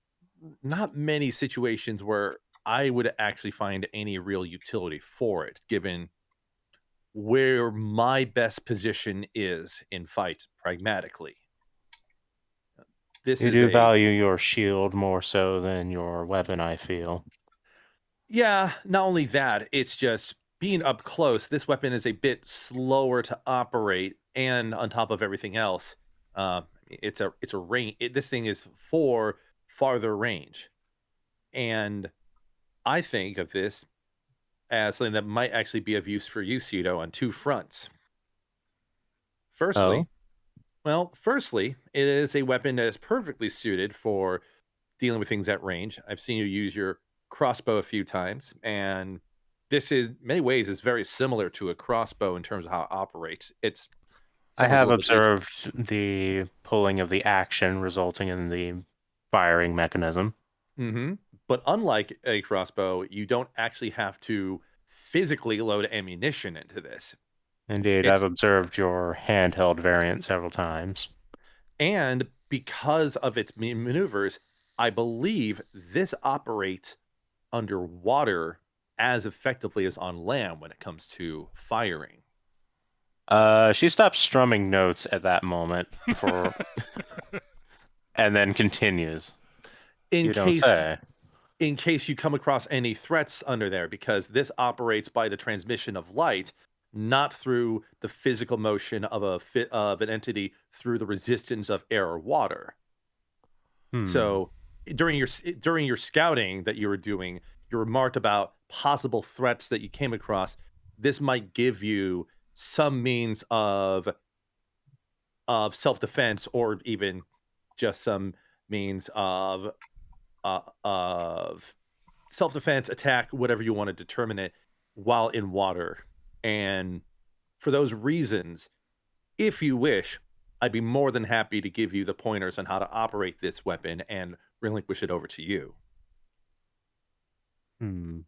not many situations where I would actually find any real utility for it, given where my best position is in fights pragmatically. This You is do value your shield more so than your weapon, I feel. Yeah, not only that, it's just being up close. This weapon is a bit slower to operate, and on top of everything else, it's a range. This thing is for farther range, and I think of this as something that might actually be of use for you, Cito, on two fronts. Oh, Firstly, it is a weapon that is perfectly suited for dealing with things at range. I've seen you use your crossbow a few times, and this is many ways is very similar to a crossbow in terms of how it operates. It's I almost a have little bit easier. observed the pulling of the action resulting in the firing mechanism. Mm-hmm. But unlike a crossbow, you don't actually have to physically load ammunition into this. Indeed, I've It's observed your handheld variant several times. and because of its maneuvers, I believe this operates underwater as effectively as on land when it comes to firing. She stops strumming notes at that moment and then continues. In You don't case say. in case you come across any threats under there, because this operates by the transmission of light, not through the physical motion of of an entity through the resistance of air or water. Hmm. So during your scouting that you were doing, you remarked about possible threats that you came across. This might give you some means of self defense, or even just some means of self defense, attack, whatever you want to determine it, while in water. And for those reasons, if you wish, I'd be more than happy to give you the pointers on how to operate this weapon and relinquish it over to you. Hmm.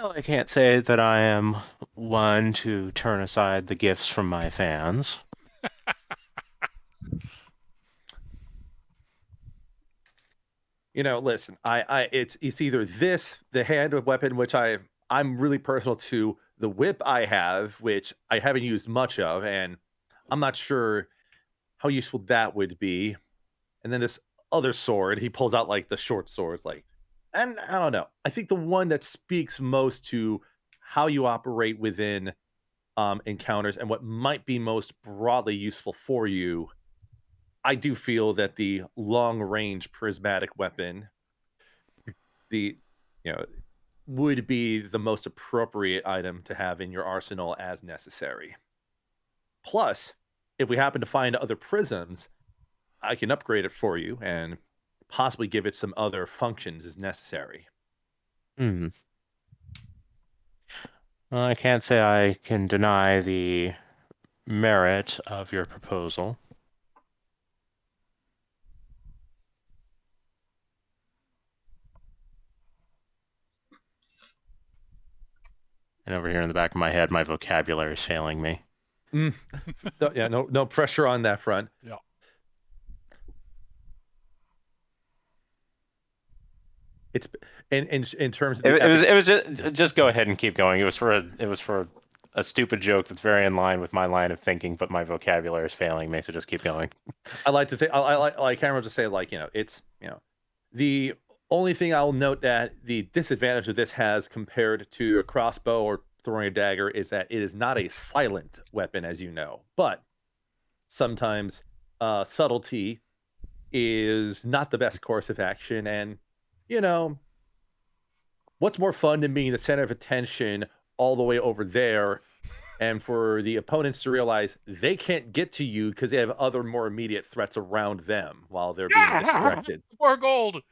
Well, I can't say that I am one to turn aside the gifts from my fans. Listen, it's either this, the hand weapon, which I'm really personal to, the whip I have, which I haven't used much of, and I'm not sure how useful that would be. And then this other sword, he pulls out like the short sword, and I don't know. I think the one that speaks most to how you operate within encounters and what might be most broadly useful for you, I do feel that the long range prismatic weapon, the you know would be the most appropriate item to have in your arsenal as necessary. Plus, if we happen to find other prisms, I can upgrade it for you and possibly give it some other functions as necessary. Hmm. Well, I can't say I can deny the merit of your proposal. And over here in the back of my head, my vocabulary is failing me. No pressure on that front. Yeah. It's in terms of It was just go ahead and keep going. It was for a stupid joke that's very in line with my line of thinking, but my vocabulary is failing me, so just keep going. I like to think I like Cameron to say it's the only thing I'll note that the disadvantage of this has compared to a crossbow or throwing a dagger is that it is not a silent weapon, as you know, but sometimes subtlety is not the best course of action. And what's more fun than being the center of attention all the way over there, and for the opponents to realize they can't get to you because they have other more immediate threats around them while they're being distracted. More gold.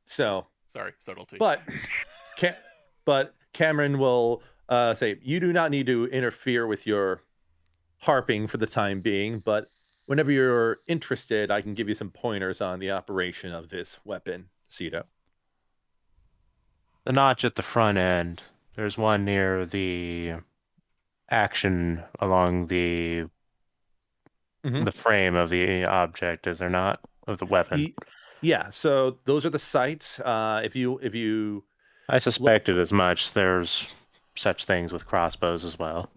So, Sorry, subtlety. but Cameron will say, you do not need to interfere with your harping for the time being, but whenever you're interested, I can give you some pointers on the operation of this weapon, Cito. The notch at the front end. There's one near the action along the frame of the object, is there not? Of the weapon. Yeah, so those are the sights. If you I suspected as much. There's such things with crossbows as well.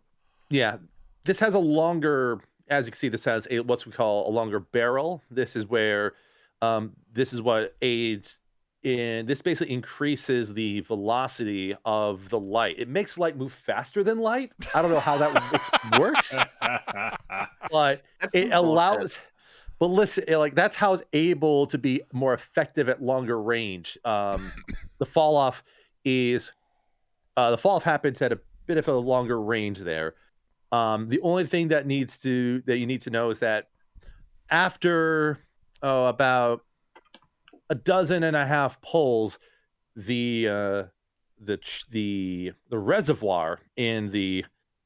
Yeah, this has a longer, as you can see, this has what's we call a longer barrel. This is where, this is what aids in. This basically increases the velocity of the light. It makes light move faster than light. I don't know how that works, but it allows. But listen, that's how it's able to be more effective at longer range. The fall off happens at a bit of a longer range there. The only thing that you need to know is that after about a dozen and a half pulls, the reservoir in the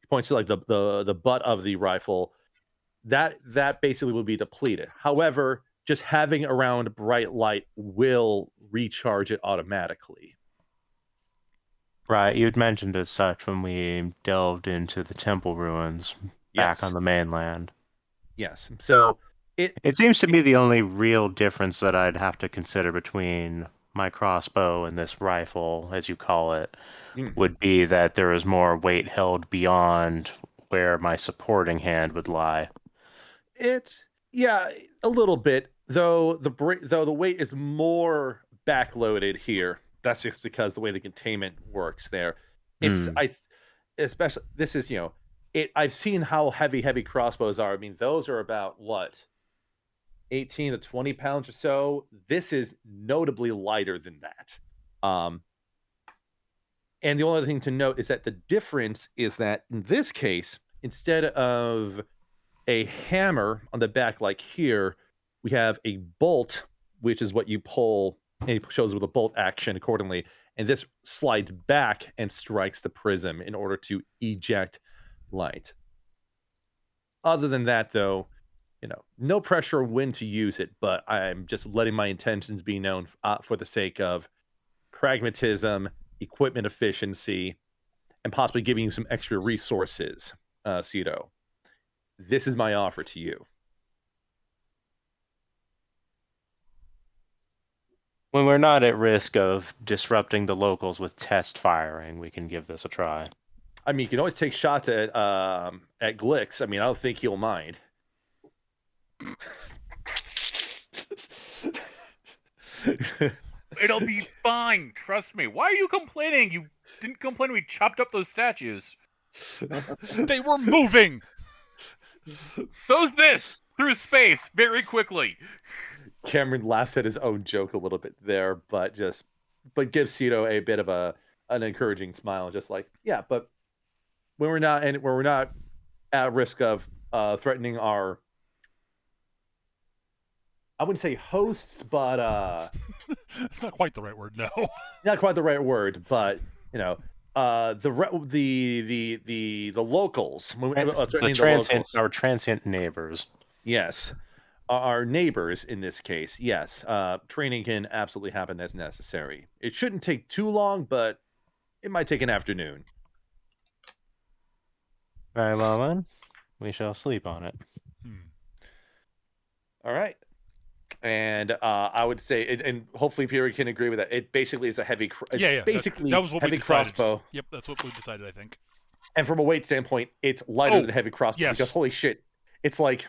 points to like the butt of the rifle, that basically will be depleted. However, just having around bright light will recharge it automatically. Right, you'd mentioned as such when we delved into the temple ruins back on the mainland. Yes. So it seems to be the only real difference that I'd have to consider between my crossbow and this rifle, as you call it, would be that there is more weight held beyond where my supporting hand would lie. It's a little bit, though the weight is more backloaded here. That's just because the way the containment works there. Especially this is I've seen how heavy crossbows are. I mean, those are about what, 18 to 20 pounds or so. This is notably lighter than that. And the only other thing to note is that the difference is that in this case, instead of a hammer on the back like here, we have a bolt, which is what you pull, and it shows with a bolt action accordingly. And this slides back and strikes the prism in order to eject light. Other than that, though, no pressure on when to use it, but I'm just letting my intentions be known for the sake of pragmatism equipment efficiency, and possibly giving you some extra resources, Cito. This is my offer to you. When we're not at risk of disrupting the locals with test firing, we can give this a try. I mean, you can always take shots at Glix. I mean, I don't think he'll mind. It'll be fine. Trust me. Why are you complaining? You didn't complain we chopped up those statues. They were moving. So's this through space very quickly. Cameron laughs at his own joke a little bit there, but gives Cito a bit of an encouraging smile, just like, yeah, but when we're not at risk of threatening our, I wouldn't say hosts, but Not quite the right word, no. not quite the right word, but the locals, threatening the locals. Our transient neighbors. Yes. Our neighbors in this case, yes. Training can absolutely happen as necessary. It shouldn't take too long, but it might take an afternoon. Very well then. We shall sleep on it. All right. And I would say, and hopefully Peter can agree with that. It basically is a heavy, basically that was what heavy we decided. crossbow. Yep, that's what we decided, I think. And from a weight standpoint, it's lighter than heavy crossbow. Yes. Because holy shit, it's like.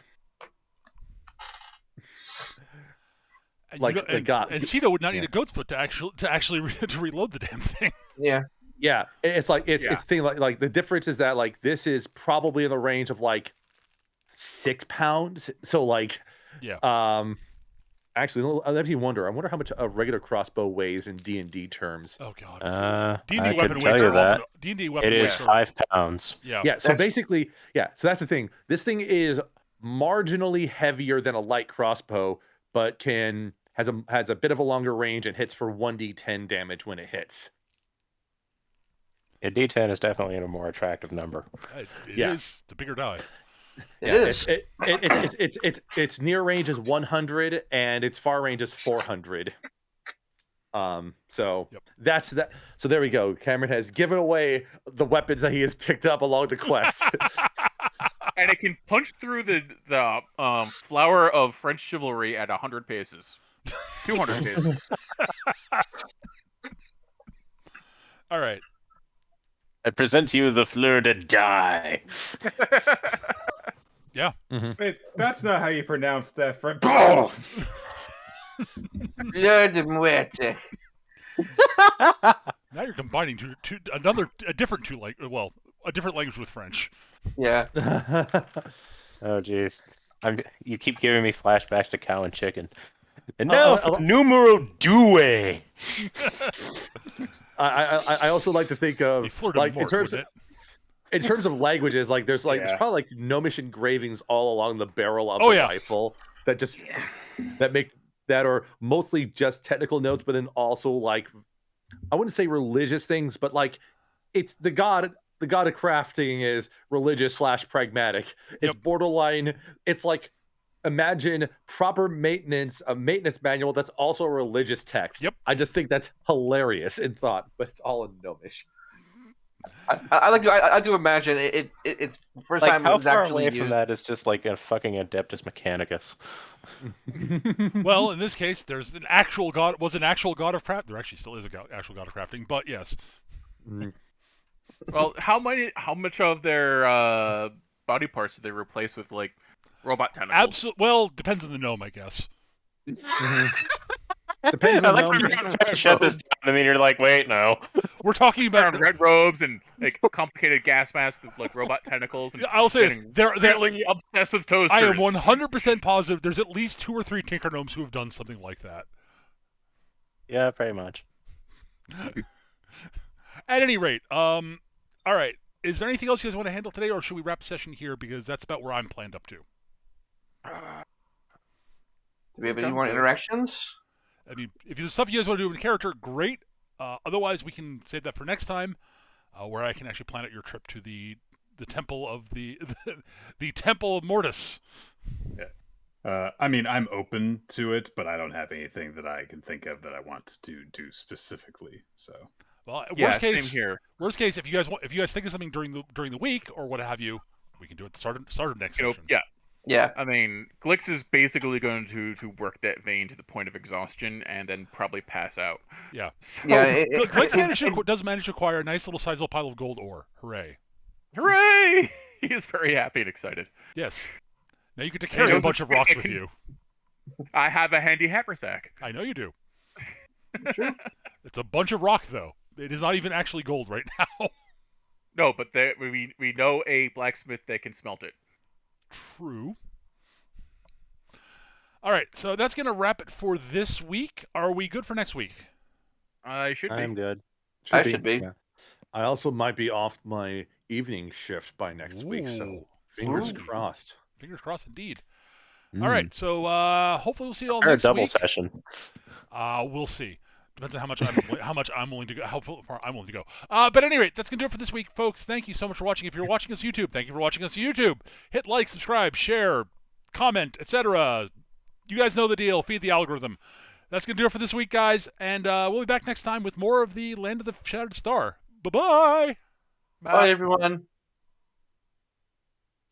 And Cito would not need a goat's foot to actually to reload the damn thing. Yeah. Yeah, it's like it's thing like the difference is that like this is probably in the range of like 6 pounds. So like, actually, let me wonder. I wonder how much a regular crossbow weighs in D&D terms. Oh god. D&D weapon weights are often D&D weapon weights. It is 5 pounds. Yeah. Yeah. So basically, so that's the thing. This thing is marginally heavier than a light crossbow, but has a bit of a longer range and hits for 1d10 damage when it hits. A D10 is definitely a more attractive number. It is. It's a bigger die. It is. Its near range is 100 and its far range is 400. That's that. So there we go. Cameron has given away the weapons that he has picked up along the quest. And it can punch through the flower of French chivalry at 100 paces. 200 paces. All right. I present to you the fleur de die. Yeah. Mm-hmm. Wait, that's not how you pronounce that. Fleur de muerte. Now you're combining a different language with French. Yeah. Oh jeez. You keep giving me flashbacks to cow and chicken. And now for numero due. I also like to think of like in terms of languages, like there's probably like gnomish engravings all along the barrel of the rifle that just that are mostly just technical notes, but then also like I wouldn't say religious things, but like it's the god of crafting is religious / pragmatic. It's borderline. It's like imagine proper maintenance, a maintenance manual that's also a religious text. Yep. I just think that's hilarious in thought, but it's all in gnomish. I like to imagine it's first like time how it was far actually away from that is just like a fucking Adeptus Mechanicus. Well, in this case, there's an actual god of craft. There actually still is an actual god of crafting, but yes. Well, how much of their body parts did they replace with like robot tentacles? Well, depends on the gnome, I guess. Depends on the gnome. Shut this down. I mean, you're like, wait, no. We're talking about red robes and like complicated gas masks with like robot tentacles. And I'll say this: they're really obsessed with toasters. I am 100% positive. There's at least 2 or 3 tinker gnomes who have done something like that. Yeah, pretty much. At any rate, all right. Is there anything else you guys want to handle today, or should we wrap the session here because that's about where I'm planned up to? Do we have any more interactions? I mean, if there's stuff you guys want to do with character, great. Otherwise, we can save that for next time, where I can actually plan out your trip to the temple of the temple of Mortis. Yeah. I mean, I'm open to it, but I don't have anything that I can think of that I want to do specifically. So. Well, Yeah, worst case, same here. worst case, if you guys think of something during the week or what have you, we can do it at the start of next session. Yeah. Yeah. I mean, Glix is basically going to work that vein to the point of exhaustion and then probably pass out. Yeah. So, Yeah. Glix does manage to acquire a nice little sizable pile of gold ore. Hooray! hooray! He is very happy and excited. Yes. Now you get to carry a knows bunch the of rocks stick with can- you. I have a handy haversack. I know you do. It's a bunch of rock, though. It is not even actually gold right now. No, but we know a blacksmith that can smelt it. True. All right, so that's going to wrap it for this week. Are we good for next week? I should be. I'm good. Should be. Yeah. I also might be off my evening shift by next week, so Ooh. fingers Ooh. crossed. Fingers crossed, indeed. Mm. All right, so hopefully we'll see you all Or a next double week. session. We'll see. Depends on how much I'm willing to go. How far I'm willing to go. But at any rate, that's gonna do it for this week, folks. Thank you so much for watching. If you're watching us on YouTube, thank you for watching us on YouTube. Hit like, subscribe, share, comment, etc. You guys know the deal. Feed the algorithm. That's gonna do it for this week, guys. And we'll be back next time with more of the Land of the Shattered Star. Bye-bye. Bye, everyone.